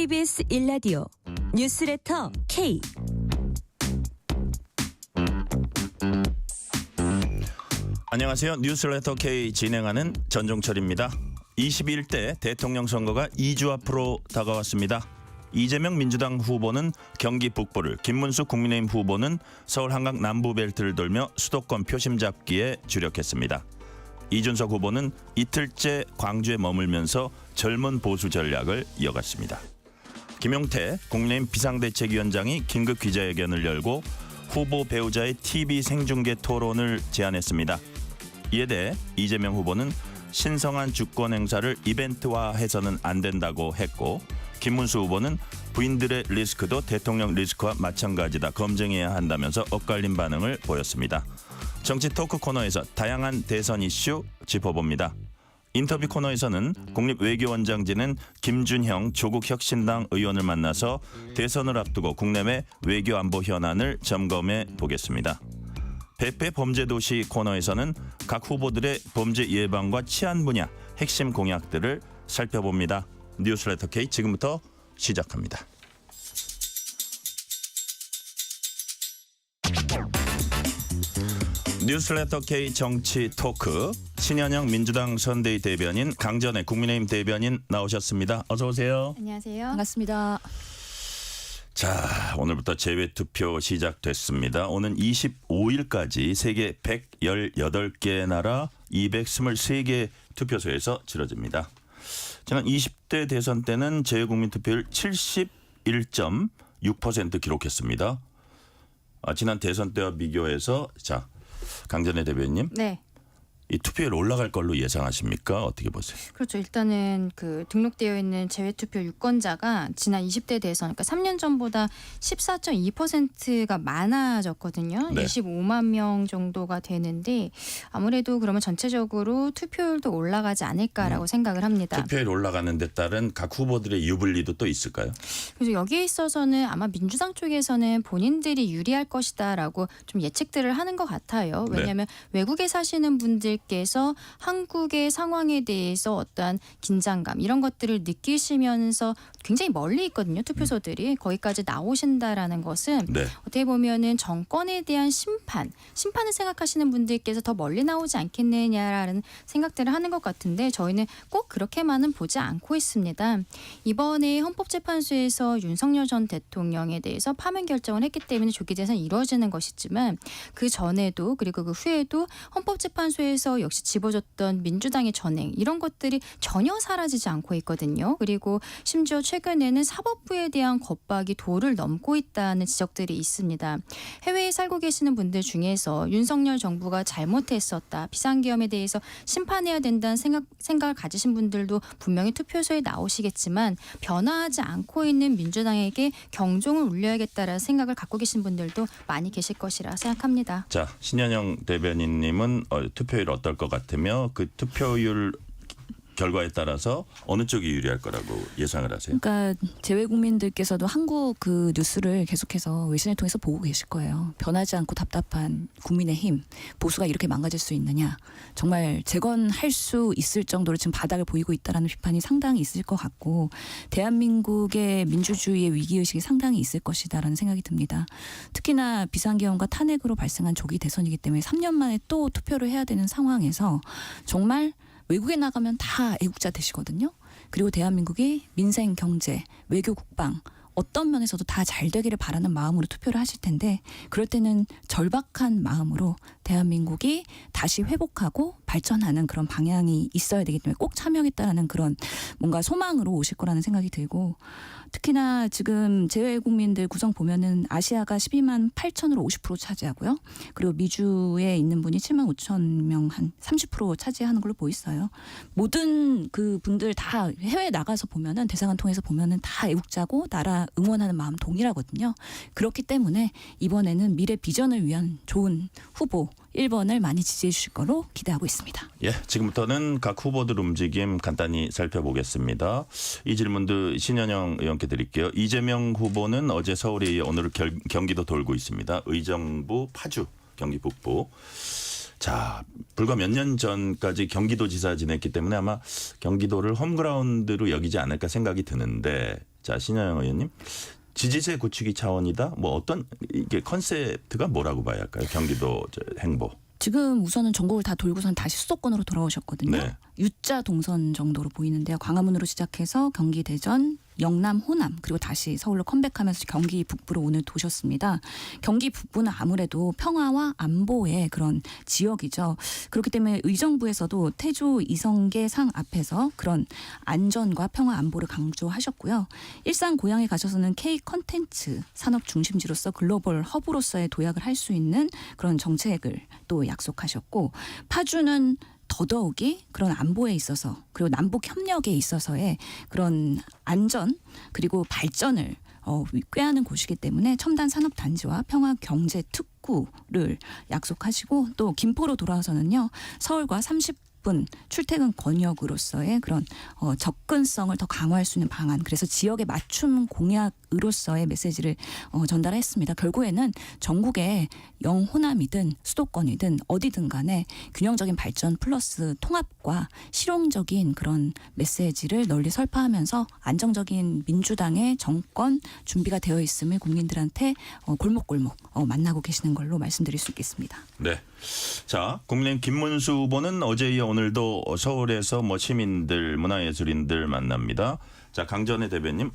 KBS 1라디오 뉴스레터 K. 안녕하세요. 뉴스레터 K 진행하는 전종철입니다. 21대 대통령 선거가 2주 앞으로 다가왔습니다. 이재명 민주당 후보는 경기 북부를, 김문수 국민의힘 후보는 서울 한강 남부 벨트를 돌며 수도권 표심 잡기에 주력했습니다. 이준석 후보는 이틀째 광주에 머물면서 젊은 보수 전략을 이어갔습니다. 김용태 국민의힘 비상대책위원장이 긴급 기자회견을 열고 후보 배우자의 TV 생중계 토론을 제안했습니다. 이에 대해 이재명 후보는 신성한 주권 행사를 이벤트화해서는 안 된다고 했고, 김문수 후보는 부인들의 리스크도 대통령 리스크와 마찬가지다, 검증해야 한다면서 엇갈린 반응을 보였습니다. 정치 토크 코너에서 다양한 대선 이슈 짚어봅니다. 인터뷰 코너에서는 국립외교원장 지낸 김준형 조국혁신당 의원을 만나서 대선을 앞두고 국내외 외교안보 현안을 점검해 보겠습니다. 배페 범죄도시 코너에서는 각 후보들의 범죄 예방과 치안 분야 핵심 공약들을 살펴봅니다. 뉴스레터 K 지금부터 시작합니다. 뉴스레터 K 정치 토크, 신현영 민주당 선대위 대변인, 강전의 국민의힘 대변인 나오셨습니다. 어서 오세요. 안녕하세요. 반갑습니다. 자, 오늘부터 재외투표 시작됐습니다. 오는 25일까지 세계 118개 나라 223개 투표소에서 치러집니다. 지난 20대 대선 때는 재외국민 투표율 71.6% 기록했습니다. 지난 대선 때와 비교해서 자, 강전의 대변인님, 네. 이 투표율 올라갈 걸로 예상하십니까? 어떻게 보세요? 그렇죠. 일단은 그 등록되어 있는 재외투표 유권자가 지난 20대 대선, 그러니까 3년 전보다 14.2%가 많아졌거든요. 네. 25만 명 정도가 되는데 아무래도 그러면 전체적으로 투표율도 올라가지 않을까라고 생각을 합니다. 투표율 올라가는 데 따른 각 후보들의 유불리도 또 있을까요? 그래서 여기에 있어서는 아마 민주당 쪽에서는 본인들이 유리할 것이다라고 좀 예측들을 하는 것 같아요. 왜냐하면 외국에 사시는 분들께서 한국의 상황에 대해서 어떠한 긴장감 이런 것들을 느끼시면서 굉장히 멀리 있거든요. 투표소들이 거기까지 나오신다라는 것은 네. 어떻게 보면은 정권에 대한 심판을 생각하시는 분들께서 더 멀리 나오지 않겠느냐라는 생각들을 하는 것 같은데 저희는 꼭 그렇게만은 보지 않고 있습니다. 이번에 헌법재판소에서 윤석열 전 대통령에 대해서 파면 결정을 했기 때문에 조기 재선이 이루어지는 것이지만 그 전에도 그리고 그 후에도 헌법재판소에서 역시 집어줬던 민주당의 전행 이런 것들이 전혀 사라지지 않고 있거든요. 그리고 심지어 최근에는 사법부에 대한 겁박이 도를 넘고 있다는 지적들이 있습니다. 해외에 살고 계시는 분들 중에서 윤석열 정부가 잘못했었다, 비상계엄에 대해서 심판해야 된다는 생각을 가지신 분들도 분명히 투표소에 나오시겠지만 변화하지 않고 있는 민주당에게 경종을 울려야겠다라는 생각을 갖고 계신 분들도 많이 계실 것이라 생각합니다. 자, 신현영 대변인님은 투표율 어떨 것 같으며 그 투표율 결과에 따라서 어느 쪽이 유리할 거라고 예상을 하세요? 그러니까 재외국민들께서도 한국 그 뉴스를 계속해서 외신을 통해서 보고 계실 거예요. 변하지 않고 답답한 국민의힘, 보수가 이렇게 망가질 수 있느냐. 정말 재건할 수 있을 정도로 지금 바닥을 보이고 있다는 비판이 상당히 있을 것 같고, 대한민국의 민주주의의 위기의식이 상당히 있을 것이다라는 생각이 듭니다. 특히나 비상계엄과 탄핵으로 발생한 조기 대선이기 때문에 3년 만에 또 투표를 해야 되는 상황에서 정말 외국에 나가면 다 애국자 되시거든요. 그리고 대한민국이 민생, 경제, 외교, 국방 어떤 면에서도 다 잘 되기를 바라는 마음으로 투표를 하실 텐데 그럴 때는 절박한 마음으로 대한민국이 다시 회복하고 발전하는 그런 방향이 있어야 되기 때문에 꼭 참여하겠다는 그런 뭔가 소망으로 오실 거라는 생각이 들고 특히나 지금 재외국민들 구성 보면은 아시아가 12만 8천으로 50% 차지하고요. 그리고 미주에 있는 분이 7만 5천 명 한 30% 차지하는 걸로 보였어요. 모든 그 분들 다 해외에 나가서 보면은 대사관 통해서 보면은 다 애국자고 나라 응원하는 마음 동일하거든요. 그렇기 때문에 이번에는 미래 비전을 위한 좋은 후보 1번을 많이 지지해 주실 거로 기대하고 있습니다. 예, 지금부터는 각 후보들 움직임 간단히 살펴보겠습니다. 이 질문도 신현영 의원께 드릴게요. 이재명 후보는 어제 서울에 이어 오늘 경기도 돌고 있습니다. 의정부, 파주, 경기 북부. 자, 불과 몇 년 전까지 경기도지사 지냈기 때문에 아마 경기도를 홈그라운드로 여기지 않을까 생각이 드는데 자, 신현영 의원님. 지지세 구축이 차원이다. 뭐 어떤 이게 컨셉트가 뭐라고 봐야 할까요? 경기도 행보. 지금 우선은 전국을 다 돌고선 다시 수도권으로 돌아오셨거든요. 네. U자 동선 정도로 보이는데요. 광화문으로 시작해서 경기, 대전, 영남, 호남 그리고 다시 서울로 컴백하면서 경기 북부로 오늘 도셨습니다. 경기 북부는 아무래도 평화와 안보의 그런 지역이죠. 그렇기 때문에 의정부에서도 태조 이성계 상 앞에서 그런 안전과 평화 안보를 강조하셨고요. 일산 고향에 가셔서는 K 컨텐츠 산업 중심지로서 글로벌 허브로서의 도약을 할 수 있는 그런 정책을 또 약속하셨고, 파주는 더더욱이 그런 안보에 있어서 그리고 남북 협력에 있어서의 그런 안전 그리고 발전을 꾀하는 곳이기 때문에 첨단 산업 단지와 평화 경제 특구를 약속하시고, 또 김포로 돌아와서는요 서울과 30분 출퇴근 권역으로서의 그런 접근성을 더 강화할 수 있는 방안, 그래서 지역의 맞춤 공약으로서의 메시지를 전달했습니다. 결국에는 전국의 영호남이든 수도권이든 어디든 간에 균형적인 발전 플러스 통합과 실용적인 그런 메시지를 널리 설파하면서 안정적인 민주당의 정권 준비가 되어 있음을 국민들한테 골목골목 만나고 계시는 걸로 말씀드릴 수 있겠습니다. 네. 자, 국민의힘 김문수 후보는 어제 이어 오늘도 서울에서 뭐 시민들, 문화예술인들 만납니다. 자, 강전의 대변님.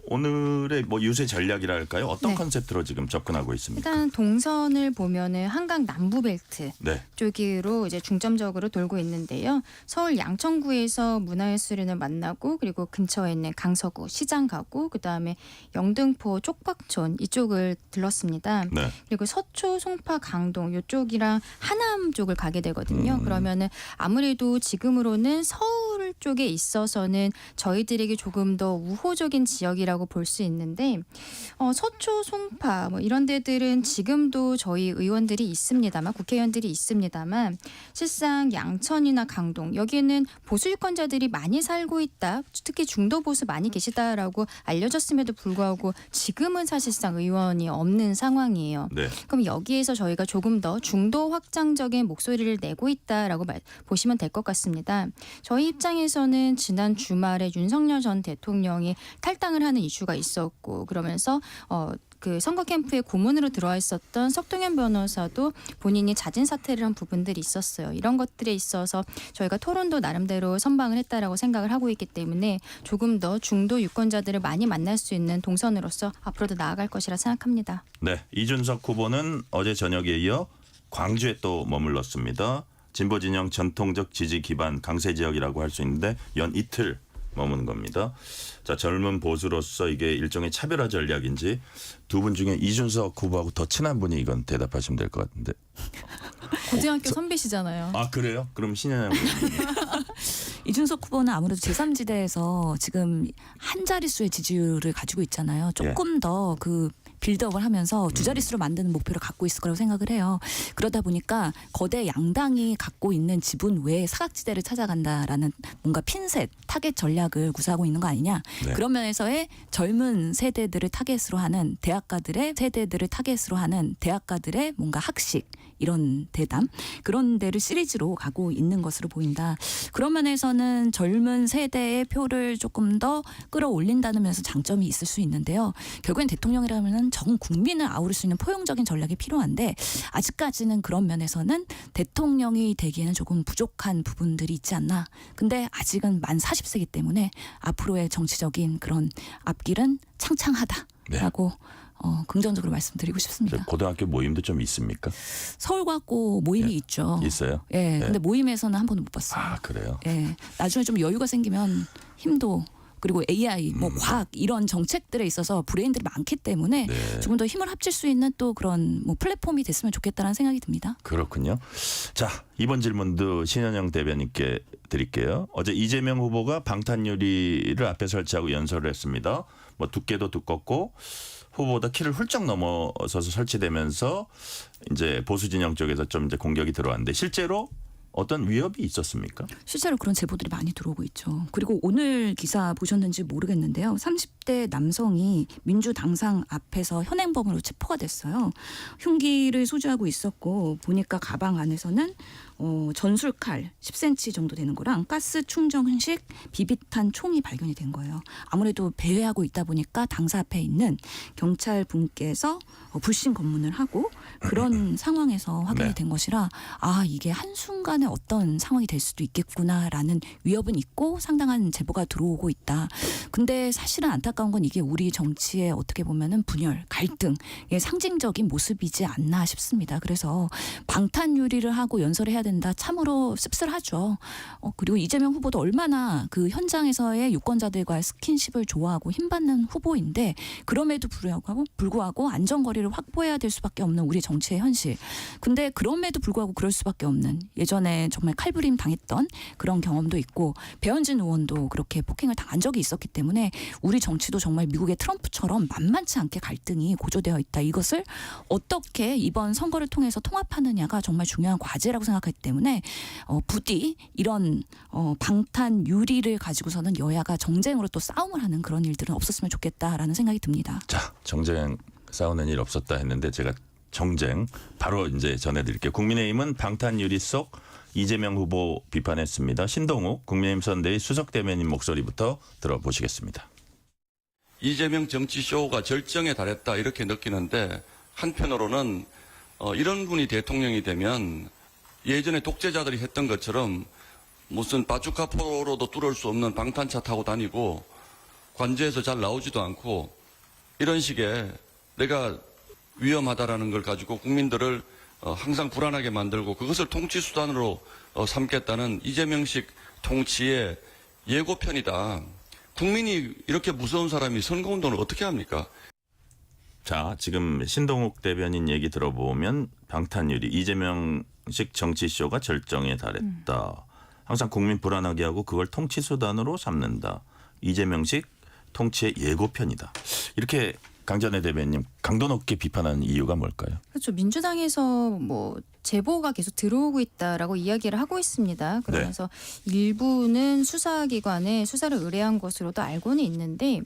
오늘의 뭐 유세 전략이라 할까요? 어떤 네. 컨셉트로 지금 접근하고 있습니까? 일단 동선을 보면은 한강 남부벨트 네. 쪽으로 이제 중점적으로 돌고 있는데요. 서울 양천구에서 문화예술인을 만나고, 그리고 근처에 있는 강서구 시장 가고, 그다음에 영등포 쪽박촌 이쪽을 들렀습니다. 네. 그리고 서초, 송파, 강동 이쪽이랑 하남 쪽을 가게 되거든요. 그러면은 아무래도 지금으로는 서울 쪽에 있어서는 저희들에게 조금 더 우호적인 지역이라고 볼 수 있는데, 서초, 송파 뭐 이런 데들은 지금도 저희 의원들이 있습니다만, 국회의원들이 있습니다만, 실상 양천이나 강동 여기는 보수 유권자들이 많이 살고 있다, 특히 중도 보수 많이 계시다라고 알려졌음에도 불구하고 지금은 사실상 의원이 없는 상황이에요. 네. 그럼 여기에서 저희가 조금 더 중도 확장적인 목소리를 내고 있다라고 보시면 될 것 같습니다. 저희 입장에서는 지난 주말에 윤석열 전 대통령이 탈당을 하는 이슈가 있었고, 그러면서 그 선거 캠프에 고문으로 들어와 있었던 석동현 변호사도 본인이 자진 사퇴를 한 부분들이 있었어요. 이런 것들에 있어서 저희가 토론도 나름대로 선방을 했다라고 생각을 하고 있기 때문에 조금 더 중도 유권자들을 많이 만날 수 있는 동선으로서 앞으로도 나아갈 것이라 생각합니다. 네. 이준석 후보는 어제 저녁에 이어 광주에 또 머물렀습니다. 진보 진영 전통적 지지 기반 강세 지역이라고 할 수 있는데 연 이틀 머무는 겁니다. 자, 젊은 보수로서 이게 일종의 차별화 전략인지, 두 분 중에 이준석 후보하고 더 친한 분이 이건 대답하시면 될 것 같은데. 고등학교 선배시잖아요. 아, 그래요? 그럼 신현영 의원님. 이준석 후보는 아무래도 제3지대에서 지금 한 자릿수의 지지율을 가지고 있잖아요. 조금 더 그 빌드업을 하면서 두 자릿수로 만드는 목표를 갖고 있을 거라고 생각을 해요. 그러다 보니까 거대 양당이 갖고 있는 지분 외에 사각지대를 찾아간다라는 뭔가 핀셋, 타겟 전략을 구사하고 있는 거 아니냐. 네. 그런 면에서의 젊은 세대들을 타겟으로 하는 대학가들의 뭔가 학식, 이런 대담, 그런 데를 시리즈로 가고 있는 것으로 보인다. 그런 면에서는 젊은 세대의 표를 조금 더 끌어올린다는 면에서 장점이 있을 수 있는데요. 결국엔 대통령이라면 전 국민을 아우를 수 있는 포용적인 전략이 필요한데, 아직까지는 그런 면에서는 대통령이 되기에는 조금 부족한 부분들이 있지 않나. 근데 아직은 만 40세이기 때문에 앞으로의 정치적인 그런 앞길은 창창하다라고 긍정적으로 말씀드리고 싶습니다. 고등학교 모임도 좀 있습니까? 서울과학고 모임이 있죠. 있어요? 예, 네. 근데 모임에서는 한 번도 못 봤어요. 아, 그래요? 예, 나중에 좀 여유가 생기면 힘도, 그리고 AI, 뭐 과학 이런 정책들에 있어서 브레인들이 많기 때문에 네. 조금 더 힘을 합칠 수 있는 또 그런 뭐 플랫폼이 됐으면 좋겠다는 생각이 듭니다. 그렇군요. 자, 이번 질문도 신현영 대변인께 드릴게요. 어제 이재명 후보가 방탄유리를 앞에 설치하고 연설을 했습니다. 뭐 두께도 두껍고 후보보다 키를 훌쩍 넘어서서 설치되면서 이제 보수 진영 쪽에서 좀 이제 공격이 들어왔는데, 실제로 어떤 위협이 있었습니까? 실제로 그런 제보들이 많이 들어오고 있죠. 그리고 오늘 기사 보셨는지 모르겠는데요. 30대 남성이 민주당상 앞에서 현행범으로 체포가 됐어요. 흉기를 소지하고 있었고 보니까 가방 안에서는 전술칼 10cm 정도 되는 거랑 가스 충전식 비비탄 총이 발견이 된 거예요. 아무래도 배회하고 있다 보니까 당사 앞에 있는 경찰 분께서 불신 검문을 하고 그런 상황에서 확인이 네. 된 것이라 이게 한순간에 어떤 상황이 될 수도 있겠구나라는 위협은 있고 상당한 제보가 들어오고 있다. 근데 사실은 안타까운 건 이게 우리 정치의 어떻게 보면은 분열, 갈등의 상징적인 모습이지 않나 싶습니다. 그래서 방탄유리를 하고 연설을 해야 된다. 참으로 씁쓸하죠. 그리고 이재명 후보도 얼마나 그 현장에서의 유권자들과의 스킨십을 좋아하고 힘받는 후보인데 그럼에도 불구하고 안전거리를 확보해야 될 수밖에 없는 우리 정치의 현실. 근데 그럼에도 불구하고 그럴 수밖에 없는 예전에 정말 칼부림 당했던 그런 경험도 있고 배현진 의원도 그렇게 폭행을 당한 적이 있었기 때문에 우리 정치도 정말 미국의 트럼프처럼 만만치 않게 갈등이 고조되어 있다. 이것을 어떻게 이번 선거를 통해서 통합하느냐가 정말 중요한 과제라고 생각하기 때문에 부디 이런 방탄 유리를 가지고서는 여야가 정쟁으로 또 싸움을 하는 그런 일들은 없었으면 좋겠다라는 생각이 듭니다. 자, 정쟁 싸우는 일 없었다 했는데 제가 정쟁 바로 이제 전해드릴게요. 국민의힘은 방탄유리 속 이재명 후보 비판했습니다. 신동욱 국민의힘 선대위 수석대변인 목소리부터 들어보시겠습니다. 이재명 정치쇼가 절정에 달했다 이렇게 느끼는데 한편으로는 이런 분이 대통령이 되면 예전에 독재자들이 했던 것처럼 무슨 바주카포로도 뚫을 수 없는 방탄차 타고 다니고 관저에서 잘 나오지도 않고 이런 식의 내가 위험하다라는 걸 가지고 국민들을 항상 불안하게 만들고 그것을 통치 수단으로 삼겠다는 이재명식 통치의 예고편이다. 국민이 이렇게 무서운 사람이 선거운동을 어떻게 합니까? 자, 지금 신동욱 대변인 얘기 들어보면 방탄유리 이재명식 정치쇼가 절정에 달했다. 항상 국민 불안하게 하고 그걸 통치 수단으로 삼는다. 이재명식 통치의 예고편이다. 이렇게 강전혜 대변인 강도 높게 비판하는 이유가 뭘까요? 그렇죠. 민주당에서 뭐 제보가 계속 들어오고 있다라고 이야기를 하고 있습니다. 그러면서 일부는 수사기관에 수사를 의뢰한 것으로도 알고는 있는데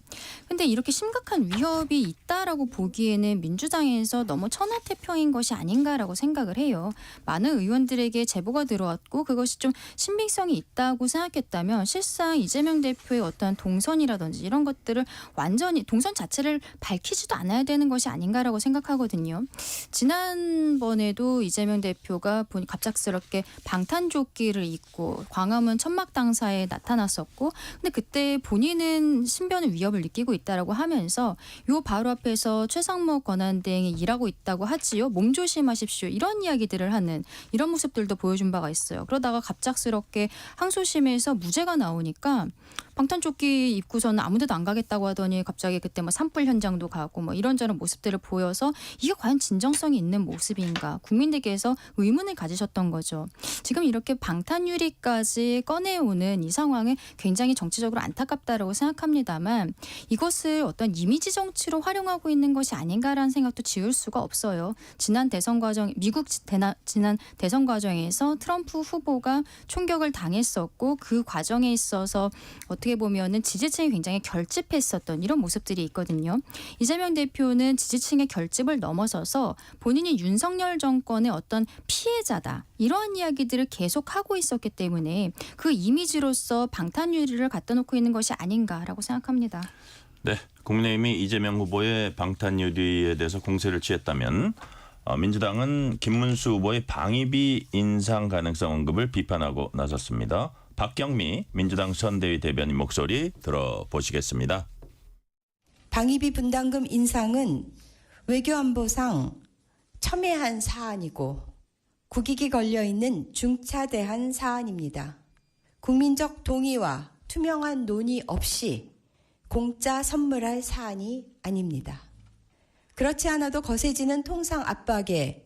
근데 이렇게 심각한 위협이 있다라고 보기에는 민주당에서 너무 천하태평인 것이 아닌가라고 생각을 해요. 많은 의원들에게 제보가 들어왔고 그것이 좀 신빙성이 있다고 생각했다면 실상 이재명 대표의 어떤 동선이라든지 이런 것들을 완전히 동선 자체를 밝히지도 않아야 되는 것이 아닌가라고 생각하거든요. 지난번에도 이재명 대표가 갑작스럽게 방탄조끼를 입고 광화문 천막당사에 나타났었고 근데 그때 본인은 신변의 위협을 느끼고 있다라고 하면서 요 바로 앞에서 최상목 권한대행이 일하고 있다고 하지요. 몸조심하십시오. 이런 이야기들을 하는 이런 모습들도 보여준 바가 있어요. 그러다가 갑작스럽게 항소심에서 무죄가 나오니까 방탄조끼 입고서는 아무 데도 안 가겠다고 하더니 갑자기 그때 뭐 산불 현장도 가고 뭐 이런저런 모습들을 보여서 이게 과연 진정성이 있는 모습인가 국민들께서 의문을 가지셨던 거죠. 지금 이렇게 방탄유리까지 꺼내오는 이 상황은 굉장히 정치적으로 안타깝다라고 생각합니다만 이것을 어떤 이미지 정치로 활용하고 있는 것이 아닌가라는 생각도 지울 수가 없어요. 지난 대선 과정에서 트럼프 후보가 총격을 당했었고 그 과정에 있어서 어떻게 보면은 지지층이 굉장히 결집했었던 이런 모습들이 있거든요. 이재명 대표는 지지층의 결집을 넘어서서 본인이 윤석열 정권의 어떤 피해자다. 이러한 이야기들을 계속 하고 있었기 때문에 그 이미지로서 방탄유리를 갖다 놓고 있는 것이 아닌가라고 생각합니다. 네, 국민의힘이 이재명 후보의 방탄유리에 대해서 공세를 취했다면 민주당은 김문수 후보의 방위비 인상 가능성 언급을 비판하고 나섰습니다. 박경미 민주당 선대위 대변인 목소리 들어보시겠습니다. 방위비 분담금 인상은 외교안보상 첨예한 사안이고 국익이 걸려있는 중차대한 사안입니다. 국민적 동의와 투명한 논의 없이 공짜 선물할 사안이 아닙니다. 그렇지 않아도 거세지는 통상 압박에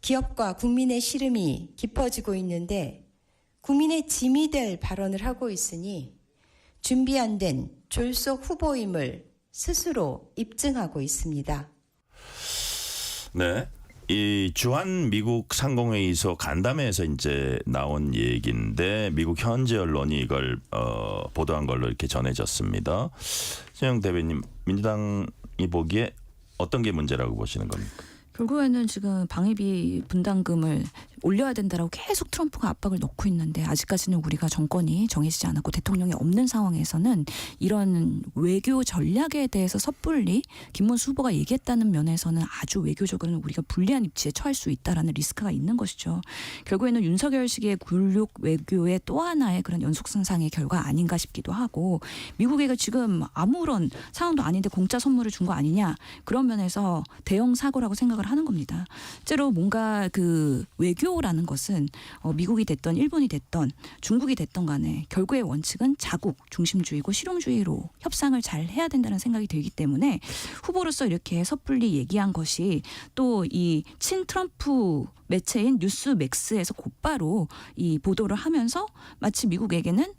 기업과 국민의 시름이 깊어지고 있는데 국민의 짐이 될 발언을 하고 있으니 준비 안 된 졸속 후보임을 스스로 입증하고 있습니다. 네, 이 주한 미국 상공회의소 간담회에서 이제 나온 얘기인데 미국 현지 언론이 이걸 보도한 걸로 이렇게 전해졌습니다. 최영 대변인, 민주당이 보기에 어떤 게 문제라고 보시는 겁니까? 결국에는 지금 방위비 분담금을 올려야 된다라고 계속 트럼프가 압박을 넣고 있는데 아직까지는 우리가 정권이 정해지지 않았고 대통령이 없는 상황에서는 이런 외교 전략에 대해서 섣불리 김문수 후보가 얘기했다는 면에서는 아주 외교적으로는 우리가 불리한 입지에 처할 수 있다라는 리스크가 있는 것이죠. 결국에는 윤석열식의 굴욕 외교의 또 하나의 그런 연속선상의 결과 아닌가 싶기도 하고 미국에게 지금 아무런 상황도 아닌데 공짜 선물을 준 거 아니냐 그런 면에서 대형 사고라고 생각을 하는 겁니다. 실제로 뭔가 그 외교라는 것은 미국이 됐던 일본이 됐던 중국이 됐던 간에 결국의 원칙은 자국 중심주의고 실용주의로 협상을 잘 해야 된다는 생각이 들기 때문에 후보로서 이렇게 섣불리 얘기한 것이 또 이 친 트럼프 매체인 뉴스맥스에서 곧바로 이 보도를 하면서 마치 미국에게는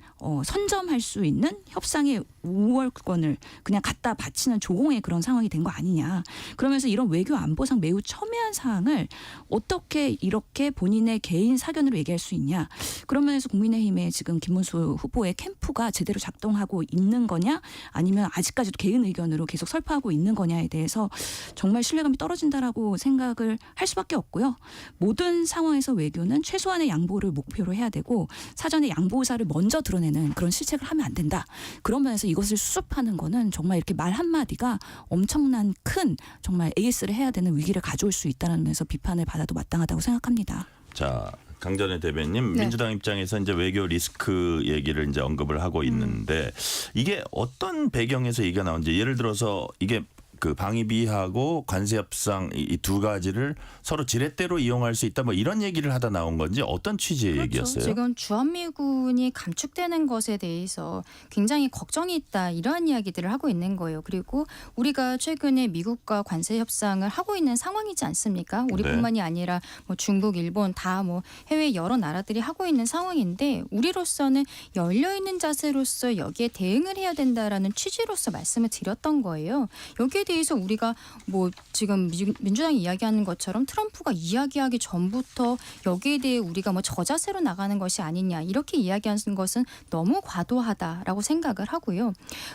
선점할 수 있는 협상의 우월권을 그냥 갖다 바치는 조공의 그런 상황이 된 거 아니냐. 그러면서 이런 외교 안보상 매우 첨예한 사항을 어떻게 이렇게 본인의 개인 사견으로 얘기할 수 있냐. 그런 면에서 국민의힘의 지금 김문수 후보의 캠프가 제대로 작동하고 있는 거냐 아니면 아직까지도 개인 의견으로 계속 설파하고 있는 거냐에 대해서 정말 신뢰감이 떨어진다라고 생각을 할 수밖에 없고요. 모든 상황에서 외교는 최소한의 양보를 목표로 해야 되고 사전에 양보 의사를 먼저 드러내는 그런 실책을 하면 안 된다. 그런 면에서 이것을 수습하는 거는 정말 이렇게 말 한마디가 엄청난 큰 정말 AS를 해야 되는 위기를 가져올 수 있다는 면에서 비판을 받아도 마땅하다고 생각합니다. 자, 강전의 대변인, 네. 민주당 입장에서 이제 외교 리스크 얘기를 이제 언급을 하고 있는데 이게 어떤 배경에서 얘기가 나오는지 예를 들어서 이게 그 방위비하고 관세 협상 이 두 가지를 서로 지렛대로 이용할 수 있다 뭐 이런 얘기를 하다 나온 건지 어떤 취지의 그렇죠. 얘기였어요? 지금 주한미군이 감축되는 것에 대해서 굉장히 걱정이 있다 이러한 이야기들을 하고 있는 거예요. 그리고 우리가 최근에 미국과 관세 협상을 하고 있는 상황이지 않습니까? 우리뿐만이 아니라 뭐 중국, 일본 다 뭐 해외 여러 나라들이 하고 있는 상황인데 우리로서는 열려 있는 자세로서 여기에 대응을 해야 된다라는 취지로서 말씀을 드렸던 거예요. 여기에 대해서 우리가 뭐 지금 민주당이 이야기하는 것처럼 트럼프가 이야기하기 전부터 여기에 대해 우리가 뭐 저자세로 나가는 것이 아니냐 이렇게 이야기하는 것은 너무 과도하다라고 생각을 하고요.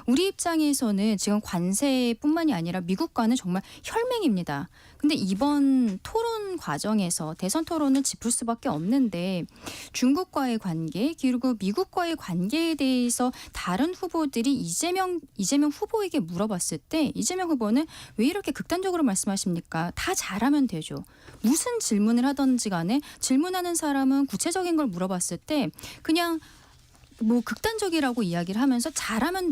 우리 입장에서는 지금 관세뿐만이 아니라 미국과는 정말 혈맹입니다. 근데 이번 토론 과정에서 대선 토론은 짚을 수밖에 없는데 중국과의 관계 그리고 미국과의 관계에 대해서 다른 후보들이 이재명 후보에게 물어봤을 때 이재명 후보는 왜 이렇게 극단적으로 말씀하십니까? 다 잘하면 되죠. 무슨 질문을 하든지 간에 질문하는 사람은 구체적인 걸 물어봤을 때 그냥 뭐 극단적이라고 이야기를 하면서 잘하면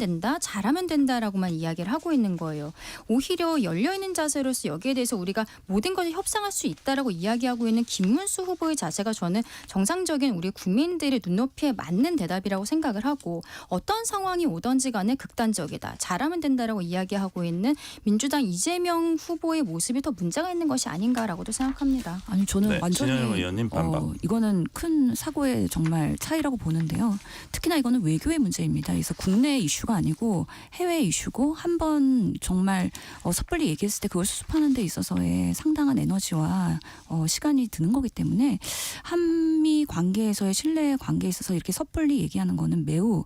된다라고만 이야기를 하고 있는 거예요. 오히려 열려있는 자세로서 여기에 대해서 우리가 모든 것을 협상할 수 있다라고 이야기하고 있는 김문수 후보의 자세가 저는 정상적인 우리 국민들의 눈높이에 맞는 대답이라고 생각을 하고 어떤 상황이 오든지 간에 극단적이다. 잘하면 된다라고 이야기하고 있는 민주당 이재명 후보의 모습이 더 문제가 있는 것이 아닌가라고도 생각합니다. 아니 저는 네, 완전히 진영 의원님 반박. 이거는 큰 사고의 정말 차이라고 보는데요. 특히나 이거는 외교의 문제입니다. 그래서 국내 이슈가 아니고 해외 이슈고 한번 정말 섣불리 얘기했을 때 그걸 수습하는 데 있어서의 상당한 에너지와 시간이 드는 거기 때문에 한미 관계에서의 신뢰 관계에 있어서 이렇게 섣불리 얘기하는 거는 매우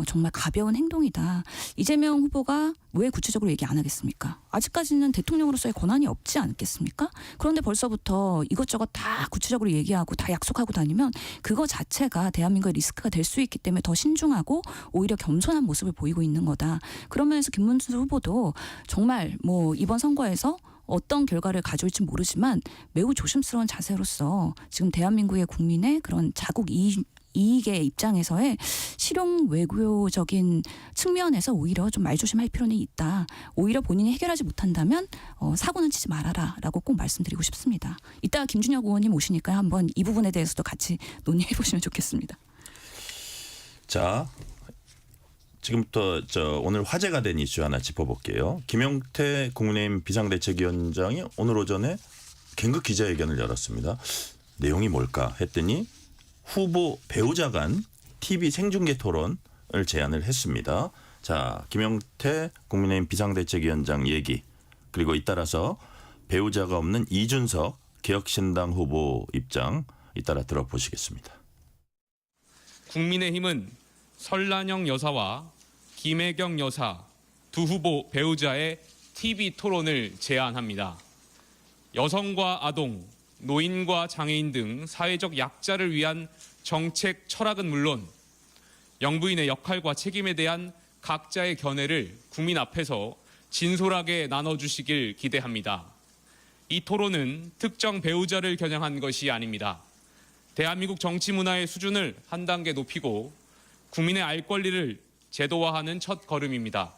정말 가벼운 행동이다. 이재명 후보가 왜 구체적으로 얘기 안 하겠습니까? 아직까지는 대통령으로서의 권한이 없지 않겠습니까? 그런데 벌써부터 이것저것 다 구체적으로 얘기하고 다 약속하고 다니면 그거 자체가 대한민국의 리스크가 될 수 있기 때문에 더 신중하고 오히려 겸손한 모습을 보이고 있는 거다. 그러면서 김문수 후보도 정말 뭐 이번 선거에서 어떤 결과를 가져올지 모르지만 매우 조심스러운 자세로서 지금 대한민국의 국민의 그런 자국 이익의 입장에서의 실용 외교적인 측면에서 오히려 좀 말조심할 필요는 있다. 오히려 본인이 해결하지 못한다면 사고는 치지 말아라라고 꼭 말씀드리고 싶습니다. 이따가 김준혁 의원님 오시니까 한번 이 부분에 대해서도 같이 논의해 보시면 좋겠습니다. 자, 지금부터 오늘 화제가 된 이슈 하나 짚어볼게요. 김용태 국민의힘 비상대책위원장이 오늘 오전에 긴급 기자회견을 열었습니다. 내용이 뭘까 했더니 후보 배우자 간 TV 생중계 토론을 제안을 했습니다. 자, 김용태 국민의힘 비상대책위원장 얘기 그리고 잇따라서 배우자가 없는 이준석 개혁신당 후보 입장 잇따라 들어보시겠습니다. 국민의힘은 설란영 여사와 김혜경 여사 두 후보 배우자의 TV 토론을 제안합니다. 여성과 아동, 노인과 장애인 등 사회적 약자를 위한 정책 철학은 물론 영부인의 역할과 책임에 대한 각자의 견해를 국민 앞에서 진솔하게 나눠주시길 기대합니다. 이 토론은 특정 배우자를 겨냥한 것이 아닙니다. 대한민국 정치 문화의 수준을 한 단계 높이고 국민의 알 권리를 제도화하는 첫 걸음입니다.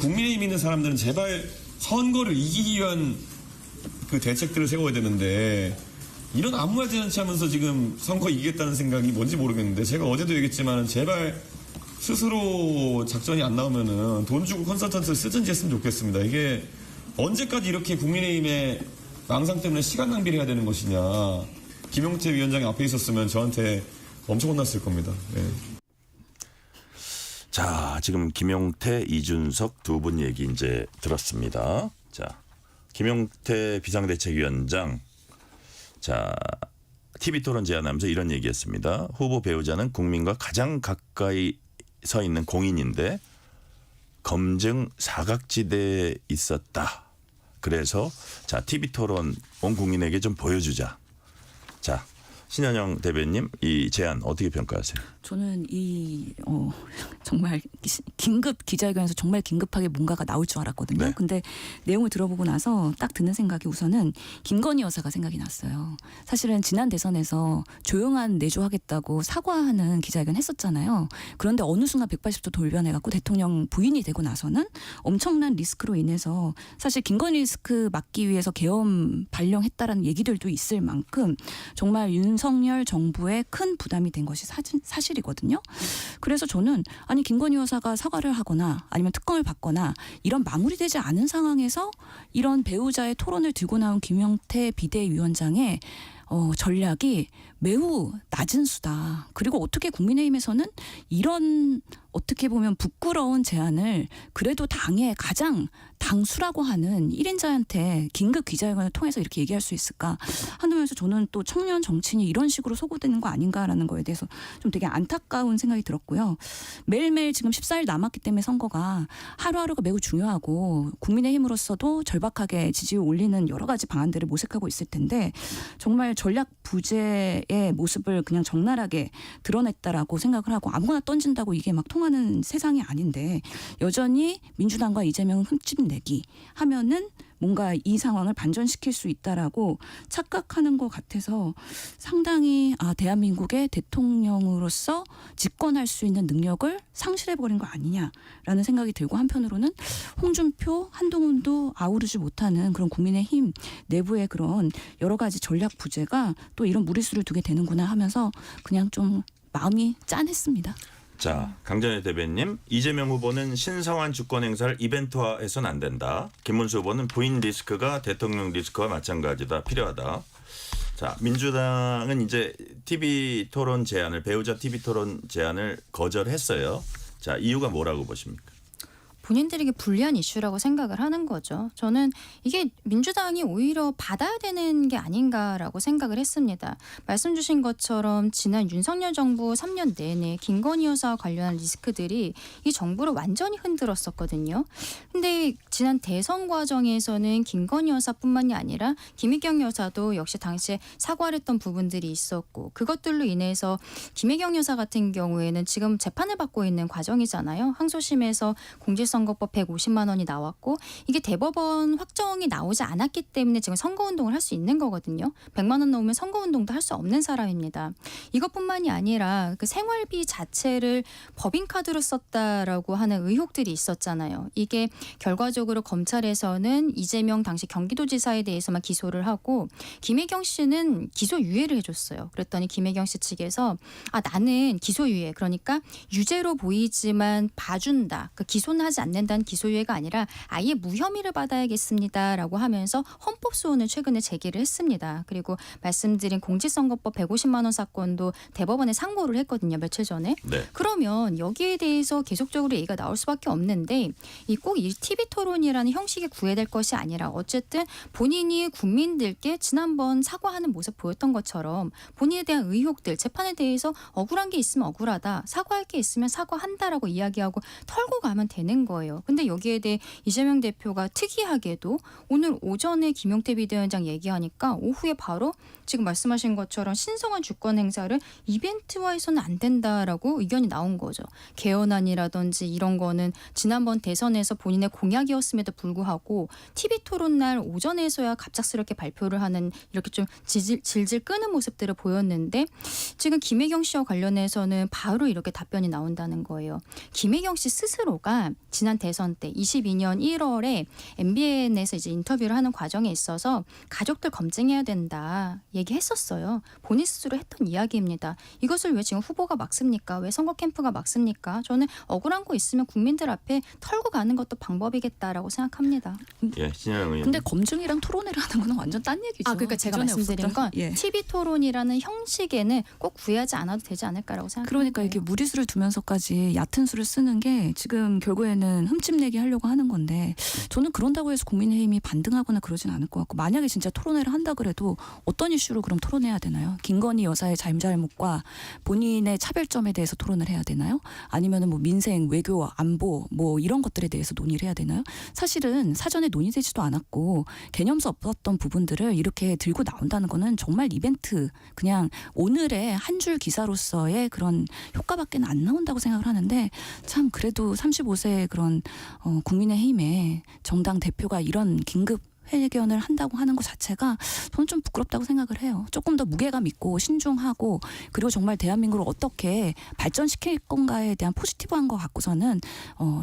국민의힘 있는 사람들은 제발 선거를 이기기 위한 그 대책들을 세워야 되는데 이런 아무 말 대잔치 하면서 지금 선거 이기겠다는 생각이 뭔지 모르겠는데 제가 어제도 얘기했지만 제발 스스로 작전이 안 나오면은 돈 주고 컨설턴트를 쓰든지 했으면 좋겠습니다. 이게 언제까지 이렇게 국민의힘의 망상 때문에 시간 낭비를 해야 되는 것이냐. 김용태 위원장이 앞에 있었으면 저한테 엄청 혼났을 겁니다. 네. 자, 지금 김용태, 이준석 두 분 얘기 이제 들었습니다. 자, 김용태 비상대책위원장, 자, TV 토론 제안하면서 이런 얘기했습니다. 후보 배우자는 국민과 가장 가까이 서 있는 공인인데 검증 사각지대에 있었다. 그래서 자, TV 토론 온 국민에게 좀 보여주자. 자, 신현영 대변님 이 제안 어떻게 평가하세요? 저는 정말 긴급 기자회견에서 정말 긴급하게 뭔가가 나올 줄 알았거든요. 네. 근데 내용을 들어보고 나서 딱 드는 생각이 우선은 김건희 여사가 생각이 났어요. 사실은 지난 대선에서 조용한 내조하겠다고 사과하는 기자회견 했었잖아요. 그런데 어느 순간 180도 돌변해갖고 대통령 부인이 되고 나서는 엄청난 리스크로 인해서 사실 김건희 리스크 막기 위해서 계엄 발령했다라는 얘기들도 있을 만큼 정말 윤석열 정부에 큰 부담이 된 것이 사실이거든요. 그래서 저는 아니 김건희 여사가 사과를 하거나 아니면 특검을 받거나 이런 마무리되지 않은 상황에서 이런 배우자의 토론을 들고 나온 김용태 비대위원장의 전략이 매우 낮은 수다. 그리고 어떻게 국민의힘에서는 이런 어떻게 보면 부끄러운 제안을 그래도 당의 가장 당수라고 하는 1인자한테 긴급 기자회견을 통해서 이렇게 얘기할 수 있을까 하면서 저는 또 청년 정치인이 이런 식으로 소구되는 거 아닌가라는 거에 대해서 좀 되게 안타까운 생각이 들었고요. 매일매일 지금 14일 남았기 때문에 선거가 하루하루가 매우 중요하고 국민의힘으로서도 절박하게 지지율 올리는 여러 가지 방안들을 모색하고 있을 텐데 정말 전략 부재의 모습을 그냥 적나라하게 드러냈다라고 생각을 하고 아무거나 던진다고 이게 막 통하는 세상이 아닌데 여전히 민주당과 이재명 흠집내기 하면은 뭔가 이 상황을 반전시킬 수 있다라고 착각하는 것 같아서 상당히 대한민국의 대통령으로서 집권할 수 있는 능력을 상실해버린 거 아니냐라는 생각이 들고 한편으로는 홍준표, 한동훈도 아우르지 못하는 그런 국민의힘 내부의 그런 여러 가지 전략 부재가 또 이런 무리수를 두게 되는구나 하면서 그냥 좀 마음이 짠했습니다. 자, 강전혜 대변님, 이재명 후보는 신성한 주권 행사를 이벤트화해서는 안 된다. 김문수 후보는 부인 리스크가 대통령 리스크와 마찬가지다. 필요하다. 자, 민주당은 이제 TV 토론 제안을 배우자 TV 토론 제안을 거절했어요. 자, 이유가 뭐라고 보십니까? 본인들에게 불리한 이슈라고 생각을 하는 거죠. 저는 이게 민주당이 오히려 받아야 되는 게 아닌가라고 생각을 했습니다. 말씀 주신 것처럼 지난 윤석열 정부 3년 내내 김건희 여사와 관련한 리스크들이 이 정부를 완전히 흔들었었거든요. 근데 지난 대선 과정에서는 김건희 여사뿐만이 아니라 김혜경 여사도 역시 당시에 사과를 했던 부분들이 있었고 그것들로 인해서 김혜경 여사 같은 경우에는 지금 재판을 받고 있는 과정이잖아요. 항소심에서 공직선거법 150만 원이 나왔고 이게 대법원 확정이 나오지 않았기 때문에 지금 선거운동을 할 수 있는 거거든요. 100만 원 넘으면 선거운동도 할 수 없는 사람입니다. 이것뿐만이 아니라 그 생활비 자체를 법인카드로 썼다라고 하는 의혹들이 있었잖아요. 이게 결과적으로 검찰에서는 이재명 당시 경기도지사에 대해서만 기소를 하고 김혜경 씨는 기소유예를 해줬어요. 그랬더니 김혜경 씨 측에서 나는 기소유예 그러니까 유죄로 보이지만 봐준다. 그 기소는 하지 않는다는 기소유예가 아니라 아예 무혐의를 받아야겠습니다라고 하면서 헌법소원을 최근에 제기를 했습니다. 그리고 말씀드린 공직선거법 150만 원 사건도 대법원에 상고를 했거든요. 며칠 전에. 네. 그러면 여기에 대해서 계속적으로 얘기가 나올 수밖에 없는데 꼭 이 TV 토론이라는 형식에 구애될 것이 아니라 어쨌든 본인이 국민들께 지난번 사과하는 모습 보였던 것처럼 본인에 대한 의혹들, 재판에 대해서 억울한 게 있으면 억울하다, 사과할 게 있으면 사과한다라고 이야기하고 털고 가면 되는 거예요. 근데 여기에 대해 이재명 대표가 특이하게도 오늘 오전에 김용태 비대위원장 얘기하니까 오후에 바로 지금 말씀하신 것처럼 신성한 주권 행사를 이벤트화해서는 안 된다라고 의견이 나온 거죠. 개헌안이라든지 이런 거는 지난번 대선에서 본인의 공약이었음에도 불구하고 TV 토론 날 오전에서야 갑작스럽게 발표를 하는 이렇게 좀 질질 끄는 모습들을 보였는데 지금 김혜경 씨와 관련해서는 바로 이렇게 답변이 나온다는 거예요. 김혜경 씨 스스로가 지난 대선 때 22년 1월에 MBN에서 이제 인터뷰를 하는 과정에 있어서 가족들 검증해야 된다 얘기했었어요. 본인 스스로 했던 이야기입니다. 이것을 왜 지금 후보가 막습니까? 왜 선거 캠프가 막습니까? 저는 억울한 거 있으면 국민들 앞에 털고 가는 것도 방법이겠다라고 생각합니다. 예, 신현영 의원. 근데 검증이랑 토론회를 하는 건 완전 딴 얘기죠. 그러니까 제가 기존에 말씀드린 건 예. TV 토론이라는 형식에는 꼭 구애하지 않아도 되지 않을까라고 생각합니다. 그러니까 이게 무리수를 두면서까지 얕은 수를 쓰는 게 지금 결국에는 흠집내기 하려고 하는 건데 저는 그런다고 해서 국민의힘이 반등하거나 그러진 않을 것 같고 만약에 진짜 토론회를 한다 그래도 어떤 이슈로 그럼 토론해야 되나요? 김건희 여사의 잘잘못과 본인의 차별점에 대해서 토론을 해야 되나요? 아니면은 뭐 민생, 외교, 안보 뭐 이런 것들에 대해서 논의를 해야 되나요? 사실은 사전에 논의되지도 않았고 개념서 없었던 부분들을 이렇게 들고 나온다는 거는 정말 이벤트 그냥 오늘의 한 줄 기사로서의 그런 효과밖에 안 나온다고 생각을 하는데 참 그래도 35세 그런 국민의힘의 정당 대표가 이런 긴급 회견을 한다고 하는 것 자체가 저는 좀 부끄럽다고 생각을 해요. 조금 더 무게감 있고 신중하고 그리고 정말 대한민국을 어떻게 발전시킬 건가에 대한 포지티브한 거 갖고서는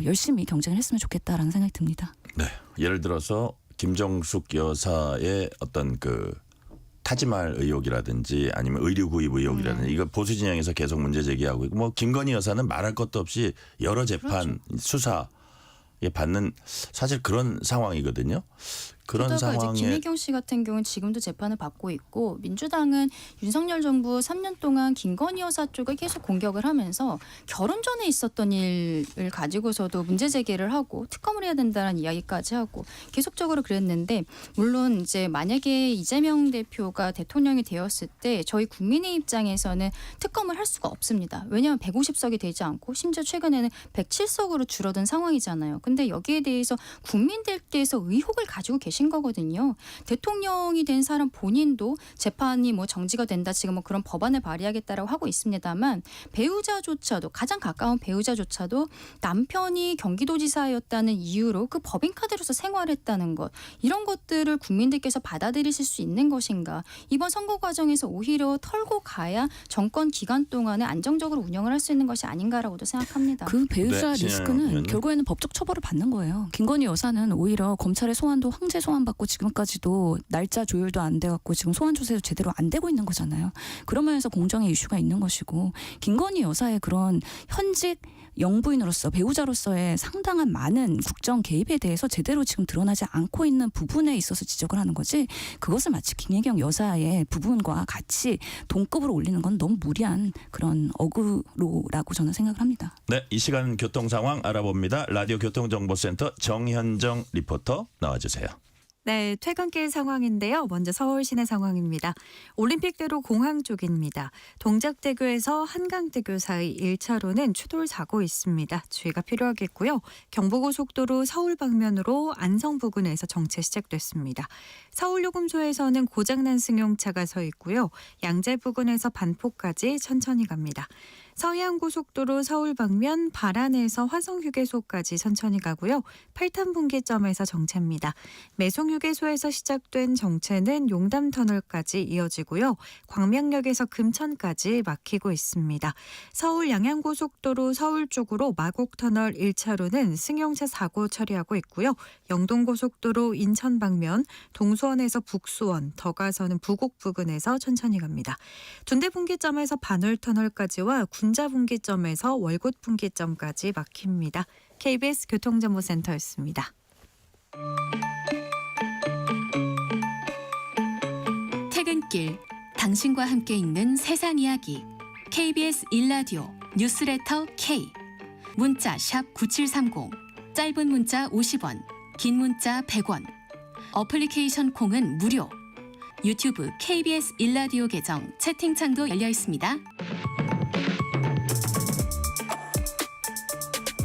열심히 경쟁을 했으면 좋겠다라는 생각이 듭니다. 네. 예를 들어서 김정숙 여사의 어떤 그 타지말 의혹이라든지 아니면 의류 구입 의혹이라든지 이거 보수 진영에서 계속 문제 제기하고 있고 뭐 김건희 여사는 말할 것도 없이 여러 재판 수사에 받는 사실 그런 상황이거든요. 그런 게다가 상황에 이제 김혜경 씨 같은 경우는 지금도 재판을 받고 있고 민주당은 윤석열 정부 3년 동안 김건희 여사 쪽을 계속 공격을 하면서 결혼 전에 있었던 일을 가지고서도 문제 제기를 하고 특검을 해야 된다는 이야기까지 하고 계속적으로 그랬는데 물론 이제 만약에 이재명 대표가 대통령이 되었을 때 저희 국민의 입장에서는 특검을 할 수가 없습니다. 왜냐하면 150석이 되지 않고 심지어 최근에는 107석으로 줄어든 상황이잖아요. 근데 여기에 대해서 국민들께서 의혹을 가지고 계신 거거든요. 대통령이 된 사람 본인도 재판이 뭐 정지가 된다 지금 뭐 그런 법안을 발의하겠다라고 하고 있습니다만 배우자조차도 가장 가까운 배우자조차도 남편이 경기도지사였다는 이유로 그 법인카드로서 생활했다는 것 이런 것들을 국민들께서 받아들이실 수 있는 것인가 이번 선거 과정에서 오히려 털고 가야 정권 기간 동안에 안정적으로 운영을 할 수 있는 것이 아닌가라고도 생각합니다. 그 배우자 네, 리스크는 결국에는 법적 처벌을 받는 거예요. 김건희 여사는 오히려 검찰의 소환도 황제 소환받고 지금까지도 날짜 조율도 안 돼갖고 지금 소환 조사도 제대로 안 되고 있는 거잖아요. 그러면서 공정의 이슈가 있는 것이고 김건희 여사의 그런 현직 영부인으로서 배우자로서의 상당한 많은 국정 개입에 대해서 제대로 지금 드러나지 않고 있는 부분에 있어서 지적을 하는 거지 그것을 마치 김혜경 여사의 부분과 같이 동급으로 올리는 건 너무 무리한 그런 어그로라고 저는 생각을 합니다. 네, 이 시간 교통 상황 알아봅니다. 라디오 교통정보센터 정현정 리포터 나와주세요. 네, 퇴근길 상황인데요. 먼저 서울 시내 상황입니다. 올림픽대로 공항 쪽입니다. 동작대교에서 한강대교 사이 1차로는 추돌 사고 있습니다. 주의가 필요하겠고요. 경부고속도로 서울 방면으로 안성 부근에서 정체 시작됐습니다. 서울요금소에서는 고장난 승용차가 서 있고요. 양재 부근에서 반포까지 천천히 갑니다. 서해안고속도로 서울 방면 발안에서 화성휴게소까지 천천히 가고요. 8탄 분기점에서 정체입니다. 매송휴게소에서 시작된 정체는 용담터널까지 이어지고요. 광명역에서 금천까지 막히고 있습니다. 서울 양양고속도로 서울 쪽으로 마곡터널 1차로는 승용차 사고 처리하고 있고요. 영동고속도로 인천 방면 동수원에서 북수원, 더 가서는 부곡 부근에서 천천히 갑니다. 둔대 분기점에서 반월터널까지와 분자분기점에서 월곶분기점까지 막힙니다. KBS 교통정보센터였습니다. 퇴근길 당신과 함께 읽는 세상 이야기 KBS 일라디오 뉴스레터 K 문자 샵 9730 짧은 문자 50원 긴 문자 100원 어플리케이션 콩은 무료 유튜브 KBS 일라디오 계정 채팅창도 열려 있습니다.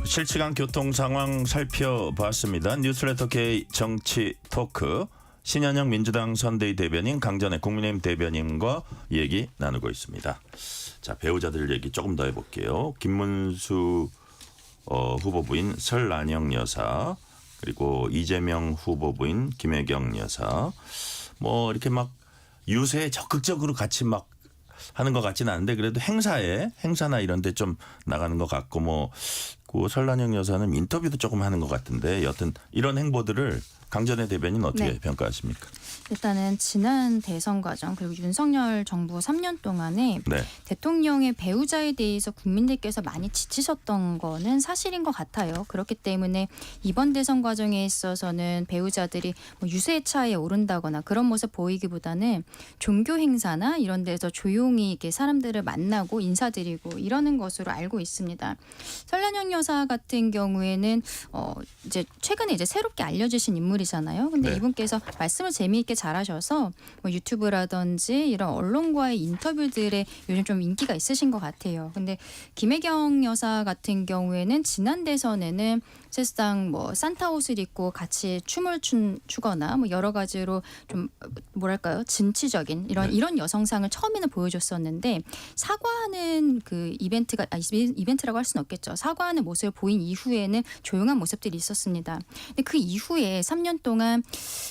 실시간 교통 상황 살펴봤습니다. 뉴스레터 K 정치 토크 신현영 민주당 선대위 대변인 강전의 국민의힘 대변인과 얘기 나누고 있습니다. 자, 배우자들 얘기 조금 더 해볼게요. 김문수 후보 부인 설란영 여사 그리고 이재명 후보 부인 김혜경 여사 뭐 이렇게 막 유세에 적극적으로 같이 막 하는 것 같지는 않은데 그래도 행사나 이런 데 좀 나가는 것 같고 뭐 그 설란영 여사는 인터뷰도 조금 하는 것 같은데 여튼 이런 행보들을 강전의 대변인 어떻게 평가하십니까? 일단은 지난 대선 과정 그리고 윤석열 정부 3년 동안에 네. 대통령의 배우자에 대해서 국민들께서 많이 지치셨던 거는 사실인 것 같아요. 그렇기 때문에 이번 대선 과정에 있어서는 배우자들이 뭐 유세 차에 오른다거나 그런 모습 보이기보다는 종교 행사나 이런 데서 조용히 이렇게 사람들을 만나고 인사드리고 이러는 것으로 알고 있습니다. 설란영 여사 같은 경우에는 이제 최근에 이제 새롭게 알려지신 인물이잖아요. 근데 네. 이분께서 말씀을 재미있게 잘하셔서 뭐 유튜브라든지 이런 언론과의 인터뷰들에 요즘 좀 인기가 있으신 것 같아요. 근데 김혜경 여사 같은 경우에는 지난 대선에는 사실상 뭐 산타 옷을 입고 같이 춤을 추거나 뭐 여러 가지로 좀 뭐랄까요 진취적인 이런 여성상을 처음에는 보여줬었는데 사과하는 그 이벤트라고 할 수는 없겠죠. 사과하는 모습을 보인 이후에는 조용한 모습들이 있었습니다. 근데 그 이후에 3년 동안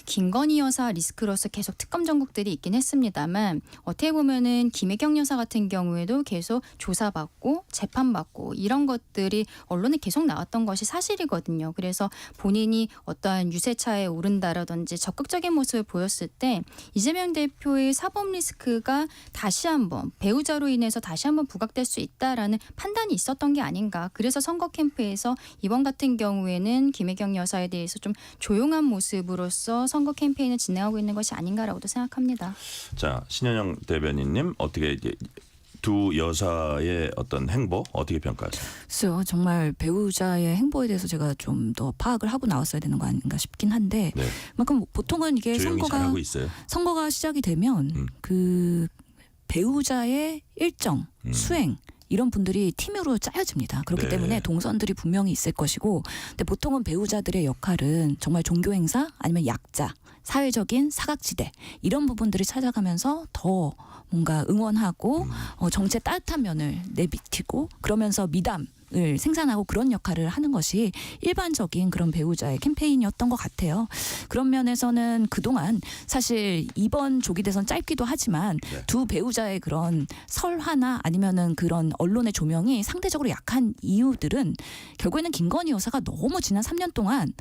김건희 여사 리스크로서 계속 특검 전국들이 있긴 했습니다만 어떻게 보면은 김혜경 여사 같은 경우에도 계속 조사받고 재판받고 이런 것들이 언론에 계속 나왔던 것이 사실이거든요. 그래서 본인이 어떠한 유세차에 오른다라든지 적극적인 모습을 보였을 때 이재명 대표의 사법 리스크가 다시 한번 배우자로 인해서 다시 한번 부각될 수 있다라는 판단이 있었던 게 아닌가. 그래서 선거 캠프에서 이번 같은 경우에는 김혜경 여사에 대해서 좀 조용한 모습으로서 선거 캠페인을 진행하고 있는 것이 아닌가라고도 생각합니다. 자, 신현영 대변인님 어떻게 이제 두 여사의 어떤 행보 어떻게 평가하세요? 글쎄요. 정말 배우자의 행보에 대해서 제가 좀 더 파악을 하고 나왔어야 되는 거 아닌가 싶긴 한데 네. 그만큼 보통은 이게 조용히 잘하고 있어요. 선거가 시작이 되면 그 배우자의 일정, 수행 이런 분들이 팀으로 짜여집니다. 그렇기 네. 때문에 동선들이 분명히 있을 것이고 근데 보통은 배우자들의 역할은 정말 종교 행사 아니면 약자, 사회적인 사각지대 이런 부분들을 찾아가면서 더 뭔가 응원하고 정치의 따뜻한 면을 내비치고 그러면서 미담을 생산하고 그런 역할을 하는 것이 일반적인 그런 배우자의 캠페인이었던 것 같아요. 그런 면에서는 그동안 사실 이번 조기 대선 짧기도 하지만 두 배우자의 그런 설화나 아니면은 그런 언론의 조명이 상대적으로 약한 이유들은 결국에는 김건희 여사가 너무 지난 3년 동안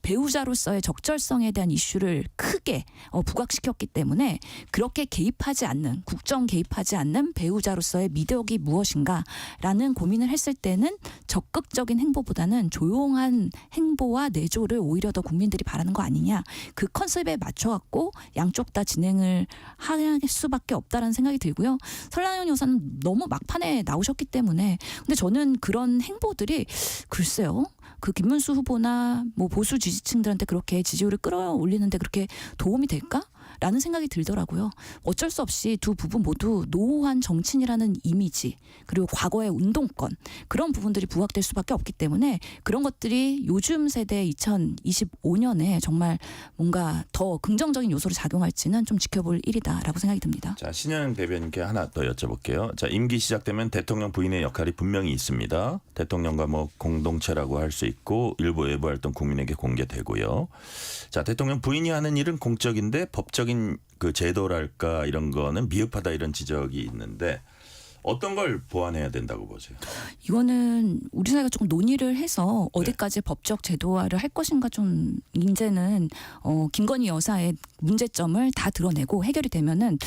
배우자로서의 적절성에 대한 이슈를 크게 부각시켰기 때문에 그렇게 개입하지 않는 국정 개입하지 않는 배우자로서의 미덕이 무엇인가라는 고민을 했을 때는 적극적인 행보보다는 조용한 행보와 내조를 오히려 더 국민들이 바라는 거 아니냐. 그 컨셉에 맞춰갖고 양쪽 다 진행을 할 수밖에 없다라는 생각이 들고요. 설란영 여사는 너무 막판에 나오셨기 때문에 근데 저는 그런 행보들이 글쎄요. 그 김문수 후보나 뭐 보수 지지층들한테 그렇게 지지율을 끌어올리는데 그렇게 도움이 될까? 라는 생각이 들더라고요. 어쩔 수 없이 두 부부 모두 노후한 정치인이라는 이미지 그리고 과거의 운동권 그런 부분들이 부각될 수밖에 없기 때문에 그런 것들이 요즘 세대 2025년에 정말 뭔가 더 긍정적인 요소로 작용할지는 좀 지켜볼 일이다라고 생각이 듭니다. 자, 신현영 대변인께 하나 더 여쭤볼게요. 자, 임기 시작되면 대통령 부인의 역할이 분명히 있습니다. 대통령과 뭐 공동체라고 할 수 있고 일부 외부 활동 국민에게 공개되고요. 자, 대통령 부인이 하는 일은 공적인데 법적인 그 제도랄까 이런 거는 미흡하다 이런 지적이 있는데 어떤 걸 보완해야 된다고 보세요? 이거는 우리 사회가 조금 논의를 해서 어디까지 법적 제도화를 할 것인가 좀 이제는 김건희 여사의 문제점을 다 드러내고 해결이 되면은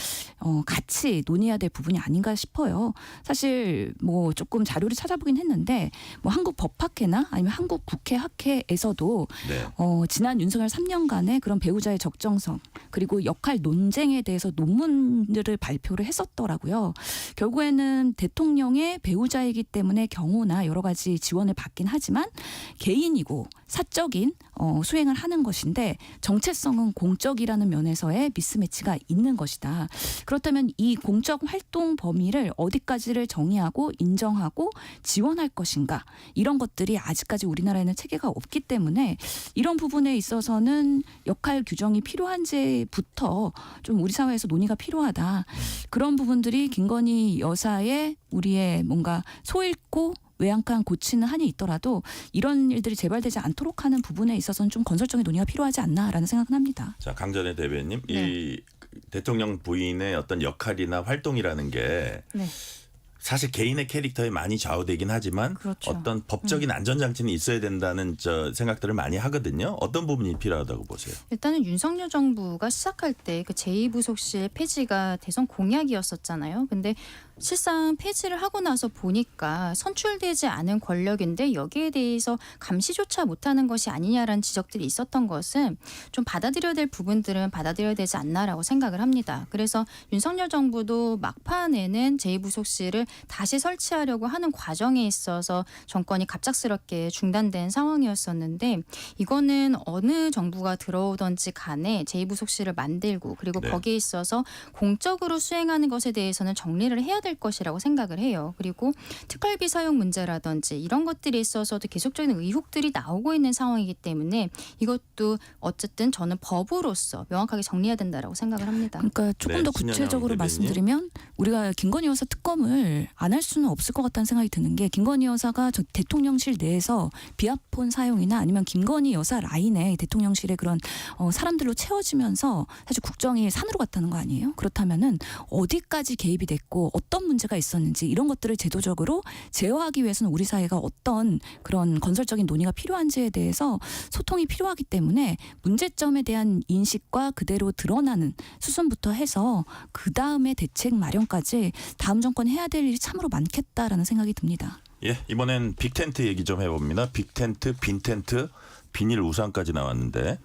같이 논의해야 될 부분이 아닌가 싶어요. 사실 뭐 조금 자료를 찾아보긴 했는데 뭐 한국 법학회나 아니면 한국 국회 학회에서도 네. 지난 윤석열 3년간의 그런 배우자의 적정성 그리고 역할 논쟁에 대해서 논문들을 발표를 했었더라고요. 결국에는 대통령의 배우자이기 때문에 경호나 여러 가지 지원을 받긴 하지만 개인이고 사적인 수행을 하는 것인데 정체성은 공적이라는 면에서의 미스매치가 있는 것이다. 그렇다면 이 공적 활동 범위를 어디까지를 정의하고 인정하고 지원할 것인가 이런 것들이 아직까지 우리나라에는 체계가 없기 때문에 이런 부분에 있어서는 역할 규정이 필요한지부터 좀 우리 사회에서 논의가 필요하다. 그런 부분들이 김건희 여사의 우리의 뭔가 소잃고 외양간 고치는 한이 있더라도 이런 일들이 재발되지 않도록 하는 부분에 있어서는 좀 건설적인 논의가 필요하지 않나라는 생각은 합니다. 자, 강전의 대변인, 네. 이 대통령 부인의 어떤 역할이나 활동이라는 게 네. 사실 개인의 캐릭터에 많이 좌우되긴 하지만 그렇죠. 어떤 법적인 안전장치는 있어야 된다는 생각들을 많이 하거든요. 어떤 부분이 필요하다고 보세요? 일단은 윤석열 정부가 시작할 때 그 제2부속실 폐지가 대선 공약이었었잖아요. 근데 실상 폐지를 하고 나서 보니까 선출되지 않은 권력인데 여기에 대해서 감시조차 못하는 것이 아니냐라는 지적들이 있었던 것은 좀 받아들여야 될 부분들은 받아들여야 되지 않나라고 생각을 합니다. 그래서 윤석열 정부도 막판에는 제2부속실을 다시 설치하려고 하는 과정에 있어서 정권이 갑작스럽게 중단된 상황이었었는데 이거는 어느 정부가 들어오든지 간에 제2부속실을 만들고 그리고 네. 거기에 있어서 공적으로 수행하는 것에 대해서는 정리를 해야 될 것이라고 생각을 해요. 그리고 특활비 사용 문제라든지 이런 것들에 있어서도 계속적인 의혹들이 나오고 있는 상황이기 때문에 이것도 어쨌든 저는 법으로서 명확하게 정리해야 된다라고 생각을 합니다. 그러니까 조금 네, 더 신현영 구체적으로 대변인. 말씀드리면 우리가 김건희 여사 특검을 안 할 수는 없을 것 같다는 생각이 드는 게 김건희 여사가 저 대통령실 내에서 비아폰 사용이나 아니면 김건희 여사 라인에 대통령실의 그런 사람들로 채워지면서 사실 국정이 산으로 갔다는 거 아니에요? 그렇다면은 어디까지 개입이 됐고 어떤 문제가 있었는지 이런 것들을 제도적으로 제어하기 위해서는 우리 사회가 어떤 그런 건설적인 논의가 필요한지에 대해서 소통이 필요하기 때문에 문제점에 대한 인식과 그대로 드러나는 수순부터 해서 그 다음에 대책 마련까지 다음 정권이 해야 될 일이 참으로 많겠다라는 생각이 듭니다. 예, 이번엔 빅텐트 얘기 좀 해봅니다. 빅텐트, 빈텐트, 비닐 우산까지 나왔는데,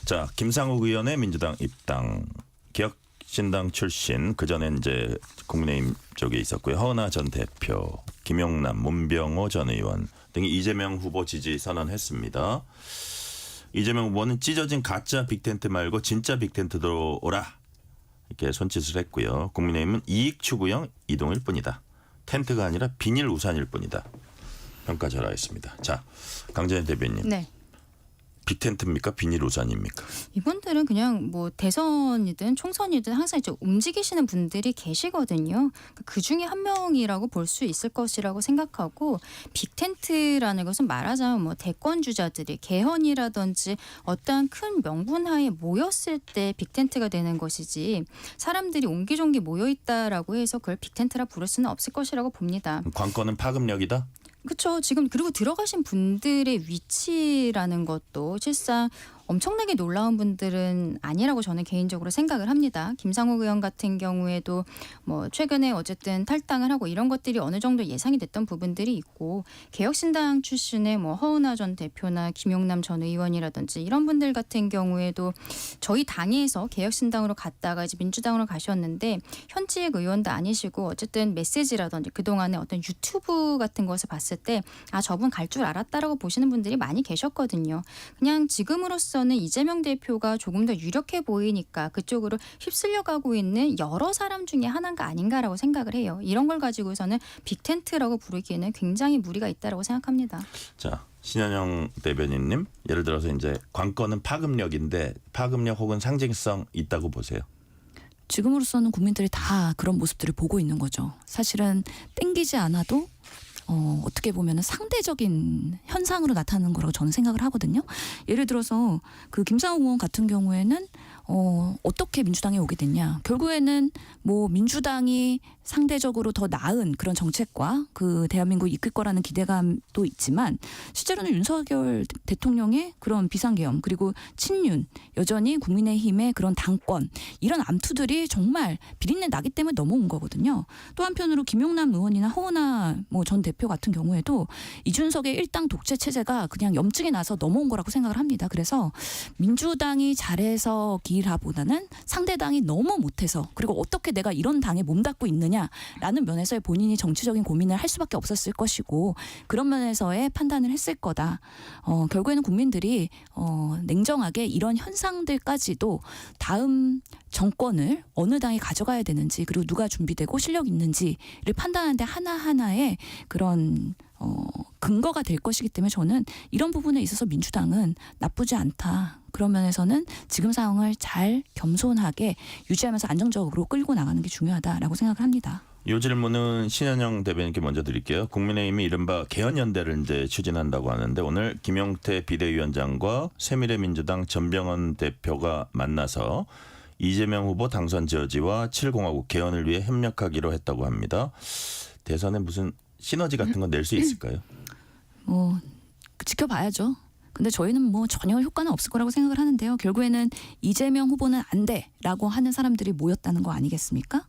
자, 김상욱 의원의 민주당 입당, 개혁신당 출신, 그 전에 이제 국민의힘 쪽에 있었고요. 허은하 전 대표, 김용남, 문병호 전 의원 등이 이재명 후보 지지 선언했습니다. 이재명 후보는 찢어진 가짜 빅텐트 말고 진짜 빅텐트 들어오라 이렇게 손짓을 했고요. 국민의힘은 이익 추구형 이동일 뿐이다. 텐트가 아니라 비닐 우산일 뿐이다. 평가절하했습니다. 자, 강재현 대변인. 네. 빅텐트입니까? 비닐 우산입니까? 이분들은 그냥 뭐 대선이든 총선이든 항상 이제 움직이시는 분들이 계시거든요. 그 중에 한 명이라고 볼 수 있을 것이라고 생각하고 빅텐트라는 것은 말하자면 뭐 대권 주자들이 개헌이라든지 어떠한 큰 명분하에 모였을 때 빅텐트가 되는 것이지 사람들이 옹기종기 모여 있다라고 해서 그걸 빅텐트라 부를 수는 없을 것이라고 봅니다. 관건은 파급력이다? 그렇죠. 지금 그리고 들어가신 분들의 위치라는 것도 실상 엄청나게 놀라운 분들은 아니라고 저는 개인적으로 생각을 합니다. 김상욱 의원 같은 경우에도 뭐 최근에 어쨌든 탈당을 하고 이런 것들이 어느 정도 예상이 됐던 부분들이 있고 개혁신당 출신의 뭐 허은하 전 대표나 김용남 전 의원이라든지 이런 분들 같은 경우에도 저희 당에서 개혁신당으로 갔다가 이제 민주당으로 가셨는데 현직 의원도 아니시고 어쨌든 메시지라든지 그동안의 어떤 유튜브 같은 것을 봤을 때 아 저분 갈 줄 알았다라고 보시는 분들이 많이 계셨거든요. 그냥 지금으로서 는 이재명 대표가 조금 더 유력해 보이니까 그쪽으로 휩쓸려 가고 있는 여러 사람 중에 하나가 아닌가라고 생각을 해요. 이런 걸 가지고서는 빅텐트라고 부르기에는 굉장히 무리가 있다라고 생각합니다. 자, 신현영 대변인님, 예를 들어서 이제 관건은 파급력인데 파급력 혹은 상징성 있다고 보세요? 지금으로서는 국민들이 다 그런 모습들을 보고 있는 거죠. 사실은 땡기지 않아도 어떻게 보면은 상대적인 현상으로 나타나는 거라고 저는 생각을 하거든요. 예를 들어서 그 김상욱 의원 같은 경우에는 어떻게 민주당에 오게 됐냐. 결국에는 뭐 민주당이 상대적으로 더 나은 그런 정책과 그 대한민국을 이끌 거라는 기대감도 있지만 실제로는 윤석열 대통령의 그런 비상계엄 그리고 친윤 여전히 국민의힘의 그런 당권 이런 암투들이 정말 비린내 나기 때문에 넘어온 거거든요. 또 한편으로 김용남 의원이나 허은하 뭐 전 대표 같은 경우에도 이준석의 일당 독재 체제가 그냥 염증이 나서 넘어온 거라고 생각을 합니다. 그래서 민주당이 잘해서 기라보다는 상대당이 너무 못해서 그리고 어떻게 내가 이런 당에 몸담고 있느냐라는 면에서의 본인이 정치적인 고민을 할 수밖에 없었을 것이고 그런 면에서의 판단을 했을 거다. 결국에는 국민들이 냉정하게 이런 현상들까지도 다음 정권을 어느 당이 가져가야 되는지 그리고 누가 준비되고 실력 있는지를 판단하는데 하나하나의 그런 근거가 될 것이기 때문에 저는 이런 부분에 있어서 민주당은 나쁘지 않다. 그런 면에서는 지금 상황을 잘 겸손하게 유지하면서 안정적으로 끌고 나가는 게 중요하다라고 생각을 합니다. 이 질문은 신현영 대변인께 먼저 드릴게요. 국민의힘이 이른바 개헌연대를 이제 추진한다고 하는데 오늘 김용태 비대위원장과 새미래민주당 전병헌 대표가 만나서 이재명 후보 당선 저지와 7공화국 개헌을 위해 협력하기로 했다고 합니다. 대선에 무슨 시너지 같은 건 낼 수 있을까요? 지켜봐야죠. 근데 저희는 뭐 전혀 효과는 없을 거라고 생각을 하는데요. 결국에는 이재명 후보는 안 돼라고 하는 사람들이 모였다는 거 아니겠습니까?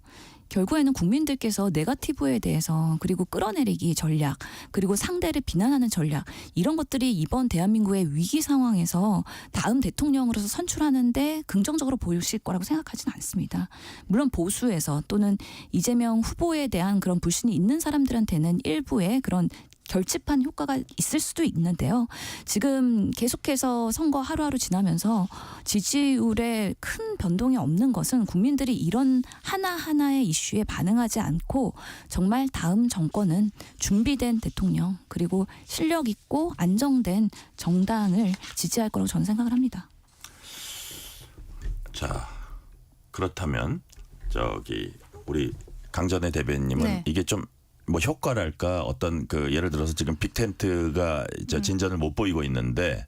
결국에는 국민들께서 네거티브에 대해서 그리고 끌어내리기 전략 그리고 상대를 비난하는 전략 이런 것들이 이번 대한민국의 위기 상황에서 다음 대통령으로서 선출하는데 긍정적으로 보이실 거라고 생각하지는 않습니다. 물론 보수에서 또는 이재명 후보에 대한 그런 불신이 있는 사람들한테는 일부의 그런 결집한 효과가 있을 수도 있는데요. 지금 계속해서 선거 하루하루 지나면서 지지율에 큰 변동이 없는 것은 국민들이 이런 하나하나의 이슈에 반응하지 않고 정말 다음 정권은 준비된 대통령 그리고 실력 있고 안정된 정당을 지지할 거라고 저는 생각을 합니다. 자, 그렇다면 저기 우리 강전의 대변인님은 네. 이게 좀 뭐 효과랄까 어떤 그 예를 들어서 지금 빅텐트가 진전을 못 보이고 있는데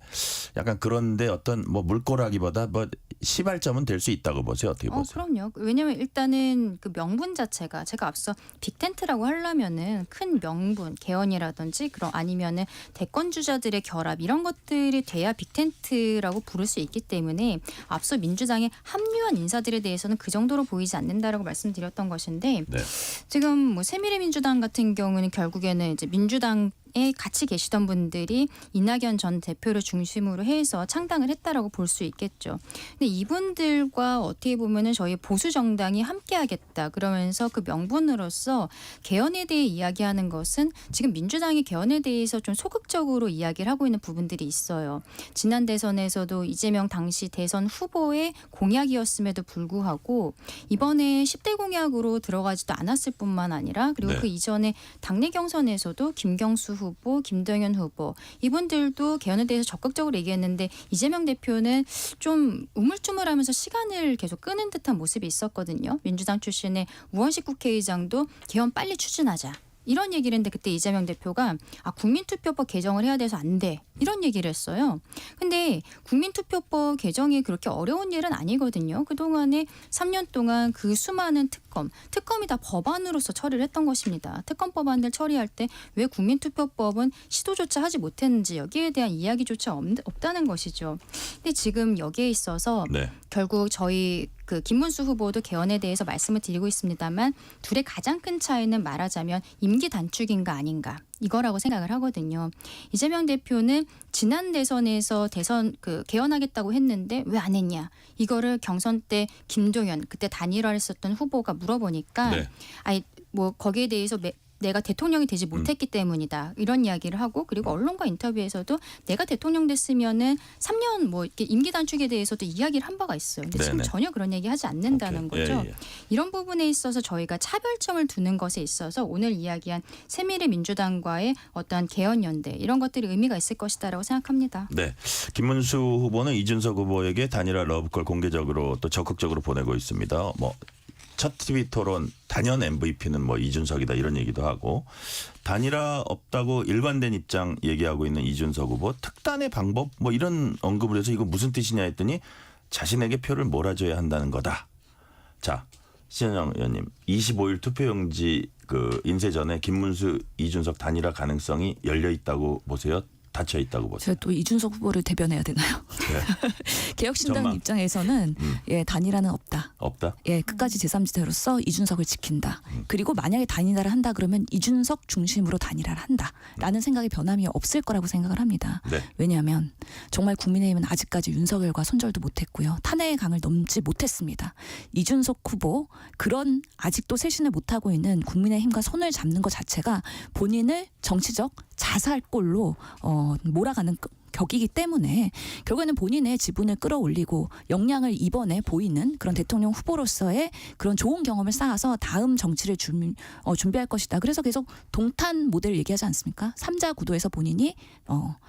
약간 그런데 어떤 뭐 물꼬라기보다 뭐 시발점은 될 수 있다고 보세요. 어떻게 보세요? 그럼요. 왜냐하면 일단은 그 명분 자체가 제가 앞서 빅텐트라고 하려면은 큰 명분, 개헌이라든지 그런 아니면은 대권 주자들의 결합 이런 것들이 돼야 빅텐트라고 부를 수 있기 때문에 앞서 민주당에 합류한 인사들에 대해서는 그 정도로 보이지 않는다라고 말씀드렸던 것인데 네. 지금 뭐 새미래민주당 같은 경우는 결국에는 이제 민주당에 같이 계시던 분들이 이낙연 전 대표를 중심으로 해서 창당을 했다라고 볼 수 있겠죠. 근데 이분들과 어떻게 보면은 저희 보수 정당이 함께하겠다 그러면서 그 명분으로서 개헌에 대해 이야기하는 것은 지금 민주당이 개헌에 대해서 좀 소극적으로 이야기를 하고 있는 부분들이 있어요. 지난 대선에서도 이재명 당시 대선 후보의 공약이었음에도 불구하고 이번에 10대 공약으로 들어가지도 않았을 뿐만 아니라 그리고 네. 그 이전에 당내 경선에서도 김경수 후보, 김동연 후보 이분들도 개헌에 대해서 적극적으로 얘기했는데 이재명 대표는 좀 우물쭈물하면서 시간을 계속 끄는 듯한 모습이 있었거든요. 민주당 출신의 우원식 국회의장도 개헌 빨리 추진하자. 이런 얘기를 했는데 그때 이재명 대표가 국민투표법 개정을 해야 돼서 안 돼. 이런 얘기를 했어요. 근데 국민투표법 개정이 그렇게 어려운 일은 아니거든요. 그동안에 3년 동안 그 수많은 특검이 다 법안으로서 처리를 했던 것입니다. 특검 법안들 처리할 때 왜 국민투표법은 시도조차 하지 못했는지 여기에 대한 이야기조차 없다는 것이죠. 근데 지금 여기에 있어서 네. 결국 저희 그 김문수 후보도 개헌에 대해서 말씀을 드리고 있습니다만 둘의 가장 큰 차이는 말하자면 임기 단축인가 아닌가 이거라고 생각을 하거든요. 이재명 대표는 지난 대선에서 개헌하겠다고 했는데 왜 안 했냐 이거를 경선 때 김동연 그때 단일화를 했었던 후보가 물어보니까 네. 거기에 대해서 내가 대통령이 되지 못했기 때문이다 이런 이야기를 하고 그리고 언론과 인터뷰에서도 내가 대통령 됐으면은 3년 뭐 이렇게 임기 단축에 대해서도 이야기를 한 바가 있어요. 근데 지금 네네. 전혀 그런 얘기 하지 않는다는 오케이. 거죠. 예. 이런 부분에 있어서 저희가 차별점을 두는 것에 있어서 오늘 이야기한 새미래민주당과의 어떠한 개헌연대 이런 것들이 의미가 있을 것이다라고 생각합니다. 네. 김문수 후보는 이준석 후보에게 단일화 러브콜 공개적으로 또 적극적으로 보내고 있습니다. 뭐 첫 TV 토론 단연 MVP는 뭐 이준석이다 이런 얘기도 하고 단일화 없다고 일관된 입장 얘기하고 있는 이준석 후보 특단의 방법 뭐 이런 언급을 해서 이거 무슨 뜻이냐 했더니 자신에게 표를 몰아줘야 한다는 거다. 자, 신현영 의원님 25일 투표용지 그 인쇄 전에 김문수 이준석 단일화 가능성이 열려 있다고 보세요? 닫혀 있다고 보세요? 제가 또 이준석 후보를 대변해야 되나요? 네. 개혁신당 전망. 입장에서는 예, 단일화는 없다. 없다? 예, 끝까지 제3지대로서 이준석을 지킨다. 그리고 만약에 단일화를 한다 그러면 이준석 중심으로 단일화를 한다라는 생각이 변함이 없을 거라고 생각을 합니다. 네. 왜냐하면 정말 국민의힘은 아직까지 윤석열과 손절도 못했고요. 탄핵의 강을 넘지 못했습니다. 이준석 후보 그런 아직도 쇄신을 못하고 있는 국민의힘과 손을 잡는 것 자체가 본인을 정치적 자살골로 몰아가는 격이기 때문에 결국에는 본인의 지분을 끌어올리고 역량을 이번에 보이는 그런 대통령 후보로서의 그런 좋은 경험을 쌓아서 다음 정치를 준비할 것이다. 그래서 계속 동탄 모델을 얘기하지 않습니까? 3자 구도에서 본인이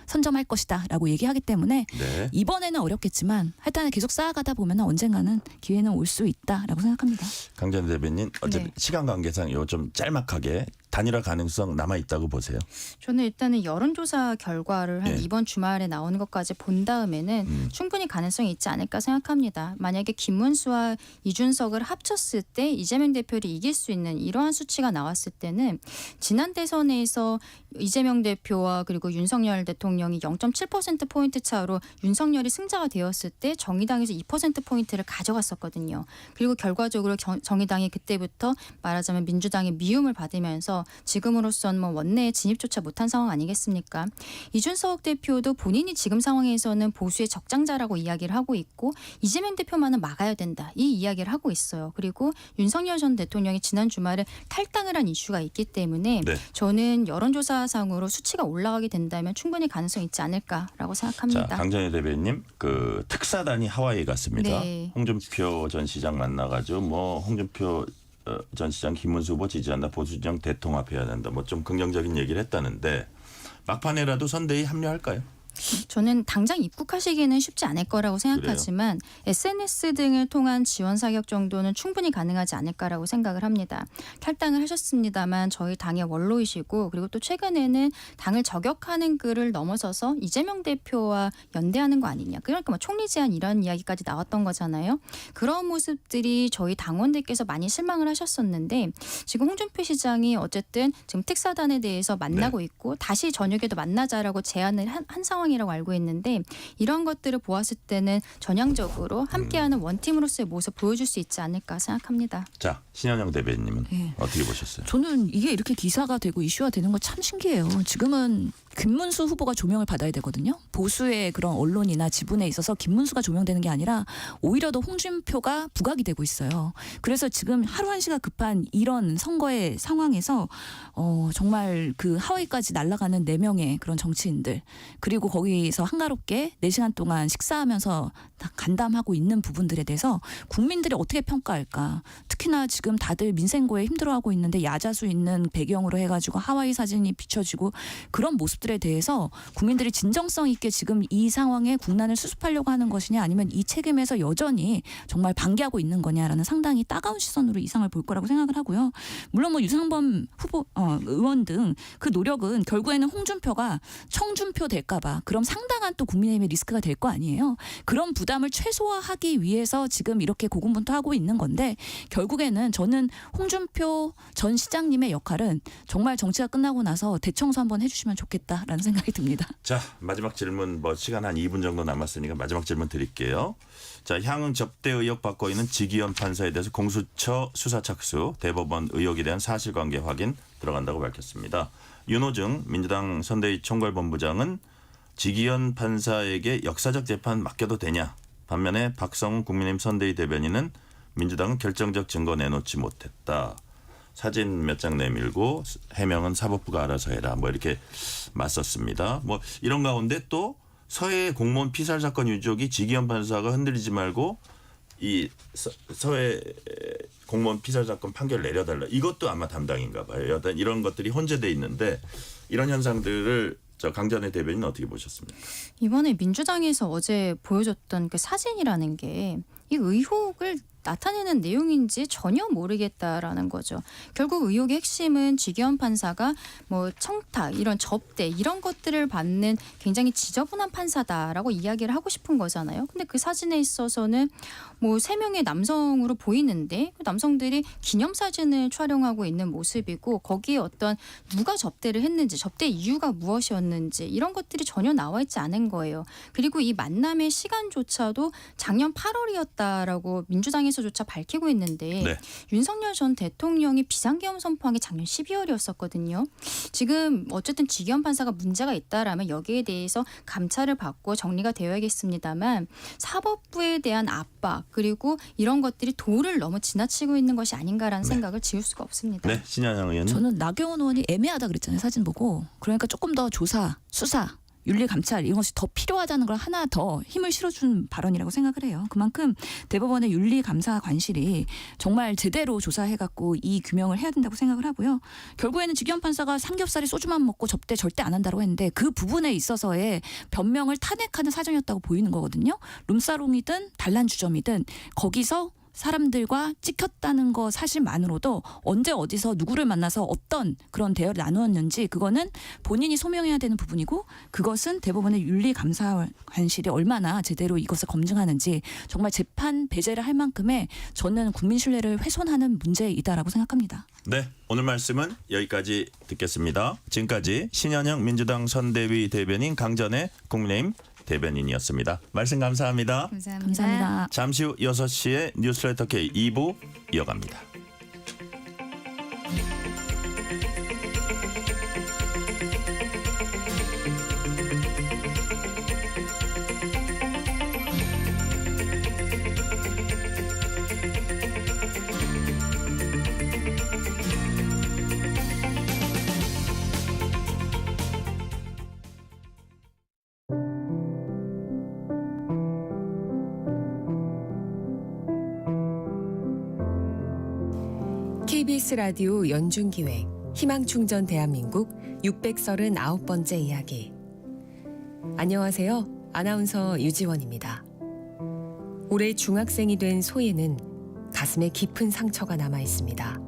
선점할 것이다 라고 얘기하기 때문에 네. 이번에는 어렵겠지만 하여튼 계속 쌓아가다 보면 언젠가는 기회는 올 수 있다라고 생각합니다. 강전 대변인 어쨌든 네. 시간 관계상 이거 좀 짤막하게 단일화 가능성 남아 있다고 보세요. 저는 일단은 여론조사 결과를 한 예. 이번 주말에 나오는 것까지 본 다음에는 충분히 가능성이 있지 않을까 생각합니다. 만약에 김문수와 이준석을 합쳤을 때 이재명 대표를 이길 수 있는 이러한 수치가 나왔을 때는 지난 대선에서 이재명 대표와 그리고 윤석열 대통령이 0.7%포인트 차로 윤석열이 승자가 되었을 때 정의당에서 2%포인트를 가져갔었거든요. 그리고 결과적으로 정의당이 그때부터 말하자면 민주당의 미움을 받으면서 지금으로선 뭐 원내에 진입조차 못한 상황 아니겠습니까? 이준석 대표도 본인이 지금 상황에서는 보수의 적장자라고 이야기를 하고 있고 이재명 대표만은 막아야 된다. 이 이야기를 하고 있어요. 그리고 윤석열 전 대통령이 지난 주말에 탈당을 한 이슈가 있기 때문에 네. 저는 여론조사상으로 수치가 올라가게 된다면 충분히 가능성이 있지 않을까라고 생각합니다. 자, 강전희 대변인님 그 특사단이 하와이 갔습니다. 네. 홍준표 전 시장 만나가지고 뭐 홍준표 전 시장 김문수 후보 지지한다. 보수진영 대통합해야 된다. 뭐 좀 긍정적인 얘기를 했다는데 막판에라도 선대위 합류할까요? 저는 당장 입국하시기는 쉽지 않을 거라고 생각하지만 SNS 등을 통한 지원 사격 정도는 충분히 가능하지 않을까라고 생각을 합니다. 탈당을 하셨습니다만 저희 당의 원로이시고 그리고 또 최근에는 당을 저격하는 글을 넘어서서 이재명 대표와 연대하는 거 아니냐. 그러니까 뭐 총리 제안 이런 이야기까지 나왔던 거잖아요. 그런 모습들이 저희 당원들께서 많이 실망을 하셨었는데 지금 홍준표 시장이 어쨌든 지금 특사단에 대해서 만나고 있고 다시 저녁에도 만나자라고 제안을 한 상황 이라고 알고 있는데 이런 것들을 보았을 때는 전향적으로 함께하는 원팀으로서의 모습 보여줄 수 있지 않을까 생각합니다. 자, 신현영 대변인님은 네. 어떻게 보셨어요? 저는 이게 이렇게 기사가 되고 이슈가 되는 거 참 신기해요. 지금은 김문수 후보가 조명을 받아야 되거든요. 보수의 그런 언론이나 지분에 있어서 김문수가 조명되는 게 아니라 오히려 더 홍준표가 부각이 되고 있어요. 그래서 지금 하루 한시가 급한 이런 선거의 상황에서 정말 그 하와이까지 날아가는 4명의 그런 정치인들 그리고 거기서 한가롭게 4시간 동안 식사하면서 다 간담하고 있는 부분들에 대해서 국민들이 어떻게 평가할까. 특히나 지금 다들 민생고에 힘들어하고 있는데 야자수 있는 배경으로 해가지고 하와이 사진이 비춰지고 그런 모습들에 대해서 국민들이 진정성 있게 지금 이 상황에 국난을 수습하려고 하는 것이냐 아니면 이 책임에서 여전히 정말 반기하고 있는 거냐라는 상당히 따가운 시선으로 이 상을 볼 거라고 생각을 하고요. 물론 뭐 유상범 후보 의원 등 그 노력은 결국에는 홍준표가 청준표 될까 봐 그럼 상당한 또 국민의힘의 리스크가 될 거 아니에요. 그런 부담을 최소화하기 위해서 지금 이렇게 고군분투하고 있는 건데 결국에는 저는 홍준표 전 시장님의 역할은 정말 정치가 끝나고 나서 대청소 한번 해주시면 좋겠다라는 생각이 듭니다. 자, 마지막 질문 뭐 시간 한 2분 정도 남았으니까 마지막 질문 드릴게요. 자, 향응 접대 의혹 받고 있는 지기현 판사에 대해서 공수처 수사 착수, 대법원 의혹에 대한 사실관계 확인 들어간다고 밝혔습니다. 윤호중 민주당 선대위 총괄본부장은 지기현 판사에게 역사적 재판 맡겨도 되냐. 반면에 박성훈 국민의힘 선대위 대변인은 민주당은 결정적 증거 내놓지 못했다. 사진 몇 장 내밀고 해명은 사법부가 알아서 해라. 뭐 이렇게 맞섰습니다. 뭐 이런 가운데 또 서해 공무원 피살 사건 유족이 지기현 판사가 흔들리지 말고 이 서해 공무원 피살 사건 판결 내려달라. 이것도 아마 담당인가 봐요. 여튼 이런 것들이 혼재돼 있는데 이런 현상들을 강전의 대변인 어떻게 보셨습니까? 이번에 민주당에서 어제 보여줬던 그 사진이라는 게 이 의혹을 나타내는 내용인지 전혀 모르겠다라는 거죠. 결국 의혹의 핵심은 지기현 판사가 뭐 청탁, 이런 접대 이런 것들을 받는 굉장히 지저분한 판사다라고 이야기를 하고 싶은 거잖아요. 근데 그 사진에 있어서는 뭐 3명의 남성으로 보이는데 그 남성들이 기념사진을 촬영하고 있는 모습이고 거기에 어떤 누가 접대를 했는지 접대 이유가 무엇이었는지 이런 것들이 전혀 나와 있지 않은 거예요. 그리고 이 만남의 시간조차도 작년 8월이었다라고 민주당에서조차 밝히고 있는데 네. 윤석열 전 대통령이 비상계엄 선포한 게 작년 12월이었었거든요. 지금 어쨌든 지기현 판사가 문제가 있다라면 여기에 대해서 감찰을 받고 정리가 되어야겠습니다만 사법부에 대한 압박 그리고 이런 것들이 도를 너무 지나치고 있는 것이 아닌가라는 생각을 지울 수가 없습니다. 네, 신현영 의원님. 저는 나경원 의원이 애매하다 그랬잖아요. 사진 보고. 그러니까 조금 더 조사, 수사, 윤리감찰 이런 것이 더 필요하다는 걸 하나 더 힘을 실어준 발언이라고 생각을 해요. 그만큼 대법원의 윤리감사관실이 정말 제대로 조사해갖고 이 규명을 해야 된다고 생각을 하고요. 결국에는 지기현 판사가 삼겹살에 소주만 먹고 접대 절대 안 한다고 했는데 그 부분에 있어서의 변명을 탄핵하는 사정이었다고 보이는 거거든요. 룸사롱이든 단란주점이든 거기서 사람들과 찍혔다는 거 사실만으로도 언제 어디서 누구를 만나서 어떤 그런 대화를 나누었는지 그거는 본인이 소명해야 되는 부분이고 그것은 대법원의 윤리감사관실이 얼마나 제대로 이것을 검증하는지 정말 재판 배제를 할 만큼의 저는 국민 신뢰를 훼손하는 문제이다라고 생각합니다. 네, 오늘 말씀은 여기까지 듣겠습니다. 지금까지 신현영 민주당 선대위 대변인 강전의 국민의힘 대변인이었습니다. 말씀 감사합니다. 감사합니다. 잠시 후 6시에 뉴스레터 K 2부 이어갑니다. KBS 라디오 연중기획 희망충전 대한민국 639번째 이야기. 안녕하세요. 아나운서 유지원입니다. 올해 중학생이 된 소예는 가슴에 깊은 상처가 남아 있습니다.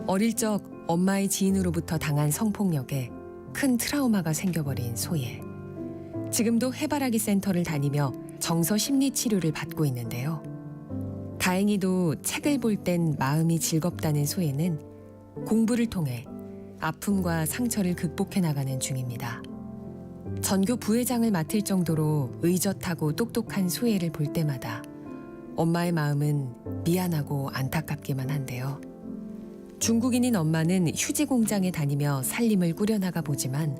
어릴 적 엄마의 지인으로부터 당한 성폭력에 큰 트라우마가 생겨버린 소예. 지금도 해바라기 센터를 다니며 정서 심리 치료를 받고 있는데요. 다행히도 책을 볼 땐 마음이 즐겁다는 소예는 공부를 통해 아픔과 상처를 극복해 나가는 중입니다. 전교 부회장을 맡을 정도로 의젓하고 똑똑한 소예를 볼 때마다 엄마의 마음은 미안하고 안타깝기만 한데요. 중국인인 엄마는 휴지 공장에 다니며 살림을 꾸려나가 보지만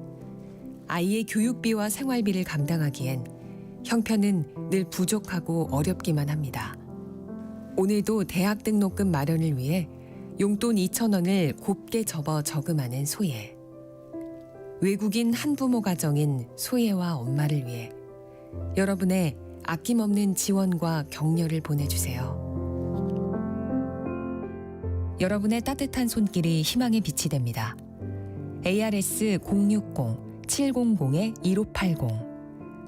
아이의 교육비와 생활비를 감당하기엔 형편은 늘 부족하고 어렵기만 합니다. 오늘도 대학 등록금 마련을 위해 용돈 2,000원을 곱게 접어 저금하는 소예. 외국인 한부모 가정인 소예와 엄마를 위해 여러분의 아낌없는 지원과 격려를 보내주세요. 여러분의 따뜻한 손길이 희망의 빛이 됩니다. ARS 060-700-1580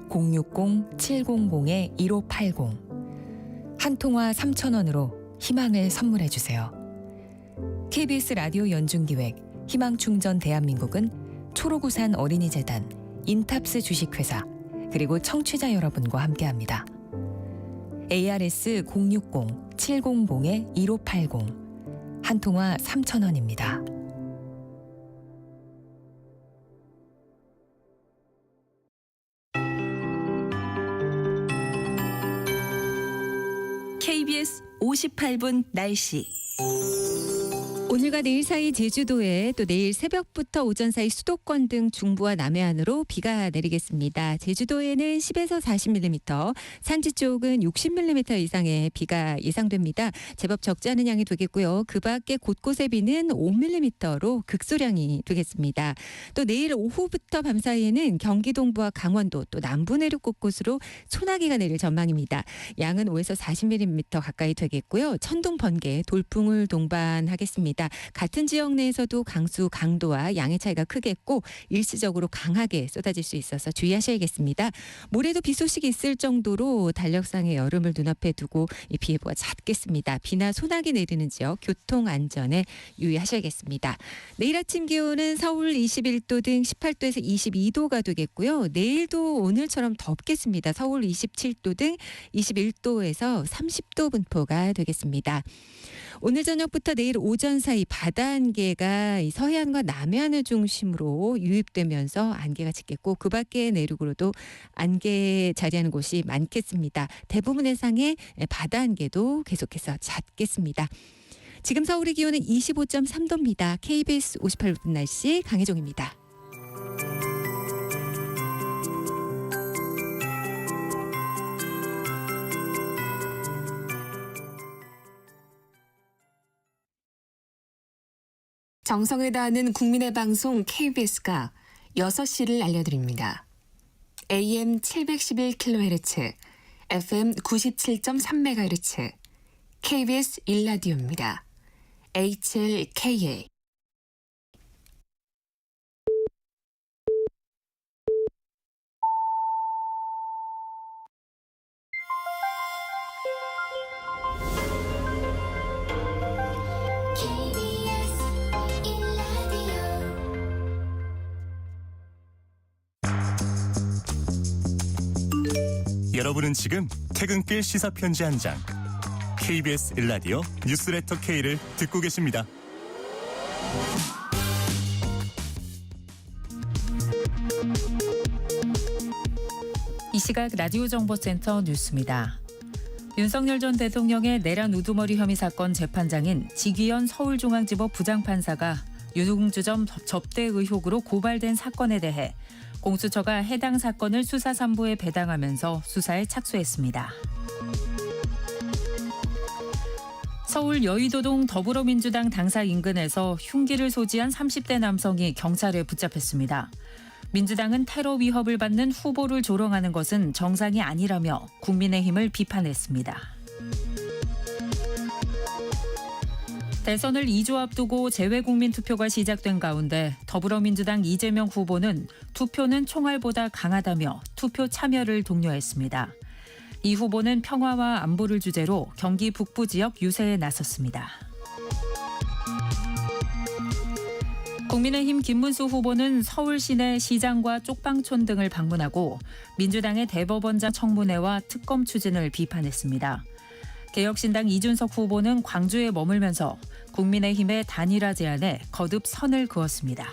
060-700-1580 한 통화 3,000원으로 희망을 선물해 주세요. KBS 라디오 연중기획 희망충전 대한민국은 초록우산 어린이재단, 인탑스 주식회사, 그리고 청취자 여러분과 함께합니다. ARS 060-700-1580 한 통화 3,000원입니다. KBS 58분 날씨. 오늘과 내일 사이 제주도에 또 내일 새벽부터 오전 사이 수도권 등 중부와 남해안으로 비가 내리겠습니다. 제주도에는 10에서 40mm, 산지 쪽은 60mm 이상의 비가 예상됩니다. 제법 적지 않은 양이 되겠고요. 그 밖에 곳곳의 비는 5mm로 극소량이 되겠습니다. 또 내일 오후부터 밤 사이에는 경기 동부와 강원도 또 남부 내륙 곳곳으로 소나기가 내릴 전망입니다. 양은 5에서 40mm 가까이 되겠고요. 천둥, 번개, 돌풍을 동반하겠습니다. 같은 지역 내에서도 강수 강도와 양의 차이가 크겠고 일시적으로 강하게 쏟아질 수 있어서 주의하셔야겠습니다. 모레도 비 소식이 있을 정도로 달력상의 여름을 눈앞에 두고 이 비 예보가 잦겠습니다. 비나 소나기 내리는 지역 교통 안전에 유의하셔야겠습니다. 내일 아침 기온은 서울 21도 등 18도에서 22도가 되겠고요. 내일도 오늘처럼 덥겠습니다. 서울 27도 등 21도에서 30도 분포가 되겠습니다. 오늘 저녁부터 내일 오전 사이 바다 안개가 이 서해안과 남해안을 중심으로 유입되면서 안개가 짙겠고 그 밖의 내륙으로도 안개 자리하는 곳이 많겠습니다. 대부분 해상에 바다 안개도 계속해서 잦겠습니다. 지금 서울의 기온은 25.3도입니다. KBS 58분 날씨 강혜종입니다. 정성을 다하는 국민의 방송 KBS가 6시를 알려드립니다. AM 711kHz, FM 97.3MHz, KBS 1라디오입니다. HLKA. 여러분은 지금 퇴근길 시사편지 한 장 KBS 1라디오 뉴스레터 K를 듣고 계십니다. 이 시각 라디오 정보센터 뉴스입니다. 윤석열 전 대통령의 내란 우두머리 혐의 사건 재판장인 지기현 서울중앙지법 부장판사가 유흥주점 접대 의혹으로 고발된 사건에 대해 공수처가 해당 사건을 수사 3부에 배당하면서 수사에 착수했습니다. 서울 여의도동 더불어민주당 당사 인근에서 흉기를 소지한 30대 남성이 경찰에 붙잡혔습니다. 민주당은 테러 위협을 받는 후보를 조롱하는 것은 정상이 아니라며 국민의힘을 비판했습니다. 대선을 2주 앞두고 재외국민 투표가 시작된 가운데 더불어민주당 이재명 후보는 투표는 총알보다 강하다며 투표 참여를 독려했습니다. 이 후보는 평화와 안보를 주제로 경기 북부 지역 유세에 나섰습니다. 국민의힘 김문수 후보는 서울 시내 시장과 쪽방촌 등을 방문하고 민주당의 대법원장 청문회와 특검 추진을 비판했습니다. 개혁신당 이준석 후보는 광주에 머물면서 국민의힘의 단일화 제안에 거듭 선을 그었습니다.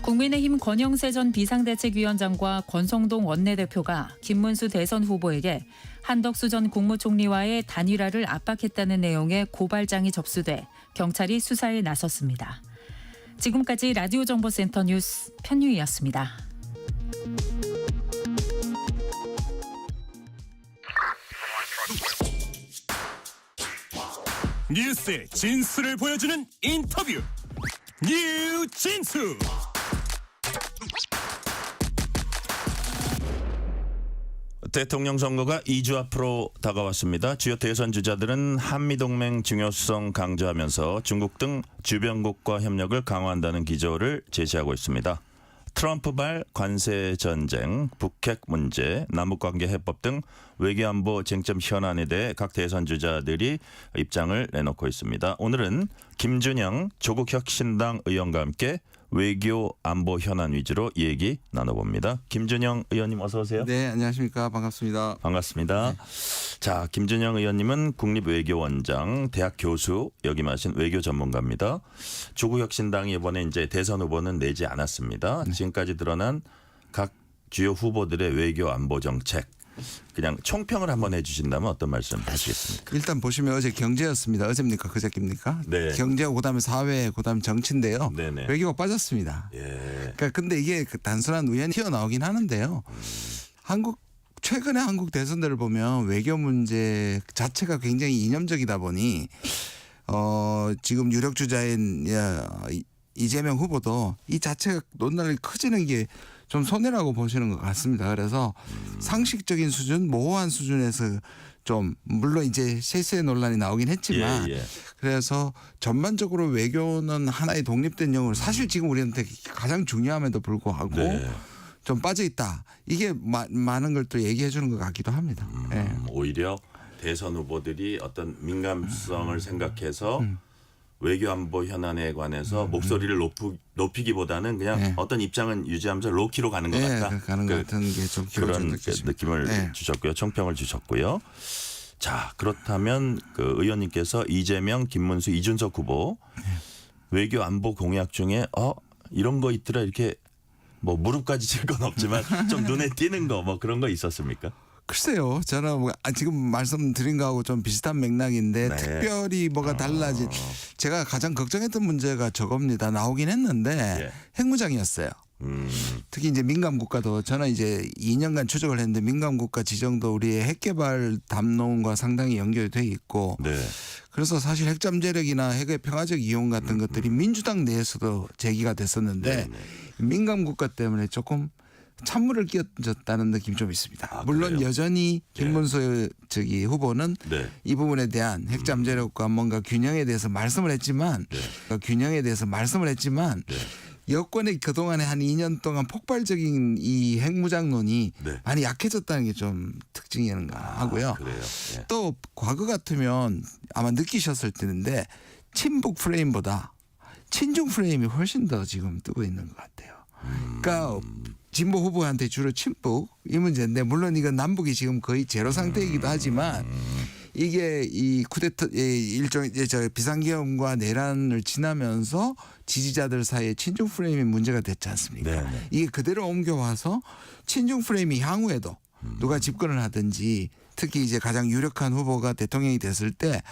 국민의힘 권영세 전 비상대책위원장과 권성동 원내대표가 김문수 대선 후보에게 한덕수 전 국무총리와의 단일화를 압박했다는 내용의 고발장이 접수돼 경찰이 수사에 나섰습니다. 지금까지 라디오 정보센터 뉴스 편유희였습니다. 뉴스의 진수를 보여주는 인터뷰 뉴진수. 대통령 선거가 2주 앞으로 다가왔습니다. 주요 대선 주자들은 한미동맹 중요성 강조하면서 중국 등 주변국과 협력을 강화한다는 기조를 제시하고 있습니다. 트럼프발 관세 전쟁, 북핵 문제, 남북관계 해법 등 외교안보 쟁점 현안에 대해 각 대선 주자들이 입장을 내놓고 있습니다. 오늘은 김준영 조국혁신당 의원과 함께 외교 안보 현안 위주로 얘기 나눠봅니다. 김준영 의원님 어서 오세요. 네, 안녕하십니까. 반갑습니다. 반갑습니다. 네. 자, 김준영 의원님은 국립외교원장, 대학 교수, 역임하신 외교 전문가입니다. 조국혁신당이 이번에 이제 대선 후보는 내지 않았습니다. 네. 지금까지 드러난 각 주요 후보들의 외교 안보 정책 그냥 총평을 한번 해주신다면 어떤 말씀 하시겠습니까? 일단 보시면 어제 경제였습니다. 어제입니까? 그저께입니까? 네. 경제하고 그다음에 사회, 그다음에 정치인데요. 네네. 외교가 빠졌습니다. 예. 그러니까 근데 이게 단순한 우연히 튀어나오긴 하는데요. 최근에 한국 대선들을 보면 외교 문제 자체가 굉장히 이념적이다 보니 지금 유력 주자인 이재명 후보도 이 자체가 논란이 커지는 게 좀 손해라고 보시는 것 같습니다. 그래서 상식적인 수준, 모호한 수준에서 좀 물론 이제 세세 논란이 나오긴 했지만 예, 예. 그래서 전반적으로 외교는 하나의 독립된 영역으로 사실 지금 우리한테 가장 중요함에도 불구하고 네. 좀 빠져 있다. 이게 많은 걸 또 얘기해 주는 것 같기도 합니다. 예. 오히려 대선 후보들이 어떤 민감성을 생각해서 외교안보 현안에 관해서 목소리를 높이기보다는 그냥 네. 어떤 입장은 유지하면서 로키로 가는 것 예, 같다. 가는 것 같은 게 좀 그런 느껴집니다. 느낌을 네. 주셨고요. 총평을 주셨고요. 자, 그렇다면 그 의원님께서 이재명, 김문수, 이준석 후보 외교 안보 공약 중에 이런 거 있더라 이렇게 뭐 무릎까지 칠 건 없지만 좀 눈에 띄는 거 뭐 그런 거 있었습니까? 글쎄요. 저는 지금 말씀드린 거하고 좀 비슷한 맥락인데 네. 특별히 뭐가 달라진 제가 가장 걱정했던 문제가 저겁니다. 나오긴 했는데 예. 핵무장이었어요. 특히 이제 민감 국가도 저는 이제 2년간 추적을 했는데 민감 국가 지정도 우리의 핵 개발 담론과 상당히 연결이 돼 있고 네. 그래서 사실 핵잠재력이나 핵의 평화적 이용 같은 것들이 민주당 내에서도 제기가 됐었는데 민감 국가 때문에 조금 찬물을 끼얹었다는 느낌이 좀 있습니다. 물론 그래요? 여전히 김문수 후보는 네. 이 부분에 대한 핵잠재력과 뭔가 균형에 대해서 말씀을 했지만 여권의 그동안에 한 2년 동안 폭발적인 이 핵무장론이 네. 많이 약해졌다는 게 좀 특징인가 하고요. 그래요. 예. 또 과거 같으면 아마 느끼셨을 텐데 친북 프레임보다 친중 프레임이 훨씬 더 지금 뜨고 있는 것 같아요. 그러니까 진보 후보한테 주로 친북 이 문제인데 물론 이건 남북이 지금 거의 제로 상태이기도 하지만 이게 이 쿠데타 일종의 저 비상계엄과 내란을 지나면서 지지자들 사이에 친중 프레임이 문제가 됐지 않습니까? 네네. 이게 그대로 옮겨와서 친중 프레임이 향후에도 누가 집권을 하든지 특히 이제 가장 유력한 후보가 대통령이 됐을 때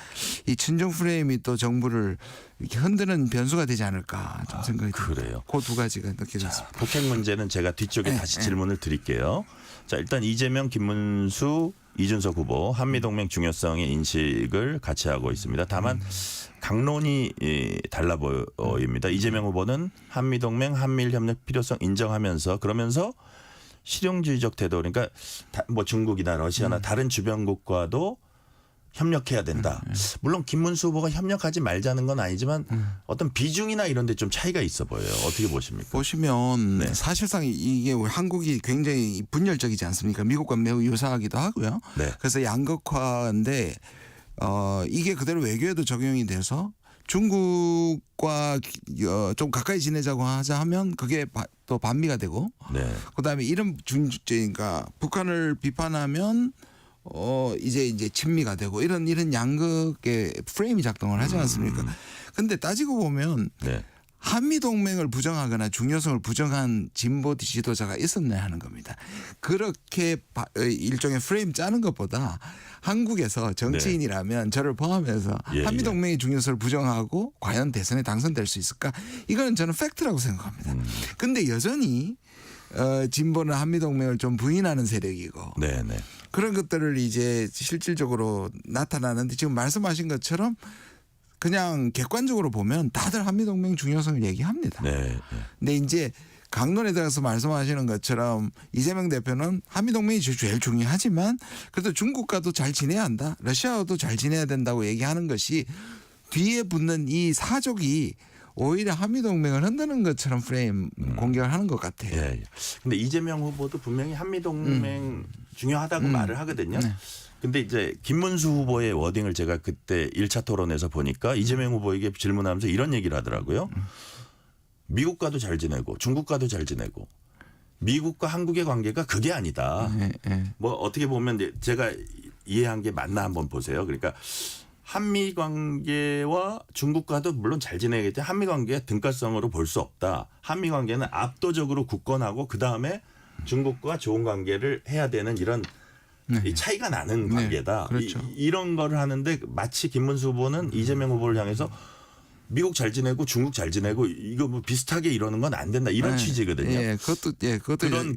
이 친중 프레임이 또 정부를 이렇게 흔드는 변수가 되지 않을까 좀 생각이 듭니다. 그래요. 그 두 가지가 느껴졌습니다. 북핵 문제는 제가 뒤쪽에 다시 질문을 드릴게요. 자, 일단 이재명, 김문수, 이준석 후보 한미동맹 중요성의 인식을 같이 하고 있습니다. 다만 강론이 달라 보입니다. 이재명 후보는 한미동맹, 한미일협력 필요성 인정하면서 그러면서 실용주의적 태도 그러니까 뭐 중국이나 러시아나 다른 주변국과도 협력해야 된다. 물론 김문수 후보가 협력하지 말자는 건 아니지만 어떤 비중이나 이런 데 좀 차이가 있어 보여요. 어떻게 보십니까? 보시면 네. 사실상 이게 우리 한국이 굉장히 분열적이지 않습니까? 미국과 매우 유사하기도 하고요. 네. 그래서 양극화인데 이게 그대로 외교에도 적용이 돼서 중국과 좀 가까이 지내자고 하자 하면 그게 또 반미가 되고 네. 그다음에 이런 그러니까 북한을 비판하면 이제 친미가 되고 이런 양극의 프레임이 작동을 하지 않습니까? 근데 따지고 보면 네. 한미 동맹을 부정하거나 중요성을 부정한 진보 지도자가 있었냐 하는 겁니다. 그렇게 일종의 프레임 짜는 것보다 한국에서 정치인이라면 저를 포함해서 예, 한미 동맹의 중요성을 부정하고 과연 대선에 당선될 수 있을까? 이거는 저는 팩트라고 생각합니다. 근데 여전히 진보는 한미 동맹을 좀 부인하는 세력이고 네네. 그런 것들을 이제 실질적으로 나타나는데 지금 말씀하신 것처럼 그냥 객관적으로 보면 다들 한미동맹 중요성을 얘기합니다. 네. 근데 이제 강론에 들어가서 말씀하시는 것처럼 이재명 대표는 한미동맹이 제일 중요하지만 그래도 중국과도 잘 지내야 한다. 러시아와도 잘 지내야 된다고 얘기하는 것이 뒤에 붙는 이 사족이 오히려 한미동맹을 흔드는 것처럼 프레임 공격을 하는 것 같아요. 예. 근데 이재명 후보도 분명히 한미동맹 중요하다고 말을 하거든요. 네. 근데 이제 김문수 후보의 워딩을 제가 그때 1차 토론에서 보니까 이재명 후보에게 질문하면서 이런 얘기를 하더라고요. 미국과도 잘 지내고 중국과도 잘 지내고 미국과 한국의 관계가 그게 아니다. 뭐 어떻게 보면 제가 이해한 게 맞나 한번 보세요. 그러니까 한미 관계와 중국과도 물론 잘 지내겠지. 한미 관계의 등가성으로 볼 수 없다. 한미 관계는 압도적으로 굳건하고 그다음에 중국과 좋은 관계를 해야 되는 이런 이 차이가 나는 관계다. 그렇죠. 이런 거를 하는데 마치 김문수 후보는 이재명 후보를 향해서 미국 잘 지내고 중국 잘 지내고 이거 뭐 비슷하게 이러는 건 안 된다. 이런 취지거든요. 예, 그것도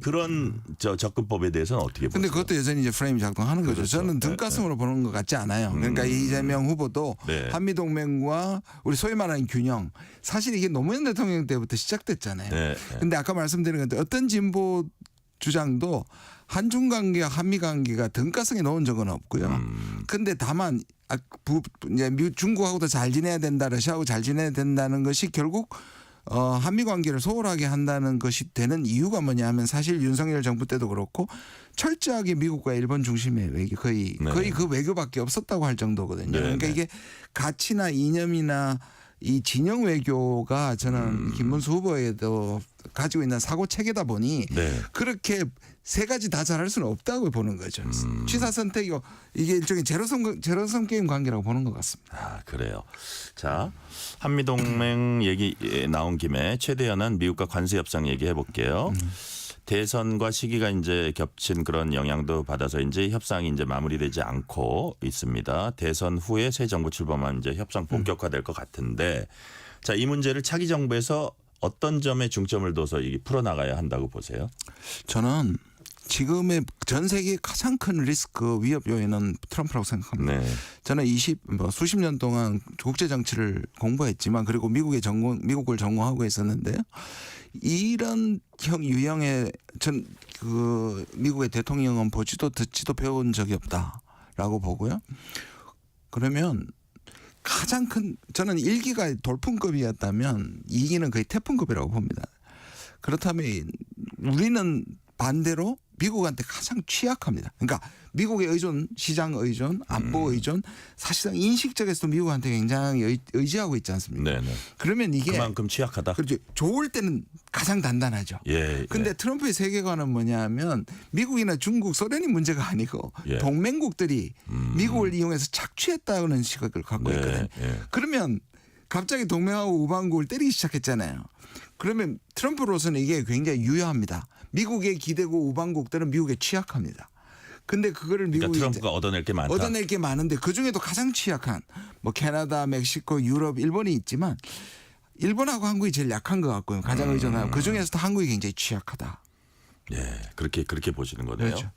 그런 접근법에 대해서는 어떻게 보세요? 근데 그것도 여전히 이제 프레임이 작동하는 거죠. 그렇죠. 저는 등가슴으로 보는 것 같지 않아요. 그러니까 이재명 후보도 네. 한미 동맹과 우리 소위 말하는 균형 사실 이게 노무현 대통령 때부터 시작됐잖아요. 네. 근데 아까 말씀드린 건데 어떤 진보 주장도 한중 관계와 한미 관계가 등가성에 놓은 적은 없고요. 근데 다만 이제 중국하고도 잘 지내야 된다, 러시아하고 잘 지내야 된다는 것이 결국 한미 관계를 소홀하게 한다는 것이 되는 이유가 뭐냐면 사실 윤석열 정부 때도 그렇고 철저하게 미국과 일본 중심의 외교 거의 그 외교밖에 없었다고 할 정도거든요. 그러니까 이게 가치나 이념이나 이 진영 외교가 저는 김문수 후보에도 가지고 있는 사고 체계다 보니 그렇게 세 가지 다 잘할 수는 없다고 보는 거죠. 취사 선택이고 이게 일종의 제로섬 게임 관계라고 보는 것 같습니다. 아, 그래요. 자, 한미동맹 얘기 나온 김에 최대한한 미국과 관세 협상 얘기해 볼게요. 대선과 시기가 이제 겹친 그런 영향도 받아서인지 협상이 이제 마무리되지 않고 있습니다. 대선 후에 새 정부 출범하면 이제 협상 본격화될 것 같은데, 자, 이 문제를 차기 정부에서 어떤 점에 중점을 둬서 이게 풀어나가야 한다고 보세요? 저는 지금의 전 세계의 가장 큰 리스크 위협 요인은 트럼프라고 생각합니다. 저는 수십 년 동안 국제 정치를 공부했지만 그리고 미국을 전공하고 있었는데요. 이런 유형의 그 미국의 대통령은 보지도 듣지도 배운 적이 없다라고 보고요. 그러면 가장 큰 저는 1기가 돌풍급이었다면 2기는 거의 태풍급이라고 봅니다. 그렇다면 우리는 반대로 미국한테 가장 취약합니다. 그러니까 미국의 의존, 시장 의존, 안보 의존, 사실상 인식적에서도 미국한테 굉장히 의지하고 있지 않습니까? 그러면 이게 그만큼 취약하다. 그렇죠. 좋을 때는 가장 단단하죠. 근데 트럼프의 세계관은 뭐냐면 미국이나 중국, 소련이 문제가 아니고 동맹국들이 미국을 이용해서 착취했다는 시각을 갖고 있거든요. 그러면 갑자기 동맹하고 우방국을 때리기 시작했잖아요. 그러면 트럼프로서는 이게 굉장히 유효합니다. 미국의 기대고 우방국들은 미국에 취약합니다. 근데 그거를 미국이 트럼프가 얻어낼 게 많다. 얻어낼 게 많은데 그 중에도 가장 취약한 뭐 캐나다, 멕시코, 유럽, 일본이 있지만 일본하고 한국이 제일 약한 것 같고요. 가장 의존하고 그 중에서도 한국이 굉장히 취약하다. 그렇게 보시는 거네요. 그렇죠.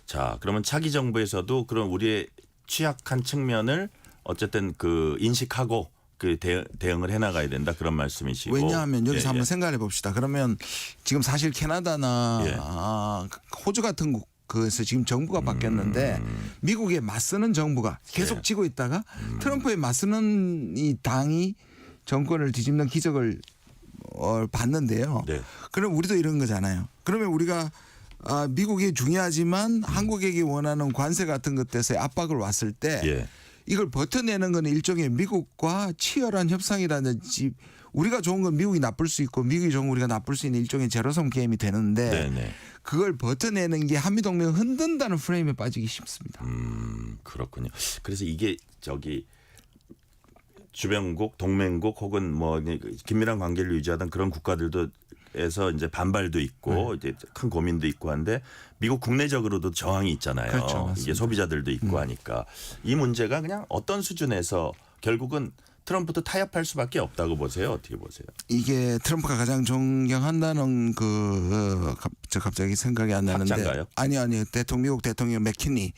자, 그러면 차기 정부에서도 그런 우리의 취약한 측면을 어쨌든 그 인식하고 그 대응을 해나가야 된다 그런 말씀이시고. 왜냐하면 여기서 한번 생각해 봅시다. 그러면 지금 사실 캐나다나 호주 같은 그래서 지금 정부가 바뀌었는데 미국에 맞서는 정부가 계속 지고 있다가 트럼프에 맞서는 이 당이 정권을 뒤집는 기적을 봤는데요. 그럼 우리도 이런 거잖아요. 그러면 우리가 미국이 중요하지만 한국에게 원하는 관세 같은 것들에서 압박을 왔을 때 이걸 버텨내는 건 일종의 미국과 치열한 협상이라든지 우리가 좋은 건 미국이 나쁠 수 있고 미국이 좋은 건 우리가 나쁠 수 있는 일종의 제로섬 게임이 되는데 그걸 버텨내는 게 한미동맹을 흔든다는 프레임에 빠지기 쉽습니다. 그렇군요. 그래서 이게 주변국, 동맹국 혹은 뭐 긴밀한 관계를 유지하던 그런 국가들도 에서 이제 반발도 있고 이제 큰 고민도 있고 한데 미국 국내적으로도 저항이 있잖아요. 그렇죠, 이게 소비자들도 있고 하니까 이 문제가 그냥 어떤 수준에서 결국은 트럼프도 타협할 수밖에 없다고 보세요. 어떻게 보세요? 이게 트럼프가 가장 존경한다는 저 갑자기 생각이 안 나는데 학자인가요? 아니요 미국 대통령 맥키니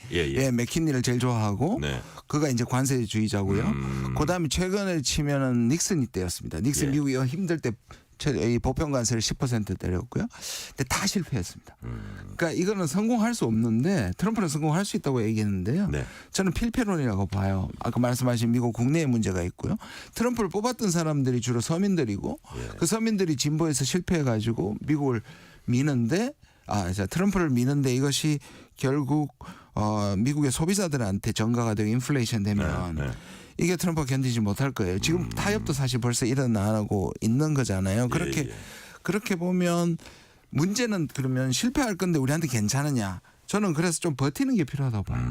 맥키니를 제일 좋아하고 그가 이제 관세주의자고요. 그다음에 최근에 치면은 닉슨이 때였습니다. 닉슨 미국이 힘들 때 이 보편 관세를 10% 때렸고요. 근데 다 실패했습니다. 그러니까 이거는 성공할 수 없는데 트럼프는 성공할 수 있다고 얘기했는데요. 저는 필패론이라고 봐요. 아까 말씀하신 미국 국내에 문제가 있고요. 트럼프를 뽑았던 사람들이 주로 서민들이고 그 서민들이 진보에서 실패해가지고 미국을 미는데 트럼프를 미는데 이것이 결국 미국의 소비자들한테 전가가 되고 인플레이션 되면 이게 트럼프가 견디지 못할 거예요. 지금 타협도 사실 벌써 일어나고 있는 거잖아요. 그렇게 보면 문제는 그러면 실패할 건데 우리한테 괜찮으냐. 저는 그래서 좀 버티는 게 필요하다고 봐요.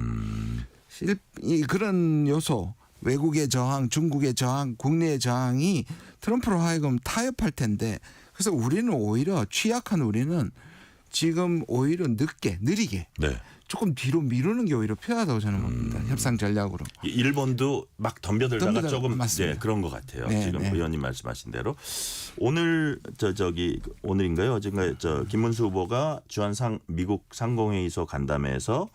그런 요소 외국의 저항, 중국의 저항, 국내의 저항이 트럼프로 하여금 타협할 텐데 그래서 우리는 오히려 취약한 우리는 지금 오히려 느리게 조금 뒤로 미루는 게 오히려 필요하다고 저는 봅니다. 협상 전략으로. 일본도 막 덤벼들다가 조금 그런 것 같아요. 네, 지금 의원님 말씀하신 대로 오늘 오늘인가요? 어젠가요? 김문수 후보가 주한 미국 상공회의소 간담회에서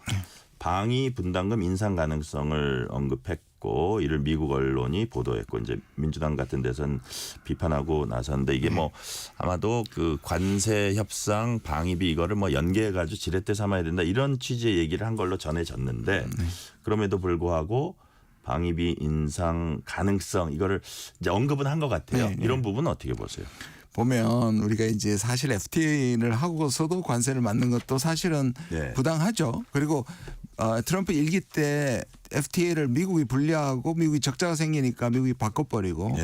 방위 분담금 인상 가능성을 언급했고 했고 이를 미국 언론이 보도했고 이제 민주당 같은 데서는 비판하고 나섰는데 이게 뭐 아마도 그 관세 협상 방위비 이거를 뭐 연계해가지고 지렛대 삼아야 된다 이런 취지의 얘기를 한 걸로 전해졌는데 그럼에도 불구하고 방위비 인상 가능성 이거를 이제 언급은 한 것 같아요. 이런 부분은 어떻게 보세요? 보면 우리가 이제 사실 FTA를 하고서도 관세를 맞는 것도 사실은 부당하죠. 그리고 트럼프 일기 때 FTA를 미국이 불리하고 미국이 적자가 생기니까 미국이 바꿔버리고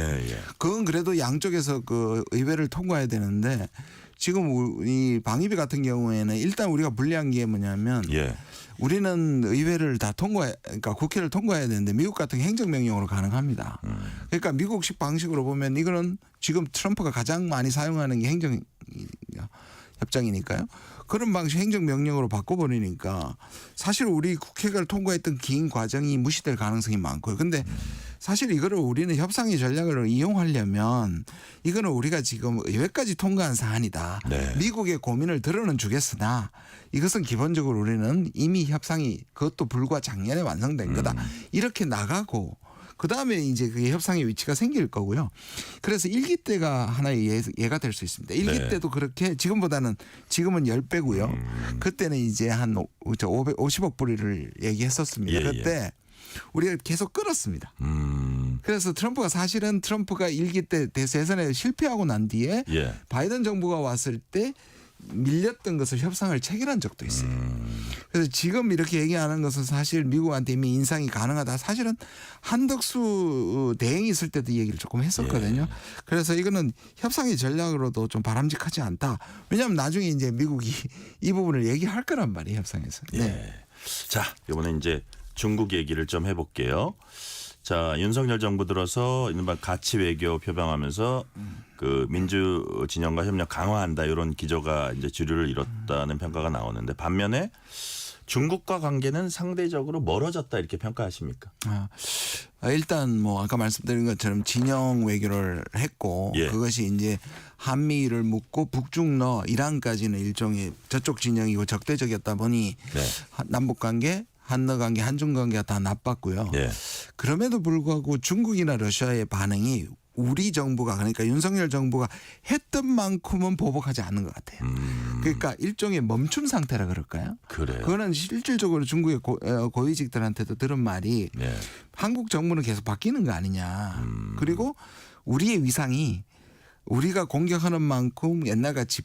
그건 그래도 양쪽에서 그 의회를 통과해야 되는데 지금 이 방위비 같은 경우에는 일단 우리가 불리한 게 뭐냐면 우리는 의회를 다 그러니까 국회를 통과해야 되는데 미국 같은 행정명령으로 가능합니다. 그러니까 미국식 방식으로 보면 이거는 지금 트럼프가 가장 많이 사용하는 게 행정 협정이니까요. 그런 방식 행정명령으로 바꿔버리니까 사실 우리 국회가 통과했던 긴 과정이 무시될 가능성이 많고요. 근데 사실 이거를 우리는 협상의 전략을 이용하려면 이거는 우리가 지금 의회까지 통과한 사안이다. 미국의 고민을 들어는 주겠으나 이것은 기본적으로 우리는 이미 협상이 그것도 불과 작년에 완성된 거다. 이렇게 나가고 그다음에 이제 그 협상의 위치가 생길 거고요. 그래서 1기 때가 하나의 예가 될 수 있습니다. 1기 때도 그렇게 지금은 10배고요. 그때는 이제 한 50억 불을 얘기했었습니다. 그때 우리가 계속 끌었습니다. 그래서 트럼프가 1기 때 대선에 실패하고 난 뒤에 바이든 정부가 왔을 때 밀렸던 것을 협상을 체결한 적도 있어요. 그래서 지금 이렇게 얘기하는 것은 사실 미국한테 이미 인상이 가능하다. 사실은 한덕수 대행이 있을 때도 이 얘기를 조금 했었거든요. 그래서 이거는 협상의 전략으로도 좀 바람직하지 않다. 왜냐하면 나중에 이제 미국이 이 부분을 얘기할 거란 말이에요. 협상에서. 자, 이번에 이제 중국 얘기를 좀 해볼게요. 자, 윤석열 정부 들어서 이른바 가치 외교 표방하면서 그 민주 진영과 협력 강화한다 이런 기조가 이제 주류를 이뤘다는 평가가 나오는데 반면에 중국과 관계는 상대적으로 멀어졌다 이렇게 평가하십니까? 일단 뭐 아까 말씀드린 것처럼 진영 외교를 했고 그것이 이제 한미를 묶고 북중러 이란까지는 일종의 저쪽 진영이고 적대적이었다 보니 남북 관계 한러 관계, 한중 관계가 다 나빴고요. 그럼에도 불구하고 중국이나 러시아의 반응이 우리 정부가 그러니까 윤석열 정부가 했던 만큼은 보복하지 않는 것 같아요. 그러니까 일종의 멈춤 상태라 그럴까요? 그거는 실질적으로 중국의 고위직들한테도 들은 말이 한국 정부는 계속 바뀌는 거 아니냐. 그리고 우리의 위상이 우리가 공격하는 만큼 옛날같이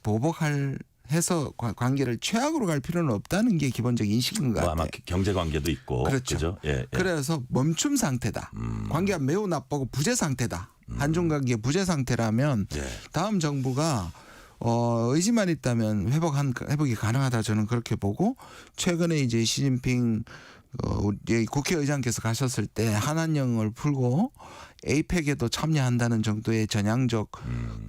해서 관계를 최악으로 갈 필요는 없다는 게 기본적인 인식인 것 같아요. 아마 경제 관계도 있고. 그렇죠. 그래서 멈춤 상태다. 관계가 매우 나쁘고 부재 상태다. 한중 관계 부재 상태라면 다음 정부가 의지만 있다면 회복이 가능하다 저는 그렇게 보고 최근에 이제 시진핑 국회의장께서 가셨을 때 한한령을 풀고 에이펙에도 참여한다는 정도의 전향적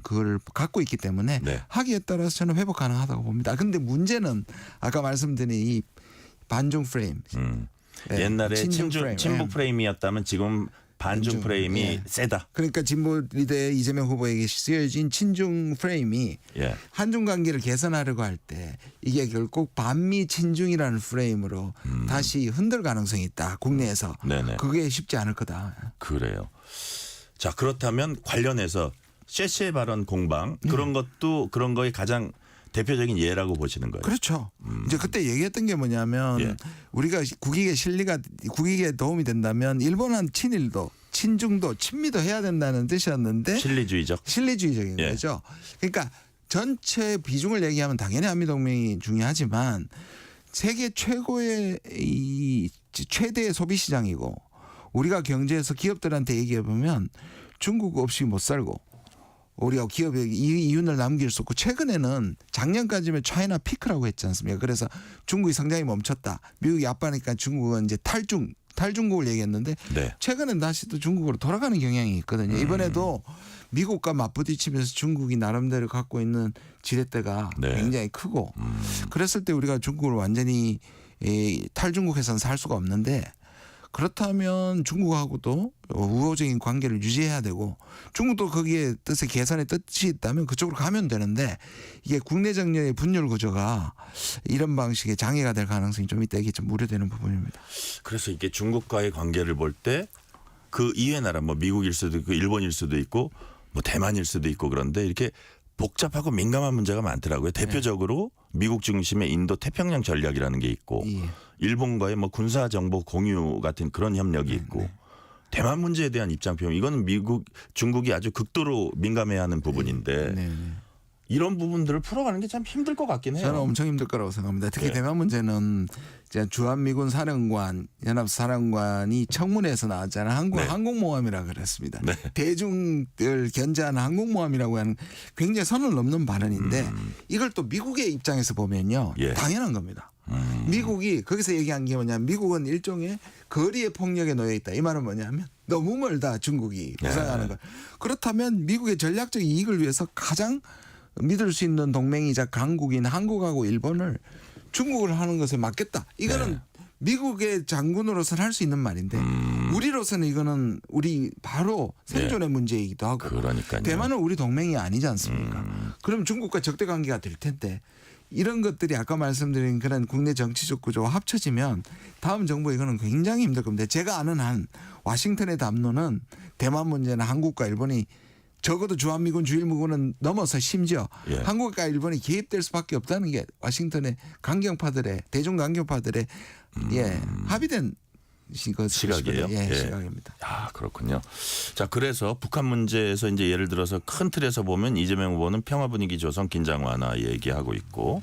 그걸 갖고 있기 때문에 하기에 따라서 저는 회복 가능하다고 봅니다. 그런데 문제는 아까 말씀드린 이 반중 프레임. 옛날에 친북 프레임이었다면 지금 반중 프레임이 세다. 그러니까 진보 리더의 이재명 후보에게 쓰여진 친중 프레임이 한중 관계를 개선하려고 할 때 이게 결국 반미 친중이라는 프레임으로 다시 흔들 가능성이 있다. 국내에서. 그게 쉽지 않을 거다. 그래요. 자, 그렇다면 관련해서 셰시의 발언 공방 그런 것도 그런 거에 가장 대표적인 예라고 보시는 거예요. 그렇죠. 이제 그때 얘기했던 게 뭐냐면 우리가 국익에 도움이 된다면 일본한 친일도 친중도 친미도 해야 된다는 뜻이었는데 실리주의적인 거죠. 그러니까 전체 비중을 얘기하면 당연히 한미동맹이 중요하지만 세계 최고의 최대의 소비 시장이고 우리가 경제에서 기업들한테 얘기해 보면 중국 없이 못 살고 우리가 기업에 이윤을 남길 수 없고 최근에는 작년까지면 차이나 피크라고 했지 않습니까? 그래서 중국이 성장이 멈췄다. 미국이 아빠니까 중국은 이제 탈중국을 얘기했는데 최근엔 다시 또 중국으로 돌아가는 경향이 있거든요. 이번에도 미국과 맞부딪히면서 중국이 나름대로 갖고 있는 지렛대가 굉장히 크고 그랬을 때 우리가 중국을 완전히 탈중국해서는 살 수가 없는데 그렇다면 중국하고도 우호적인 관계를 유지해야 되고 중국도 거기에 뜻에 개선의 뜻이 있다면 그쪽으로 가면 되는데 이게 국내 정려의 분열 구조가 이런 방식의 장애가 될 가능성이 좀 있다. 이게 좀 우려되는 부분입니다. 그래서 이게 중국과의 관계를 볼 때 그 이외 나라 뭐 미국일 수도 있고 일본일 수도 있고 뭐 대만일 수도 있고 그런데 이렇게 복잡하고 민감한 문제가 많더라고요. 대표적으로 미국 중심의 인도 태평양 전략이라는 게 있고 일본과의 뭐 군사 정보 공유 같은 그런 협력이 있고 대만 문제에 대한 입장 표명 이거는 미국 중국이 아주 극도로 민감해야 하는 부분인데 이런 부분들을 풀어가는 게 참 힘들 것 같긴 해요. 저는 엄청 힘들 거라고 생각합니다. 특히 네. 대만 문제는 이제 주한미군 사령관, 연합사령관이 청문회에서 나왔잖아요. 항공모함이라고 그랬습니다. 대중을 견제하는 항공모함이라고 하는 굉장히 선을 넘는 발언인데 이걸 또 미국의 입장에서 보면요. 당연한 겁니다. 미국이 거기서 얘기한 게 뭐냐면 미국은 일종의 거리의 폭력에 놓여 있다. 이 말은 뭐냐면 너무 멀다 중국이 부상하는 거. 그렇다면 미국의 전략적 이익을 위해서 가장 믿을 수 있는 동맹이자 강국인 한국하고 일본을 중국을 하는 것에 맞겠다. 이거는 미국의 장군으로서는 할 수 있는 말인데 우리로서는 이거는 우리 바로 생존의 문제이기도 하고 그러니까요. 대만은 우리 동맹이 아니지 않습니까? 그럼 중국과 적대 관계가 될 텐데 이런 것들이 아까 말씀드린 그런 국내 정치적 구조와 합쳐지면 다음 정부 이거는 굉장히 힘들 겁니다. 제가 아는 한 와싱턴의 담론은 대만 문제는 한국과 일본이 적어도 주한미군 주일미군은 넘어서 심지어 한국과 일본이 개입될 수밖에 없다는 게 와싱턴의 강경파들의 대중 강경파들의 합의된 시각이에요. 시각입니다. 아 그렇군요. 자 그래서 북한 문제에서 이제 예를 들어서 큰 틀에서 보면 이재명 후보는 평화 분위기 조성 긴장 완화 얘기하고 있고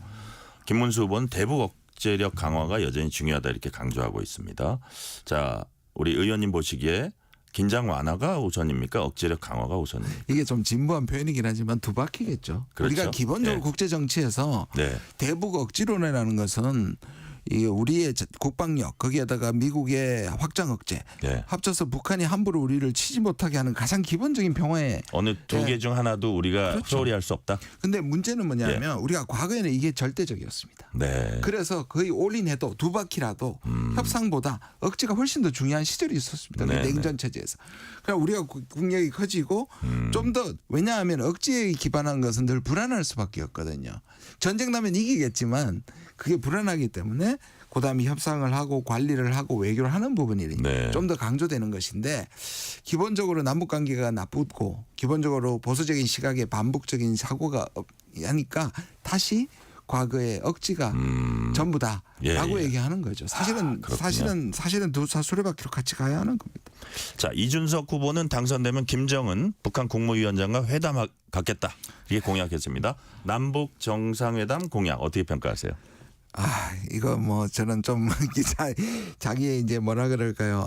김문수 후보는 대북 억제력 강화가 여전히 중요하다 이렇게 강조하고 있습니다. 자 우리 의원님 보시기에 긴장 완화가 우선입니까? 억제력 강화가 우선입니까? 이게 좀 진부한 표현이긴 하지만 두 바퀴겠죠. 그렇죠. 우리가 기본적으로 국제 정치에서 대북 억지론이라는 것은 이 우리의 국방력 거기에다가 미국의 확장 억제 합쳐서 북한이 함부로 우리를 치지 못하게 하는 가장 기본적인 평화에 어느 두 개 중 하나도 우리가 소홀히 할 수 없다. 근데 문제는 뭐냐면 우리가 과거에는 이게 절대적이었습니다. 그래서 거의 올인해도 두 바퀴라도 협상보다 억지가 훨씬 더 중요한 시절이 있었습니다. 그 냉전 체제에서. 그러니까 우리가 국력이 커지고 좀 더 왜냐하면 억지에 기반한 것은 늘 불안할 수밖에 없거든요. 전쟁 나면 이기겠지만 그게 불안하기 때문에 그다음에 협상을 하고 관리를 하고 외교를 하는 부분이 좀 더 강조되는 것인데 기본적으로 남북 관계가 나쁘고 기본적으로 보수적인 시각에 반복적인 사고가 하니까 다시 과거의 억지가 전부다라고 얘기하는 거죠. 사실은 두 수레바퀴로 같이 가야 하는 겁니다. 자 이준석 후보는 당선되면 김정은 북한 국무위원장과 회담 갖겠다 이게 공약했습니다. 남북 정상회담 공약 어떻게 평가하세요? 이거 뭐 저는 좀 자기의 이제 뭐라 그럴까요?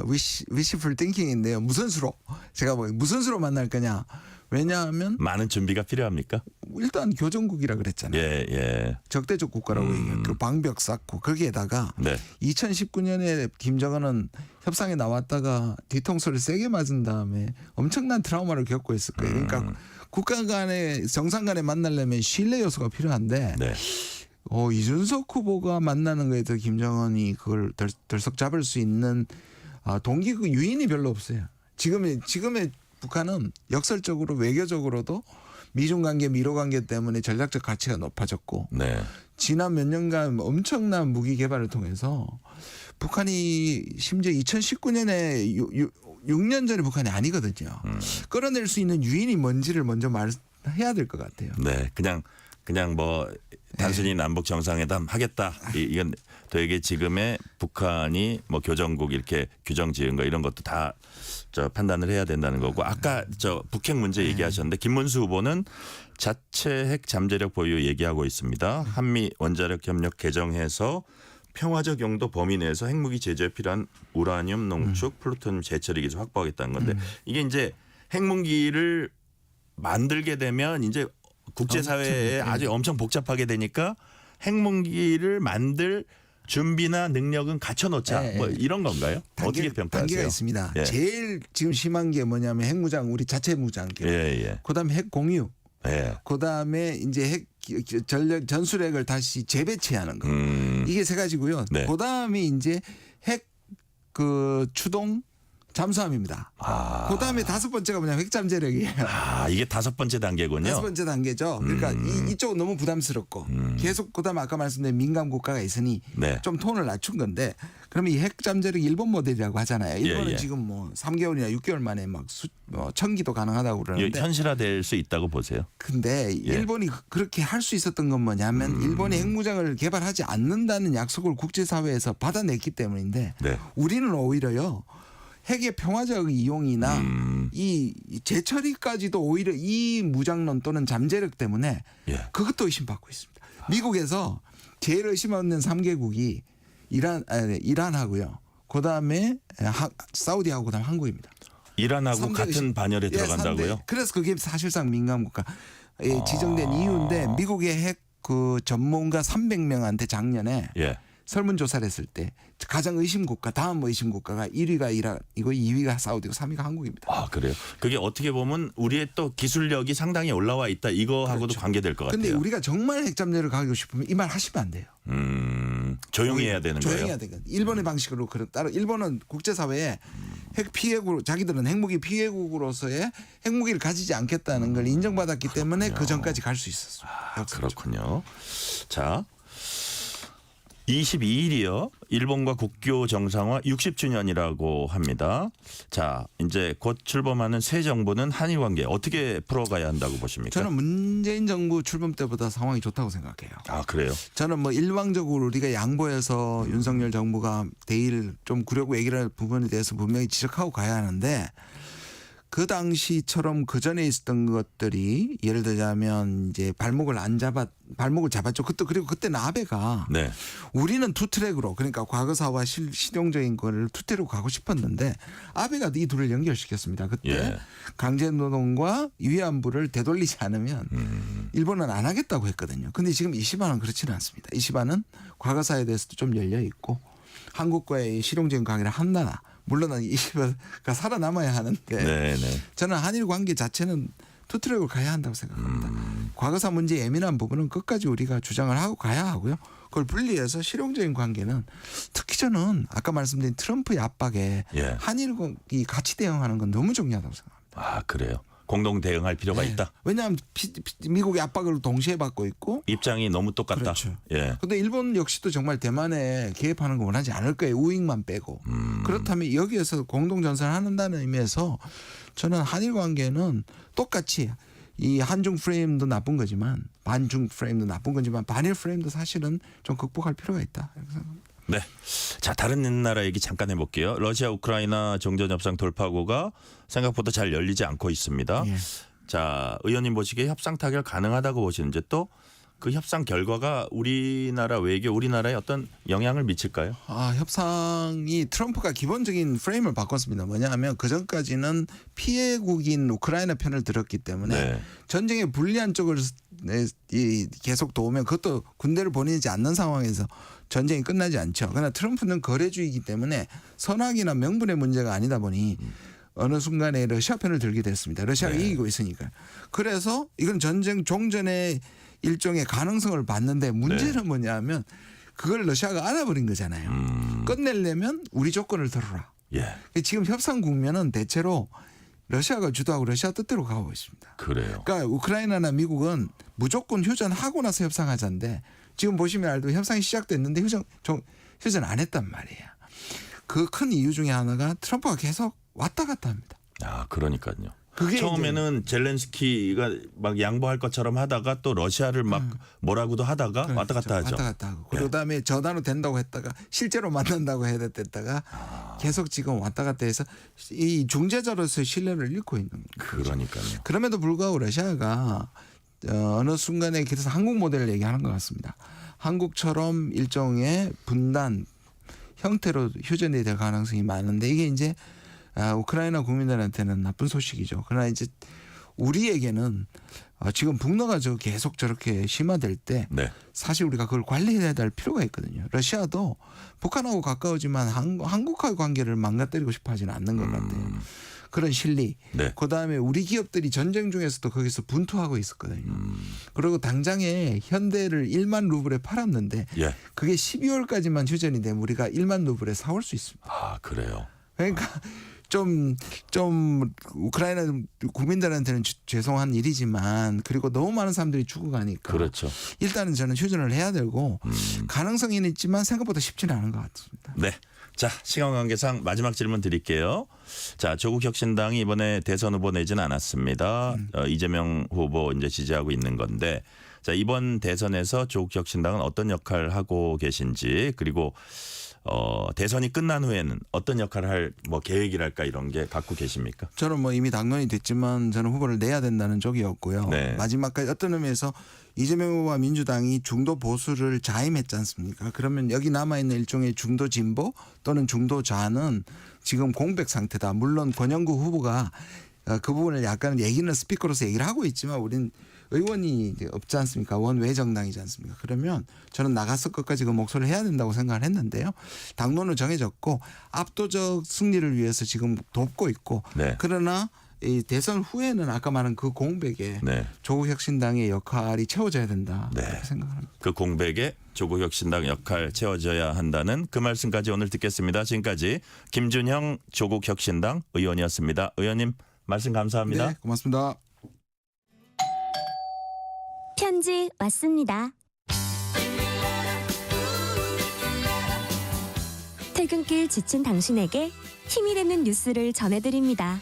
wishful thinking인데요. 무슨 수로 제가 뭐 무슨 수로 만날 거냐? 왜냐하면 많은 준비가 필요합니까? 일단 교정국이라 그랬잖아요. 적대적 국가라고 얘기해요. 그 방벽 쌓고 거기에다가 2019년에 김정은은 협상에 나왔다가 뒤통수를 세게 맞은 다음에 엄청난 트라우마를 겪고 있을 거예요. 그러니까 국가 간의 정상 간에 만나려면 신뢰 요소가 필요한데 이준석 후보가 만나는 거에 대해서 김정은이 그걸 덜썩 잡을 수 있는 동기 그 유인이 별로 없어요. 지금의 북한은 역설적으로 외교적으로도 미중 관계, 미로 관계 때문에 전략적 가치가 높아졌고 지난 몇 년간 엄청난 무기 개발을 통해서 북한이 심지어 2019년에 6년 전에 북한이 아니거든요. 끌어낼 수 있는 유인이 뭔지를 먼저 말해야 될 것 같아요. 그냥 뭐 단순히 남북 정상회담 하겠다. 이건 되게 지금의 북한이 뭐 교정국 이렇게 규정 지은 거 이런 것도 다 판단을 해야 된다는 거고 아까 북핵 문제 얘기하셨는데 김문수 후보는 자체 핵 잠재력 보유 얘기하고 있습니다. 한미 원자력 협력 개정해서 평화적 용도 범위 내에서 핵무기 제조에 필요한 우라늄 농축, 플루토늄 재처리 기술 확보하겠다는 건데 이게 이제 핵무기를 만들게 되면 이제 국제사회에 아주 엄청 복잡하게 되니까 핵무기를 만들 준비나 능력은 갖춰놓자 뭐 이런 건가요? 어떻게 평가하세요? 단계가 있습니다. 제일 지금 심한 게 뭐냐면 핵무장 우리 자체 무장 그다음에 핵 공유 그다음에 이제 핵 전술핵을 다시 재배치하는 거 이게 세 가지고요. 그다음에 이제 핵 그 추동 잠수함입니다. 그다음에 5번째가 뭐냐 핵잠재력이에요. 이게 5번째 단계군요. 5번째 단계죠. 그러니까 이쪽은 너무 부담스럽고 계속 그다음에 아까 말씀드린 민감 국가가 있으니 네. 좀 톤을 낮춘 건데 그러면 이 핵잠재력 일본 모델이라고 하잖아요. 일본은 예. 지금 뭐 3개월이나 6개월 만에 막 천기도 가능하다고 그러는데 현실화될 수 있다고 보세요. 근데 일본이 그렇게 할 수 있었던 건 뭐냐면 일본이 핵무장을 개발하지 않는다는 약속을 국제사회에서 받아냈기 때문인데 네. 우리는 오히려요. 핵의 평화적 이용이나 이 재처리까지도 오히려 이 무장론 또는 잠재력 때문에 그것도 의심받고 있습니다. 미국에서 제일 의심 없는 3개국이 이란하고요. 그다음에 사우디하고 그다음 한국입니다. 이란하고 같은 반열에 들어간다고요? 그래서 그게 사실상 민감국가 지정된 이유인데 미국의 핵 그 전문가 300명한테 작년에 설문조사를 했을 때 가장 의심국가 다음 의심국가가 1위가 이란이고 2위가 사우디고 3위가 한국입니다. 그래요? 그게 어떻게 보면 우리의 또 기술력이 상당히 올라와 있다 이거하고도 그렇죠. 관계될 것 같아요. 근데 우리가 정말 핵잠재를 가지고 싶으면 이 말 하시면 안 돼요. 조용히 해야 되는 거예요? 조용히 해야 되거든. 일본의 방식으로 따로 일본은 국제사회에 핵 피해국 자기들은 핵무기 피해국으로서의 핵무기를 가지지 않겠다는 걸 인정받았기 때문에 그 전까지 갈 수 있었어요. 그렇군요. 자. 22일이요. 일본과 국교 정상화 60주년이라고 합니다. 자, 이제 곧 출범하는 새 정부는 한일 관계 어떻게 풀어가야 한다고 보십니까? 저는 문재인 정부 출범 때보다 상황이 좋다고 생각해요. 그래요? 저는 뭐 일방적으로 우리가 양보해서 윤석열 정부가 대일 좀 구려고 얘기를 할 부분에 대해서 분명히 지적하고 가야 하는데 그 당시처럼 그 전에 있었던 것들이 예를 들자면 이제 발목을 잡았죠. 그리고 그때는 아베가 우리는 투 트랙으로 그러니까 과거사와 실용적인 거를 투 트랙으로 가고 싶었는데 아베가 이 둘을 연결시켰습니다. 그때 강제노동과 위안부를 되돌리지 않으면 일본은 안 하겠다고 했거든요. 근데 지금 이시바는 그렇지는 않습니다. 이시바는 과거사에 대해서도 좀 열려 있고 한국과의 실용적인 관계를 한다. 물론 이시바가 살아남아야 하는데 저는 한일 관계 자체는 투트랙으로 가야 한다고 생각합니다. 과거사 문제 예민한 부분은 끝까지 우리가 주장을 하고 가야 하고요. 그걸 분리해서 실용적인 관계는 특히 저는 아까 말씀드린 트럼프의 압박에 한일이 같이 대응하는 건 너무 중요하다고 생각합니다. 그래요? 공동 대응할 필요가 있다. 왜냐하면 미국의 압박을 동시에 받고 있고 입장이 너무 똑같다. 그렇죠. 그런데 일본 역시도 정말 대만에 개입하는 거 원하지 않을 거예요. 우익만 빼고. 그렇다면 여기에서 공동 전선을 한다는 의미에서 저는 한일 관계는 똑같이 이 한중 프레임도 나쁜 거지만 반중 프레임도 나쁜 거지만 반일 프레임도 사실은 좀 극복할 필요가 있다. 이렇게 생각합니다. 네. 자, 다른 나라 얘기 잠깐 해볼게요. 러시아 우크라이나 정전 협상 돌파구가 생각보다 잘 열리지 않고 있습니다. 자, 의원님 보시기에 협상 타결 가능하다고 보시는지 또 그 협상 결과가 우리나라 외교, 우리나라에 어떤 영향을 미칠까요? 협상이 트럼프가 기본적인 프레임을 바꿨습니다. 뭐냐 하면 그전까지는 피해국인 우크라이나 편을 들었기 때문에 전쟁에 불리한 쪽을 계속 도우면 그것도 군대를 보내지 않는 상황에서 전쟁이 끝나지 않죠. 그러나 트럼프는 거래주의이기 때문에 선악이나 명분의 문제가 아니다 보니 어느 순간에 러시아 편을 들게 됐습니다. 러시아가 이기고 있으니까. 그래서 이건 전쟁 종전의 일종의 가능성을 봤는데 문제는 뭐냐면 그걸 러시아가 알아버린 거잖아요. 끝내려면 우리 조건을 들어라. 지금 협상 국면은 대체로 러시아가 주도하고 러시아 뜻대로 가고 있습니다. 그래요. 그러니까 우크라이나나 미국은 무조건 휴전하고 나서 협상하자인데 지금 보시면 알도 협상이 시작됐는데 휴전 안 했단 말이에요. 그 큰 이유 중에 하나가 트럼프가 계속 왔다 갔다 합니다. 그러니까요. 처음에는 젤렌스키가 막 양보할 것처럼 하다가 또 러시아를 막 뭐라고도 하다가 왔다 갔다 하죠. 왔다 갔다 하고. 그다음에 전화로 된다고 했다가 실제로 만난다고 했다가 계속 지금 왔다 갔다 해서 이 중재자로서의 신뢰를 잃고 있는 거죠. 그러니까요. 그럼에도 불구하고 러시아가 어느 순간에 그래서 한국 모델을 얘기하는 것 같습니다. 한국처럼 일종의 분단 형태로 휴전이 될 가능성이 많은데 이게 이제 우크라이나 국민들한테는 나쁜 소식이죠. 그러나 이제 우리에게는 지금 북러가 계속 저렇게 심화될 때 사실 우리가 그걸 관리해야 될 필요가 있거든요. 러시아도 북한하고 가까우지만 한국과의 관계를 망가뜨리고 싶어 하지는 않는 것 같아요. 그런 실리. 그다음에 우리 기업들이 전쟁 중에서도 거기서 분투하고 있었거든요. 그리고 당장에 현대를 1만 루블에 팔았는데 그게 12월까지만 휴전이 되면 우리가 1만 루블에 사올 수 있습니다. 그래요. 그러니까 좀 우크라이나 국민들한테는 죄송한 일이지만 그리고 너무 많은 사람들이 죽어가니까 그렇죠. 일단은 저는 휴전을 해야 되고 가능성은 있지만 생각보다 쉽지는 않은 것 같습니다. 네. 자, 시간 관계상 마지막 질문 드릴게요. 자, 조국혁신당이 이번에 대선 후보 내지는 않았습니다. 이재명 후보 이제 지지하고 있는 건데, 자, 이번 대선에서 조국혁신당은 어떤 역할을 하고 계신지, 그리고 대선이 끝난 후에는 어떤 역할을 할 뭐 계획이랄까 이런 게 갖고 계십니까? 저는 뭐 이미 당론이 됐지만 저는 후보를 내야 된다는 쪽이었고요. 네. 마지막까지 어떤 의미에서 이재명 후보와 민주당이 중도 보수를 자임했지 않습니까? 그러면 여기 남아있는 일종의 중도 진보 또는 중도 좌는 지금 공백 상태다. 물론 권영구 후보가 그 부분을 약간 얘기는 스피커로서 얘기를 하고 있지만 우린 의원이 이제 없지 않습니까? 원외 정당이지 않습니까? 그러면 저는 나가서 끝까지 그 목소리를 해야 된다고 생각을 했는데요. 당론은 정해졌고 압도적 승리를 위해서 지금 돕고 있고 네. 그러나 이 대선 후에는 아까 말한 그 공백에 네. 조국혁신당의 역할이 채워져야 된다. 네. 그렇게 생각합니다. 그 공백에 조국혁신당 역할 채워져야 한다는 그 말씀까지 오늘 듣겠습니다. 지금까지 김준형 조국혁신당 의원이었습니다. 의원님 말씀 감사합니다. 네, 고맙습니다. 편지 왔습니다. 퇴근길 지친 당신에게 힘이 되는 뉴스를 전해드립니다.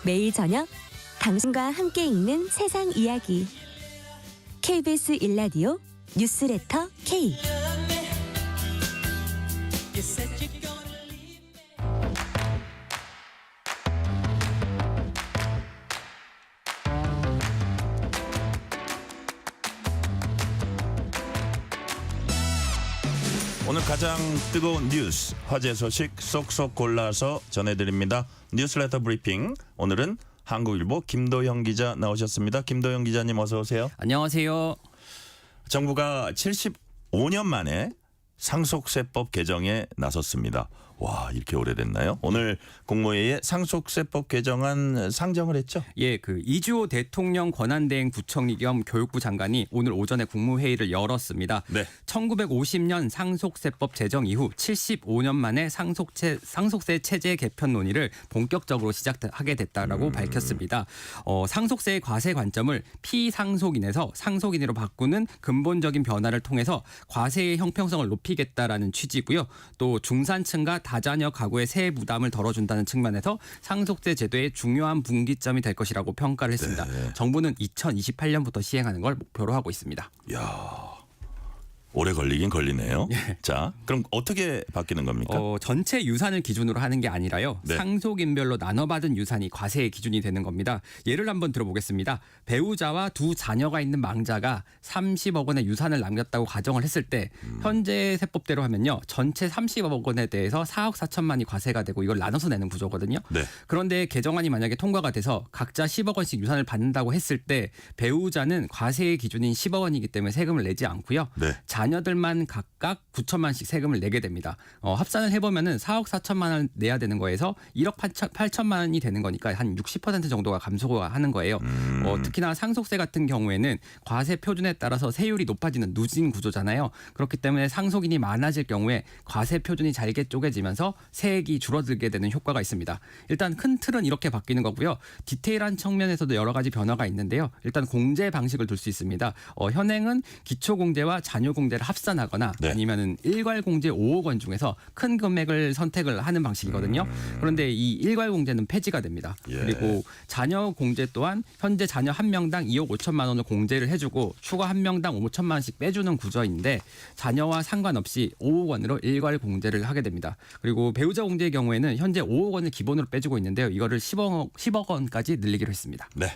매일 저녁 당신과 함께 읽는 세상 이야기. KBS 1라디오 뉴스레터 K. 오늘 가장 뜨거운 뉴스, 화제 소식 쏙쏙 골라서 전해드립니다. 뉴스레터 브리핑. 오늘은 한국일보 김도영 기자 나오셨습니다. 김도영 기자님 어서 오세요. 안녕하세요. 정부가 75년 만에 상속세법 개정에 나섰습니다. 와, 이렇게 오래됐나요? 오늘 국무회의에 상속세법 개정안 상정을 했죠? 예, 그 이주호 대통령 권한대행 부총리 겸 교육부 장관이 오늘 오전에 국무회의를 열었습니다. 네. 1950년 상속세법 제정 이후 75년 만에 상속세 체제 개편 논의를 본격적으로 시작하게 됐다라고 밝혔습니다. 상속세의 과세 관점을 피상속인에서 상속인으로 바꾸는 근본적인 변화를 통해서 과세의 형평성을 높이겠다라는 취지고요. 또 중산층과 다자녀 가구의 세액 부담을 덜어준다는 측면에서 상속세 제도의 중요한 분기점이 될 것이라고 평가를 했습니다. 네. 정부는 2028년부터 시행하는 걸 목표로 하고 있습니다. 이야, 오래 걸리긴 걸리네요. 자, 그럼 어떻게 바뀌는 겁니까? 전체 유산을 기준으로 하는 게 아니라요. 네. 상속인별로 나눠받은 유산이 과세의 기준이 되는 겁니다. 예를 한번 들어보겠습니다. 배우자와 두 자녀가 있는 망자가 30억 원의 유산을 남겼다고 가정을 했을 때 현재 세법대로 하면요. 전체 30억 원에 대해서 4억 4천만이 과세가 되고 이걸 나눠서 내는 구조거든요. 네. 그런데 개정안이 만약에 통과가 돼서 각자 10억 원씩 유산을 받는다고 했을 때 배우자는 과세의 기준인 10억 원이기 때문에 세금을 내지 않고요. 네. 자녀들만 각각 9천만씩 세금을 내게 됩니다. 합산을 해보면은 4억 4천만 원 내야 되는 거에서 1억 8천만 원이 되는 거니까 한 60% 정도가 감소가 하는 거예요. 특히나 상속세 같은 경우에는 과세 표준에 따라서 세율이 높아지는 누진 구조잖아요. 그렇기 때문에 상속인이 많아질 경우에 과세 표준이 잘게 쪼개지면서 세액이 줄어들게 되는 효과가 있습니다. 일단 큰 틀은 이렇게 바뀌는 거고요. 디테일한 측면에서도 여러 가지 변화가 있는데요. 일단 공제 방식을 둘 수 있습니다. 현행은 기초공제와 자녀공제를 합산하거나 네. 아니면은 일괄공제 5억 원 중에서 큰 금액을 선택을 하는 방식이거든요. 그런데 이 일괄공제는 폐지가 됩니다. 예. 그리고 자녀공제 또한 현재 자녀 한 명당 2억 5천만 원을 공제를 해주고 추가 한 명당 5천만 원씩 빼주는 구조인데 자녀와 상관없이 5억 원으로 일괄공제를 하게 됩니다. 그리고 배우자 공제의 경우에는 현재 5억 원을 기본으로 빼주고 있는데요. 이거를 10억 원까지 늘리기로 했습니다. 네.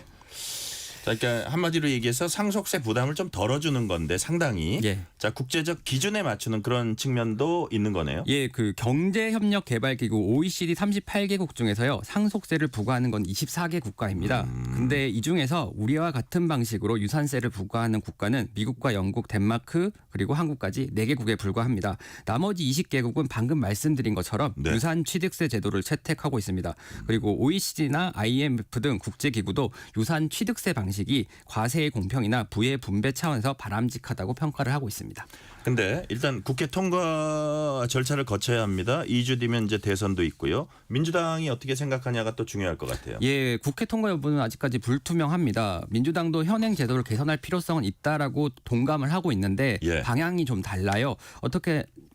자, 그러니까 한마디로 얘기해서 상속세 부담을 좀 덜어주는 건데 상당히 자, 국제적 기준에 맞추는 그런 측면도 있는 거네요. 예, 그 경제협력개발기구 OECD 38개국 중에서요 상속세를 부과하는 건 24개 국가입니다. 근데 이 중에서 우리와 같은 방식으로 유산세를 부과하는 국가는 미국과 영국, 덴마크 그리고 한국까지 4개국에 불과합니다. 나머지 20개국은 방금 말씀드린 것처럼 유산 취득세 제도를 채택하고 있습니다. 그리고 OECD나 IMF 등 국제기구도 유산 취득세 방식 방식이 과세의 공평이나 부의 분배 차원에서 바람직하다고 평가를 하고 있습니다. 근데 일단 국회 통과 절차를 거쳐야 합니다. 2주 뒤면 이제 대선도 있고요. 민주당이 어떻게 생각하냐가 또 중요할 것 같아요. 예, 국회 통과 여부는 아직까지 불투명합니다. 민주당도 현행 제도를 개선할 필요성은 있다라고 동감을 하고 있는데 예. 방향이 좀 달라요.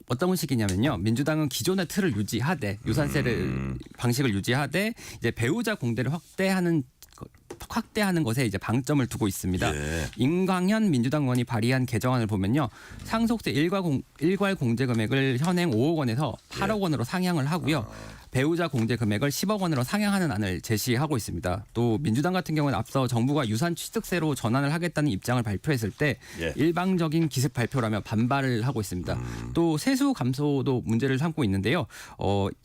어떤 식이냐면요. 민주당은 기존의 틀을 유지하되 유산세를 방식을 유지하되 이제 배우자 공대를 확대하는 것에 이제 방점을 두고 있습니다. 예. 임광현 민주당 의원이 발의한 개정안을 보면요. 상속세 일괄 공제 금액을 현행 5억 원에서 8억 원으로 상향을 하고요. 배우자 공제 금액을 10억 원으로 상향하는 안을 제시하고 있습니다. 또 민주당 같은 경우는 앞서 정부가 유산 취득세로 전환을 하겠다는 입장을 발표했을 때 예. 일방적인 기습 발표라며 반발을 하고 있습니다. 또 세수 감소도 문제를 삼고 있는데요.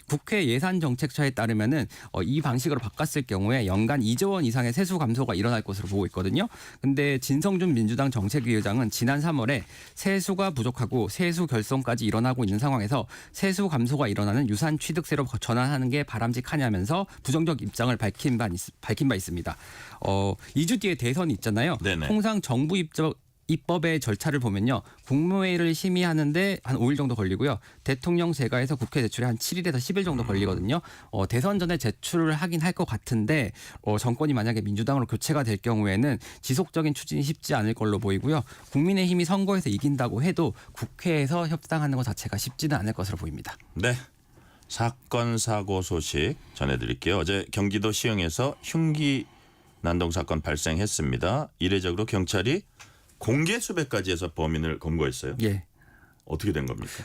국회 예산정책처에 따르면은 이 방식으로 바꿨을 경우에 연간 2조 원 이상의 세수 감소가 일어날 것으로 보고 있거든요. 근데 진성준 민주당 정책위 의장은 지난 3월에 세수가 부족하고 세수 결손까지 일어나고 있는 상황에서 세수 감소가 일어나는 유산 취득세로 전환하는 게 바람직하냐면서 부정적 입장을 밝힌 바 있습니다. 2주 뒤에 대선이 있잖아요. 네네. 통상 정부 입법의 절차를 보면요. 국무회의를 심의하는데 한 5일 정도 걸리고요. 대통령 재가에서 국회 제출에 한 7일에서 10일 정도 걸리거든요. 대선 전에 제출을 하긴 할 것 같은데 정권이 만약에 민주당으로 교체가 될 경우에는 지속적인 추진이 쉽지 않을 걸로 보이고요. 국민의힘이 선거에서 이긴다고 해도 국회에서 협상하는 것 자체가 쉽지는 않을 것으로 보입니다. 네. 사건 사고 소식 전해드릴게요. 어제 경기도 시흥에서 흉기 난동 사건 발생했습니다. 이례적으로 경찰이 공개 수배까지 해서 범인을 검거했어요. 예. 어떻게 된 겁니까?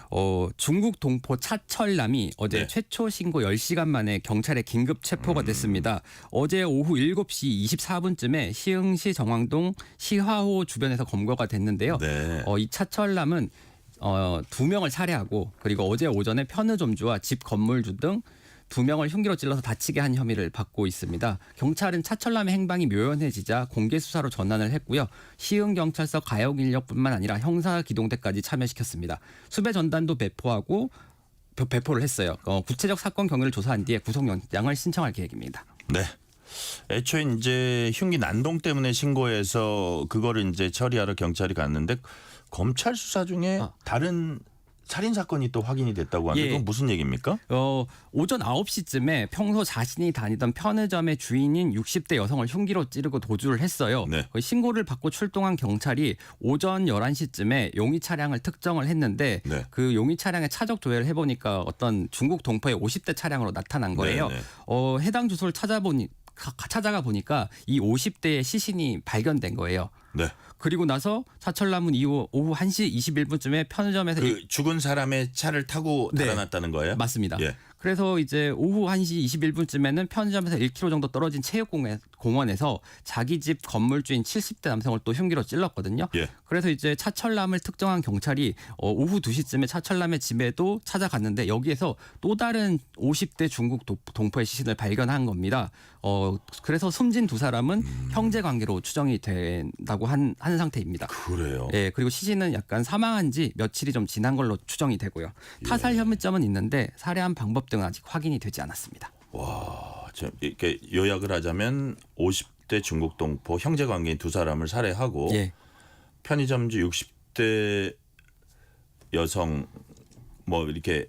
중국 동포 차철남이 어제 네. 최초 신고 10시간 만에 경찰에 긴급 체포가 됐습니다. 어제 오후 7시 24분쯤에 시흥시 정왕동 시화호 주변에서 검거가 됐는데요. 네. 이 차철남은 2명을 살해하고 그리고 어제 오전에 편의점주와 집 건물주 등 2명을 흉기로 찔러서 다치게 한 혐의를 받고 있습니다. 경찰은 차철남의 행방이 묘연해지자 공개 수사로 전환을 했고요. 시흥경찰서 가역 인력뿐만 아니라 형사기동대까지 참여시켰습니다. 수배 전단도 배포를 했어요. 구체적 사건 경위를 조사한 뒤에 구속영장을 신청할 계획입니다. 네. 애초에 이제 흉기 난동 때문에 신고해서 그거를 이제 처리하러 경찰이 갔는데 검찰 수사 중에 다른 살인 사건이 또 확인이 됐다고 하는데 그건 무슨 얘기입니까? 오전 9시쯤에 평소 자신이 다니던 편의점의 주인인 60대 여성을 흉기로 찌르고 도주를 했어요. 네. 신고를 받고 출동한 경찰이 오전 11시쯤에 용의 차량을 특정을 했는데 네. 그 용의 차량에 차적 조회를 해보니까 어떤 중국 동포의 50대 차량으로 나타난 거예요. 네. 해당 주소를 찾아가 보니까 이 50대의 시신이 발견된 거예요. 네. 그리고 나서 차철남은 이후 오후 1시 21분쯤에 편의점에서 그 죽은 사람의 차를 타고 네. 달아났다는 거예요? 맞습니다. 예. 그래서 이제 오후 1시 21분쯤에는 편의점에서 1km 정도 떨어진 체육공원에서 자기 집 건물주인 70대 남성을 또 흉기로 찔렀거든요. 예. 그래서 이제 차철남을 특정한 경찰이 오후 2시쯤에 차철남의 집에도 찾아갔는데 여기에서 또 다른 50대 중국 동포의 시신을 발견한 겁니다. 그래서 숨진 두 사람은 형제 관계로 추정이 된다고 하는 상태입니다. 그래요. 예, 그리고 시신은 약간 사망한 지 며칠이 좀 지난 걸로 추정이 되고요. 타살 혐의점은 있는데 살해한 방법 등은 아직 확인이 되지 않았습니다. 와, 이렇게 요약을 하자면 50대 중국 동포 형제 관계인 두 사람을 살해하고 예. 편의점주 60대 여성 뭐 이렇게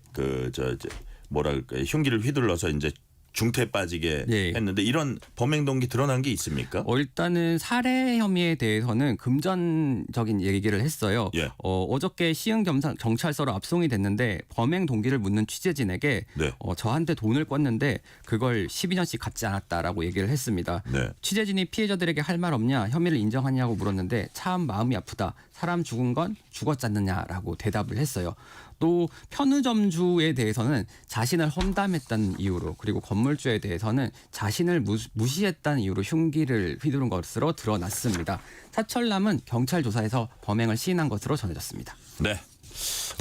뭐랄까 흉기를 휘둘러서 이제 중태에 빠지게 예. 했는데 이런 범행 동기 드러난 게 있습니까? 일단은 살해 혐의에 대해서는 금전적인 얘기를 했어요. 예. 어저께 시흥 경찰서로 압송이 됐는데 범행 동기를 묻는 취재진에게 네. 저한테 돈을 꿨는데 그걸 12년씩 갚지 않았다라고 얘기를 했습니다. 네. 취재진이 피해자들에게 할 말 없냐 혐의를 인정하냐고 물었는데 참 마음이 아프다. 사람 죽은 건 죽었지 않느냐라고 대답을 했어요. 또 편의점주에 대해서는 자신을 험담했다는 이유로 그리고 건물주에 대해서는 자신을 무시했다는 이유로 흉기를 휘두른 것으로 드러났습니다. 차철남은 경찰 조사에서 범행을 시인한 것으로 전해졌습니다. 네.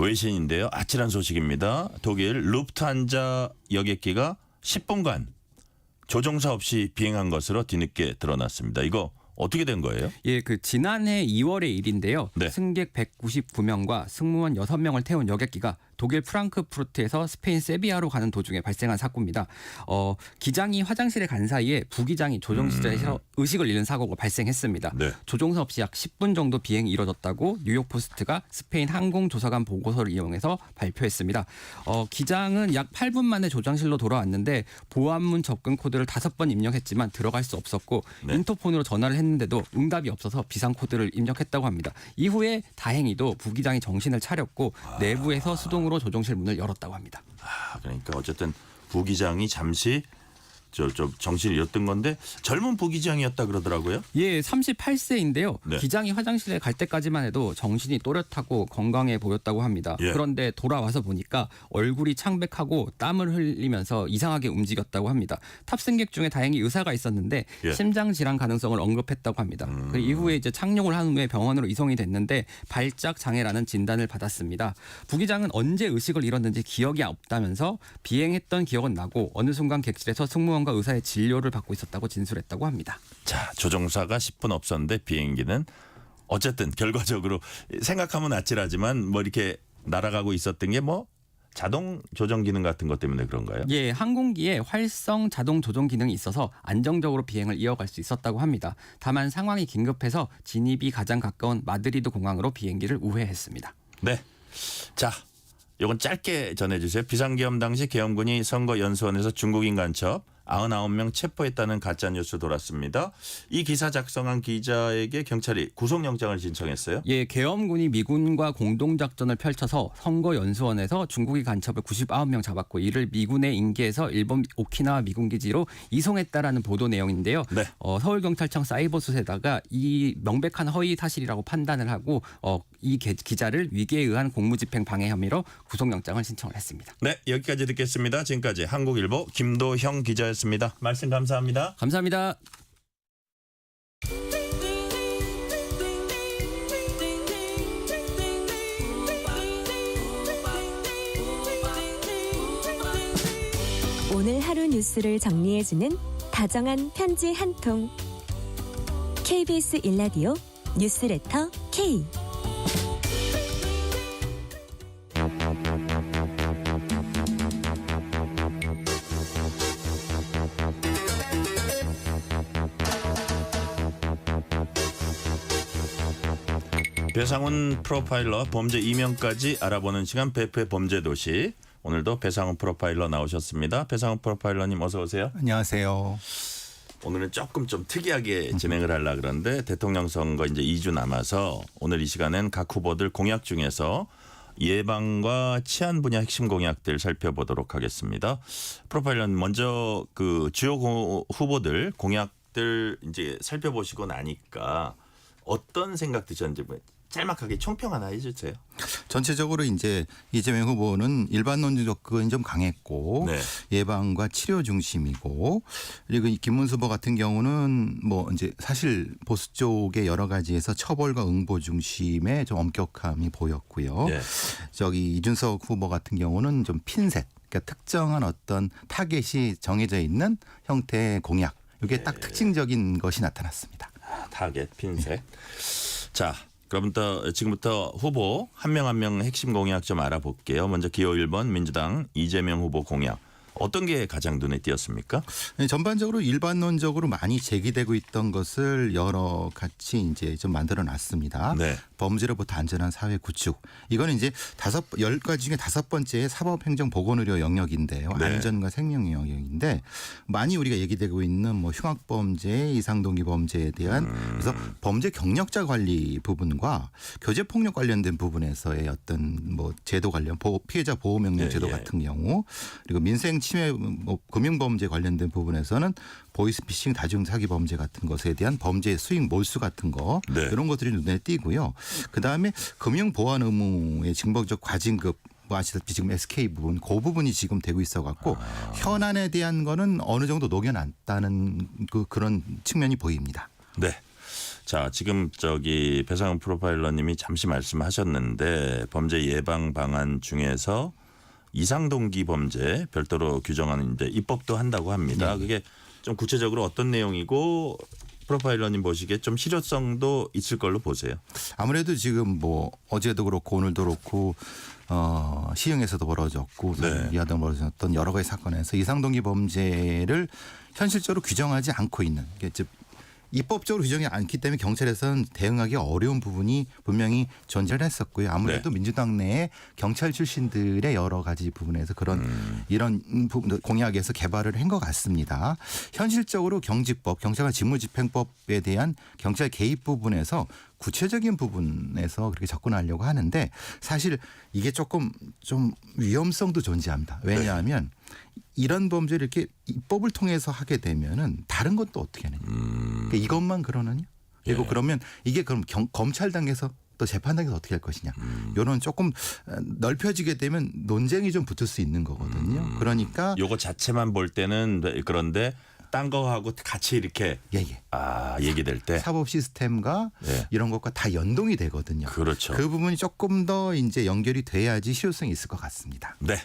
외신인데요. 아찔한 소식입니다. 독일 루프트한자 여객기가 10분간 조종사 없이 비행한 것으로 뒤늦게 드러났습니다. 이거 어떻게 된 거예요? 예, 지난해 2월의 일인데요. 네. 승객 199명과 승무원 6명을 태운 여객기가 독일 프랑크푸르트에서 스페인 세비야로 가는 도중에 발생한 사고입니다. 기장이 화장실에 간 사이에 부기장이 조종 시절에 의식을 잃는 사고가 발생했습니다. 네. 조종사 없이 약 10분 정도 비행이 이뤄졌다고 뉴욕 포스트가 스페인 항공조사관 보고서를 이용해서 발표했습니다. 기장은 약 8분 만에 조종실로 돌아왔는데 보안문 접근 코드를 5번 입력했지만 들어갈 수 없었고 네. 인터폰으로 전화를 했는데도 응답이 없어서 비상 코드를 입력했다고 합니다. 이후에 다행히도 부기장이 정신을 차렸고 내부에서 수동으로 조종실 문을 열었다고 합니다. 그러니까 어쨌든 부기장이 잠시 좀 정신을 잃었던 건데 젊은 부기장이었다 그러더라고요. 예, 38세인데요. 네. 기장이 화장실에 갈 때까지만 해도 정신이 또렷하고 건강해 보였다고 합니다. 예. 그런데 돌아와서 보니까 얼굴이 창백하고 땀을 흘리면서 이상하게 움직였다고 합니다. 탑승객 중에 다행히 의사가 있었는데 예. 심장 질환 가능성을 언급했다고 합니다. 그 이후에 이제 착륙을 한 후에 병원으로 이송이 됐는데 발작 장애라는 진단을 받았습니다. 부기장은 언제 의식을 잃었는지 기억이 없다면서 비행했던 기억은 나고 어느 순간 객실에서 승무원과 의사의 진료를 받고 있었다고 진술했다고 합니다. 자, 조종사가 10분 없었는데 비행기는 어쨌든 결과적으로 생각하면 아찔하지만 뭐 이렇게 날아가고 있었던 게 뭐 자동 조정 기능 같은 것 때문에 그런가요? 예, 항공기에 활성 자동 조종 기능이 있어서 안정적으로 비행을 이어갈 수 있었다고 합니다. 다만 상황이 긴급해서 진입이 가장 가까운 마드리드 공항으로 비행기를 우회했습니다. 네. 자, 이건 짧게 전해주세요. 비상계엄 당시 계엄군이 선거연수원에서 중국인 간첩 99명 체포했다는 가짜뉴스 돌았습니다. 이 기사 작성한 기자에게 경찰이 구속영장을 신청했어요. 예, 계엄군이 미군과 공동작전을 펼쳐서 선거연수원에서 중국인 간첩을 99명 잡았고 이를 미군에 인계해서 일본 오키나와 미군기지로 이송했다라는 보도 내용인데요. 네. 서울경찰청 사이버수사에다가 이 명백한 허위 사실이라고 판단을 하고 이 기자를 위계에 의한 공무집행 방해 혐의로 구속영장을 신청을 했습니다. 네, 여기까지 듣겠습니다. 지금까지 한국일보 김도형 기자였습니다. 말씀 감사합니다. 감사합니다. 오늘 하루 뉴스를 정리해주는 다정한 편지 한 통. KBS 일라디오 뉴스레터 K. 배상훈 프로파일러 범죄 이면까지 알아보는 시간 배프의 범죄도시. 오늘도 배상훈 프로파일러 나오셨습니다. 배상훈 프로파일러님 어서 오세요. 안녕하세요. 오늘은 조금 좀 특이하게 진행을 하려고 그러는데 대통령 선거 이제 2주 남아서 오늘 이 시간엔 각 후보들 공약 중에서 예방과 치안 분야 핵심 공약들 살펴보도록 하겠습니다. 프로파일러님 먼저 그 주요 후보들 공약들 이제 살펴보시고 나니까 어떤 생각 드셨는지 짤막하게 총평 하나 해주세요. 전체적으로 이제 이재명 후보는 일반론적 접근이 좀 강했고 네. 예방과 치료 중심이고 그리고 이 김문수 후보 같은 경우는 뭐 이제 사실 보수 쪽의 여러 가지에서 처벌과 응보 중심의 좀 엄격함이 보였고요. 네. 저기 이준석 후보 같은 경우는 좀 핀셋, 그러니까 특정한 어떤 타겟이 정해져 있는 형태의 공약. 이게 딱 특징적인 것이 나타났습니다. 타겟 핀셋. 자. 그럼부터 지금부터 후보 한 명 한 명 핵심 공약 좀 알아볼게요. 먼저 기호 1번 민주당 이재명 후보 공약. 어떤 게 가장 눈에 띄었습니까? 네, 전반적으로 일반론적으로 많이 제기되고 있던 것을 여러 가지 이제 좀 만들어 놨습니다. 네. 범죄로부터 안전한 사회 구축. 이거는 이제 10가지 중에 5번째 사법행정보건의료 영역인데요. 네. 안전과 생명 영역인데 많이 우리가 얘기되고 있는 뭐 흉악범죄, 이상동기 범죄에 대한 그래서 범죄 경력자 관리 부분과 교제폭력 관련된 부분에서의 어떤 뭐 제도 관련 피해자 보호명령 제도 같은 경우 그리고 민생 침해 뭐 금융범죄 관련된 부분에서는 보이스피싱 다중사기 범죄 같은 것에 대한 범죄 수익 몰수 같은 거 네. 이런 것들이 눈에 띄고요. 그다음에 금융보안 의무의 징벌적 과징급 뭐 아시다시피 지금 SK 부분 그 부분이 지금 되고 있어 갖고 현안에 대한 거는 어느 정도 녹여놨다는 그런 측면이 보입니다. 네. 자, 지금 저기 배상훈 프로파일러님이 잠시 말씀하셨는데 범죄 예방 방안 중에서 이상동기 범죄 별도로 규정하는 이제 입법도 한다고 합니다. 네. 그게 좀 구체적으로 어떤 내용이고 프로파일러님 보시기에 좀 실효성도 있을 걸로 보세요. 아무래도 지금 뭐 어제도 그렇고 오늘도 그렇고 시흥에서도 벌어졌고 네. 이하등 벌어졌던 여러 가지 사건에서 이상동기 범죄를 현실적으로 규정하지 않고 있는 즉 입법적으로 규정이 않기 때문에 경찰에서는 대응하기 어려운 부분이 분명히 존재를 했었고요. 아무래도 민주당 내에 경찰 출신들의 여러 가지 부분에서 이런 부분 공약에서 개발을 한 것 같습니다. 현실적으로 경직법, 경찰관 직무집행법에 대한 경찰 개입 부분에서 구체적인 부분에서 그렇게 접근하려고 하는데 사실 이게 조금 좀 위험성도 존재합니다. 왜냐하면 이런 범죄를 이렇게 입법을 통해서 하게 되면은 다른 것도 어떻게 하느냐. 그러니까 이것만 그러느냐. 그리고 그러면 이게 그럼 검찰당에서 또 재판당에서 어떻게 할 것이냐. 이런 조금 넓혀지게 되면 논쟁이 좀 붙을 수 있는 거거든요. 그러니까 요거 자체만 볼 때는 그런데 딴 거하고 같이 이렇게 얘기될 때 사법 시스템과 이런 것과 다 연동이 되거든요. 그렇죠. 그 부분이 조금 더 이제 연결이 돼야지 실효성이 있을 것 같습니다. 네.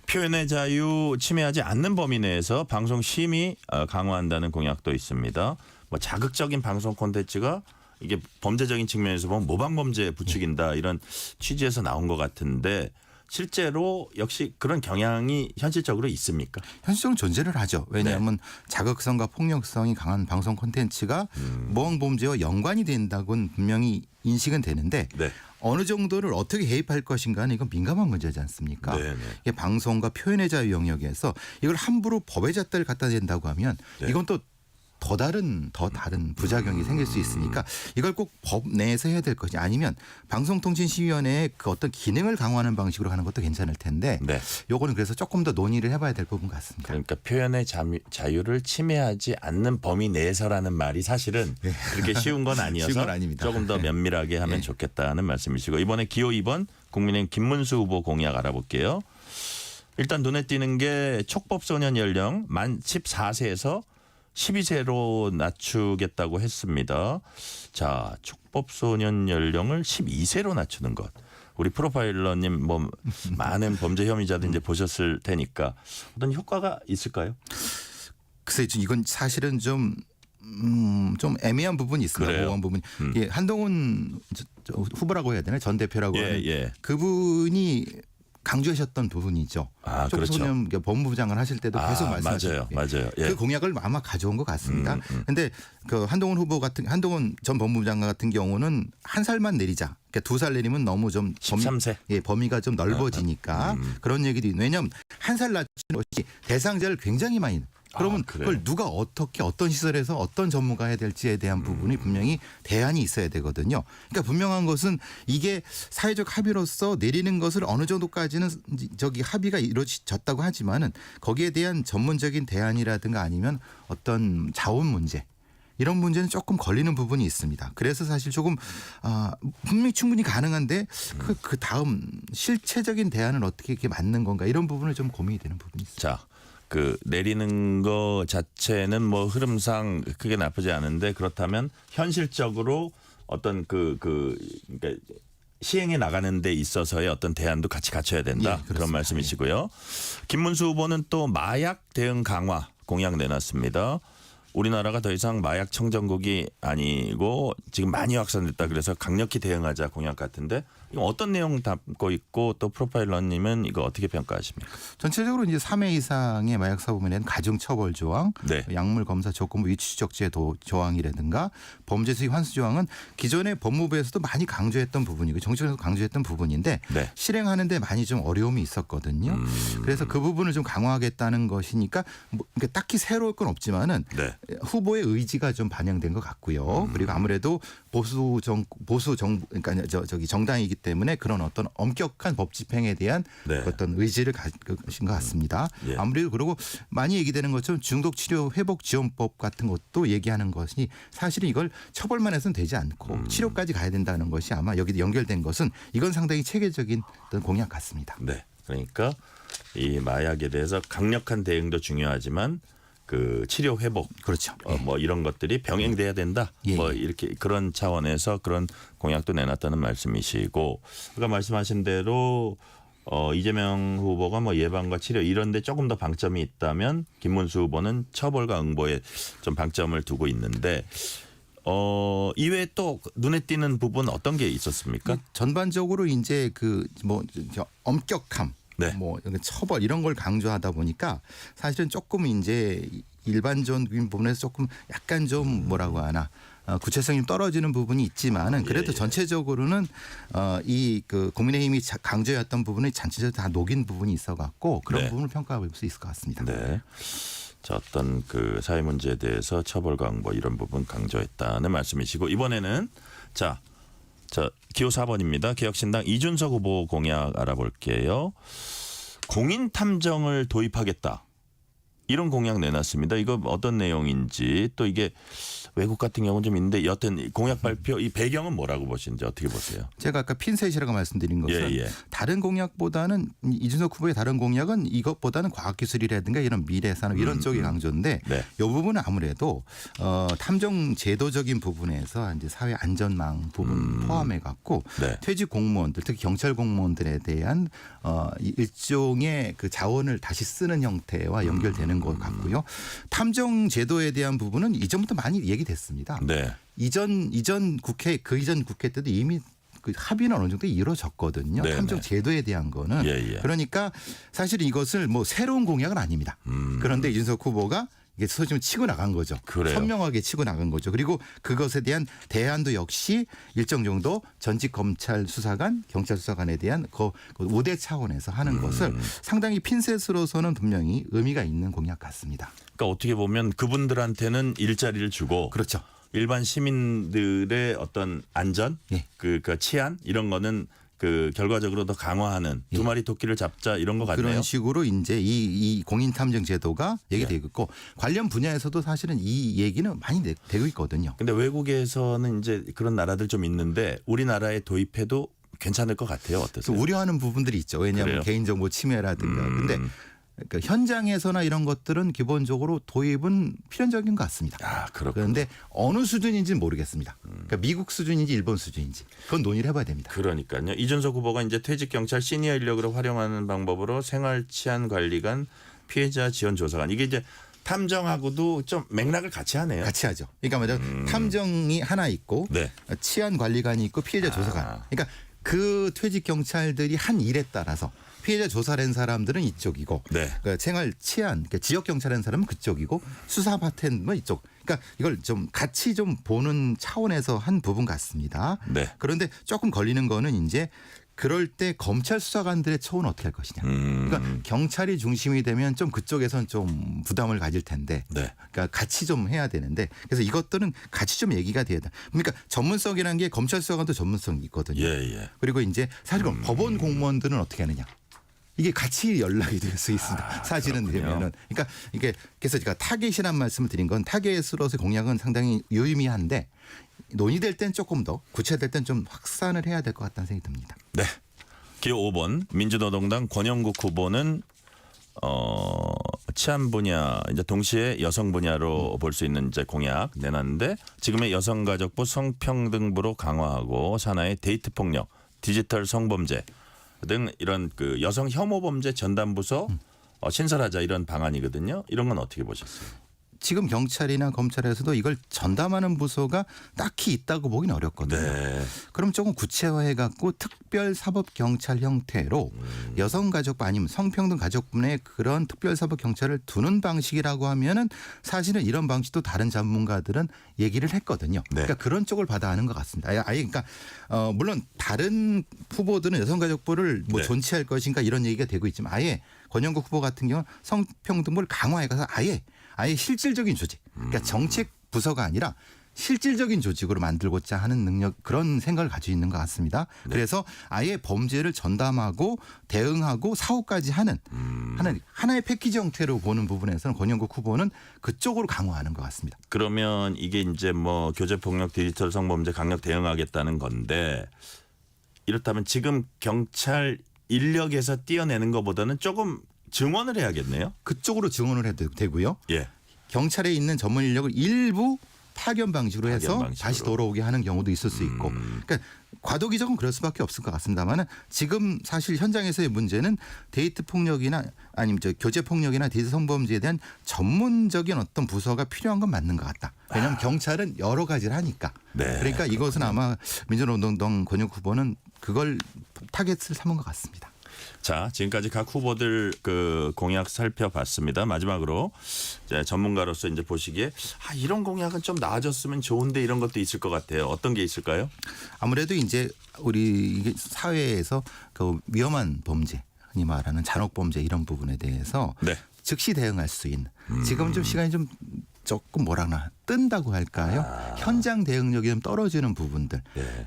표현의 자유 침해하지 않는 범위 내에서 방송 심의 강화한다는 공약도 있습니다. 뭐 자극적인 방송 콘텐츠가 이게 범죄적인 측면에서 보면 모방 범죄에 부추긴다 이런 취지에서 나온 것 같은데 실제로 역시 그런 경향이 현실적으로 있습니까? 현실적으로 존재를 하죠. 왜냐하면 자극성과 폭력성이 강한 방송 콘텐츠가 모방 범죄와 연관이 된다고는 분명히 인식은 되는데 어느 정도를 어떻게 개입할 것인가는 이건 민감한 문제지 않습니까? 이게 방송과 표현의 자유 영역에서 이걸 함부로 법의 잣대를 갖다 댄다고 하면 이건 또 더 다른 부작용이 생길 수 있으니까 이걸 꼭 법 내에서 해야 될 것이 아니면 방송통신심의위원회의 그 어떤 기능을 강화하는 방식으로 하는 것도 괜찮을 텐데 요거는 그래서 조금 더 논의를 해봐야 될 부분 같습니다. 그러니까 표현의 자유를 침해하지 않는 범위 내에서라는 말이 사실은 그렇게 쉬운 건 아니어서 쉬운 건 아닙니다. 조금 더 면밀하게 하면 좋겠다는 말씀이시고 이번에 기호 2번 국민의힘 김문수 후보 공약 알아볼게요. 일단 눈에 띄는 게 촉법소년 연령 만 14세에서 12세로 낮추겠다고 했습니다. 자, 촉법소년 연령을 12세로 낮추는 것. 우리 프로파일러님 뭐 많은 범죄 혐의자들 이제 보셨을 테니까 어떤 효과가 있을까요? 글쎄, 이건 사실은 좀 애매한 부분이 있습니다. 모호한 부분이. 한동훈 후보라고 해야 되나? 전 대표라고 하는 그분이 강조하셨던 부분이죠. 촉법소년 법무부장을 하실 때도 계속 말씀하셨어요. 맞아요. 그 공약을 아마 가져온 것 같습니다. 그런데 그 한동훈 전 법무부 장관 같은 경우는 한 살만 내리자. 그러니까 2살 내리면 너무 좀 13세. 범위가 좀 넓어지니까 그런 얘기도 있는. 왜냐하면 한 살 낮추는 것이 대상자를 굉장히 많이. 그러면 그걸 누가 어떻게 어떤 시설에서 어떤 전문가 해야 될지에 대한 부분이 분명히 대안이 있어야 되거든요. 그러니까 분명한 것은 이게 사회적 합의로서 내리는 것을 어느 정도까지는 합의가 이루어졌다고 하지만은 거기에 대한 전문적인 대안이라든가 아니면 어떤 자원 문제 이런 문제는 조금 걸리는 부분이 있습니다. 그래서 사실 조금 분명히 충분히 가능한데 그 다음 실체적인 대안은 어떻게 이렇게 맞는 건가 이런 부분을 좀 고민이 되는 부분이 있습니다. 자. 그 내리는 거 자체는 뭐 흐름상 크게 나쁘지 않은데 그렇다면 현실적으로 어떤 그러니까 시행해 나가는 데 있어서의 어떤 대안도 같이 갖춰야 된다. 그런 말씀이시고요. 김문수 후보는 또 마약 대응 강화 공약 내놨습니다. 우리나라가 더 이상 마약 청정국이 아니고 지금 많이 확산됐다. 그래서 강력히 대응하자 공약 같은데 이거 어떤 내용 담고 있고 또 프로파일러님은 이거 어떻게 평가하십니까? 전체적으로 이제 3회 이상의 마약 사범에 대한 가중 처벌 조항, 약물 검사 조건부 위치 추적제 조항이라든가 범죄 수익 환수 조항은 기존의 법무부에서도 많이 강조했던 부분이고 정치권에서 강조했던 부분인데 실행하는데 많이 좀 어려움이 있었거든요. 그래서 그 부분을 좀 강화하겠다는 것이니까 뭐 딱히 새로울 건 없지만은 후보의 의지가 좀 반영된 것 같고요. 그리고 아무래도 보수 정부 그러니까 저기 정당이기 때문에 그런 어떤 엄격한 법 집행에 대한 어떤 의지를 가진 것 같습니다. 아무래도 그리고 많이 얘기되는 것처럼 중독 치료 회복 지원법 같은 것도 얘기하는 것이 사실은 이걸 처벌만 해서는 되지 않고 치료까지 가야 된다는 것이 아마 여기 연결된 것은 이건 상당히 체계적인 어떤 공약 같습니다. 네, 그러니까 이 마약에 대해서 강력한 대응도 중요하지만 그 치료 회복, 뭐 이런 것들이 병행돼야 된다. 뭐 이렇게 그런 차원에서 그런 공약도 내놨다는 말씀이시고, 아까 말씀하신 대로 이재명 후보가 뭐 예방과 치료 이런 데 조금 더 방점이 있다면 김문수 후보는 처벌과 응보에 좀 방점을 두고 있는데 이외에 또 눈에 띄는 부분 어떤 게 있었습니까? 전반적으로 이제 그 뭐 엄격함, 네. 뭐 처벌 이런 걸 강조하다 보니까 사실은 조금 이제 일반적인 부분에서 조금 약간 좀 뭐라고 하나 구체성이 좀 떨어지는 부분이 있지만은 그래도 전체적으로는 이 그 국민의힘이 강조했던 부분이 전체적으로 다 녹인 부분이 있어갖고 그런 네. 부분을 평가해 볼 수 있을 것 같습니다. 네. 자, 어떤 그 사회 문제에 대해서 처벌 강보 이런 부분 강조했다는 말씀이시고 이번에는 자 기호 4번입니다. 개혁신당 이준석 후보 공약 알아볼게요. 공인 탐정을 도입하겠다. 이런 공약 내놨습니다. 이거 어떤 내용인지 또 이게 외국 같은 경우는 좀 있는데 여튼 공약 발표 이 배경은 뭐라고 보시는지 어떻게 보세요? 제가 아까 핀셋이라고 말씀드린 것은 예. 다른 공약보다는 이준석 후보의 다른 공약은 이것보다는 과학기술이라든가 이런 미래산업 이런 쪽이 강조인데 네. 이 부분은 아무래도 탐정 제도적인 부분에서 이제 사회 안전망 부분 포함해 갖고 네. 퇴직 공무원들 특히 경찰 공무원들에 대한 일종의 그 자원을 다시 쓰는 형태와 연결되는 것 같고요. 탐정 제도에 대한 부분은 이전부터 많이 얘기됐습니다. 네. 이전 국회 그 이전 국회 때도 이미 그 합의는 어느 정도 이루어졌거든요. 네네. 탐정 제도에 대한 거는 예. 그러니까 사실 이것을 뭐 새로운 공약은 아닙니다. 그런데 이준석 후보가 이게 소지금 치고 나간 거죠. 그래요. 선명하게 치고 나간 거죠. 그리고 그것에 대한 대안도 역시 일정 정도 전직 검찰 수사관, 경찰 수사관에 대한 그 우대 차원에서 하는 것을 상당히 핀셋으로서는 분명히 의미가 있는 공약 같습니다. 그러니까 어떻게 보면 그분들한테는 일자리를 주고 그렇죠. 일반 시민들의 어떤 안전, 그 치안 이런 거는 그 결과적으로 더 강화하는 두 마리 토끼를 잡자 이런 거 같네요. 그런 식으로 이제 이 공인 탐정 제도가 얘기되고 있고 관련 분야에서도 사실은 이 얘기는 많이 되고 있거든요. 근데 외국에서는 이제 그런 나라들 좀 있는데 우리나라에 도입해도 괜찮을 것 같아요. 어떠세요? 우려하는 부분들이 있죠. 왜냐하면 그래요? 개인정보 침해라든가. 근데 그러니까 현장에서나 이런 것들은 기본적으로 도입은 필연적인 것 같습니다. 그런데 어느 수준인지는 모르겠습니다. 그러니까 미국 수준인지 일본 수준인지 그건 논의를 해봐야 됩니다. 그러니까요. 이준석 후보가 이제 퇴직 경찰 시니어 인력으로 활용하는 방법으로 생활 치안 관리관, 피해자 지원 조사관 이게 이제 탐정하고도 좀 맥락을 같이 하네요. 같이 하죠. 그러니까 말하자면 탐정이 하나 있고 치안 관리관이 있고 피해자 조사관. 그러니까 그 퇴직 경찰들이 한 일에 따라서 피해자 조사를 한 사람들은 이쪽이고 그러니까 생활 치안 그러니까 지역 경찰 한 사람은 그쪽이고 수사 파트는 이쪽. 그러니까 이걸 좀 같이 좀 보는 차원에서 한 부분 같습니다. 그런데 조금 걸리는 거는 이제 그럴 때 검찰 수사관들의 처우는 어떻게 할 것이냐. 그러니까 경찰이 중심이 되면 좀 그쪽에선 좀 부담을 가질 텐데 그러니까 같이 좀 해야 되는데 그래서 이것들은 같이 좀 얘기가 돼야 돼. 그러니까 전문성이라는 게 검찰 수사관도 전문성이 있거든요. 그리고 이제 사실 법원 공무원들은 어떻게 하느냐. 이게 같이 연락이 될 수 있습니다. 사실은 되면은. 그러니까 이게 그래서 제가 타겟이란 말씀을 드린 건 타겟으로서 공약은 상당히 유의미한데 논의될 땐 조금 더 구체될 땐 좀 확산을 해야 될 것 같다는 생각이 듭니다. 네. 기호 5번 민주노동당 권영국 후보는 치안 분야 이제 동시에 여성 분야로 볼 수 있는 이제 공약 내놨는데 지금의 여성가족부 성평등부로 강화하고 산하의 데이트 폭력, 디지털 성범죄 등 이런 그 여성 혐오 범죄 전담 부서 신설하자 이런 방안이거든요. 이런 건 어떻게 보셨어요? 지금 경찰이나 검찰에서도 이걸 전담하는 부서가 딱히 있다고 보기는 어렵거든요. 그럼 조금 구체화해 갖고 특별사법경찰 형태로 여성가족부 아니면 성평등가족부의 그런 특별사법경찰을 두는 방식이라고 하면은 사실은 이런 방식도 다른 전문가들은 얘기를 했거든요. 그러니까 그런 쪽을 받아하는 것 같습니다. 아예 그러니까 물론 다른 후보들은 여성가족부를 뭐 존치할 것인가 이런 얘기가 되고 있지만 아예 권영국 후보 같은 경우는 성평등부를 강화해 가서 아예 실질적인 조직, 그러니까 정책 부서가 아니라 실질적인 조직으로 만들고자 하는 능력 그런 생각을 가지고 있는 것 같습니다. 그래서 아예 범죄를 전담하고 대응하고 사후까지 하는 하나의 패키지 형태로 보는 부분에서는 권영국 후보는 그쪽으로 강화하는 것 같습니다. 그러면 이게 이제 뭐 교제폭력, 디지털 성범죄 강력 대응하겠다는 건데 이렇다면 지금 경찰 인력에서 띄어내는 것보다는 조금 증원을 해야겠네요. 그쪽으로 증원을 해도 되고요. 경찰에 있는 전문 인력을 일부 파견 방식으로 해서 다시 돌아오게 하는 경우도 있을 수 있고. 그러니까 과도기적은 그럴 수밖에 없을 것 같습니다만은 지금 사실 현장에서의 문제는 데이트 폭력이나 아니면 교제 폭력이나 데이트 성범죄에 대한 전문적인 어떤 부서가 필요한 건 맞는 것 같다. 왜냐하면 경찰은 여러 가지를 하니까. 네. 그러니까 이것은 아마 민주노동당 권혁 후보는 그걸 타겟을 삼은 것 같습니다. 자, 지금까지 각 후보들 그 공약 살펴봤습니다. 마지막으로 이제 전문가로서 이제 보시기에 이런 공약은 좀 나아졌으면 좋은데 이런 것도 있을 것 같아요. 어떤 게 있을까요? 아무래도 이제 우리 이게 사회에서 그 위험한 범죄, 흔히 말하는 잔혹 범죄 이런 부분에 대해서 네. 즉시 대응할 수 있는 지금 좀 시간이 좀 조금 뭐라나 뜬다고 할까요? 현장 대응력이 좀 떨어지는 부분들.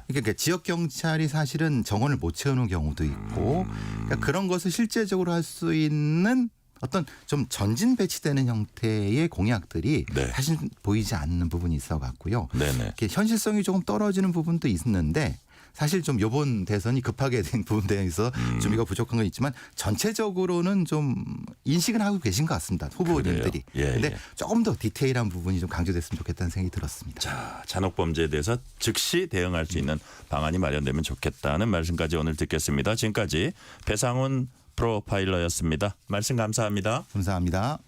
그러니까 지역 경찰이 사실은 정원을 못 채우는 경우도 있고 그러니까 그런 것을 실제적으로 할 수 있는 어떤 좀 전진 배치되는 형태의 공약들이 사실 보이지 않는 부분이 있어 갖고요. 이렇게 현실성이 조금 떨어지는 부분도 있는데 사실 좀 이번 대선이 급하게 된 부분에 대해서 준비가 부족한 건 있지만 전체적으로는 좀 인식은 하고 계신 것 같습니다. 후보님들이. 그런데 조금 더 디테일한 부분이 좀 강조됐으면 좋겠다는 생각이 들었습니다. 자, 잔혹범죄에 대해서 즉시 대응할 수 있는 방안이 마련되면 좋겠다는 말씀까지 오늘 듣겠습니다. 지금까지 배상훈 프로파일러였습니다. 말씀 감사합니다. 감사합니다.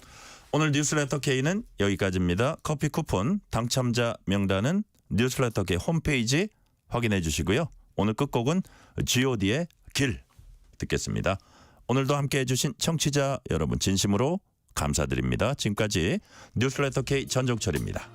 오늘 뉴스레터 K는 여기까지입니다. 커피 쿠폰 당첨자 명단은 뉴스레터 K 홈페이지 확인해 주시고요. 오늘 끝곡은 G.O.D의 길 듣겠습니다. 오늘도 함께해 주신 청취자 여러분 진심으로 감사드립니다. 지금까지 뉴스레터 K 전종철입니다.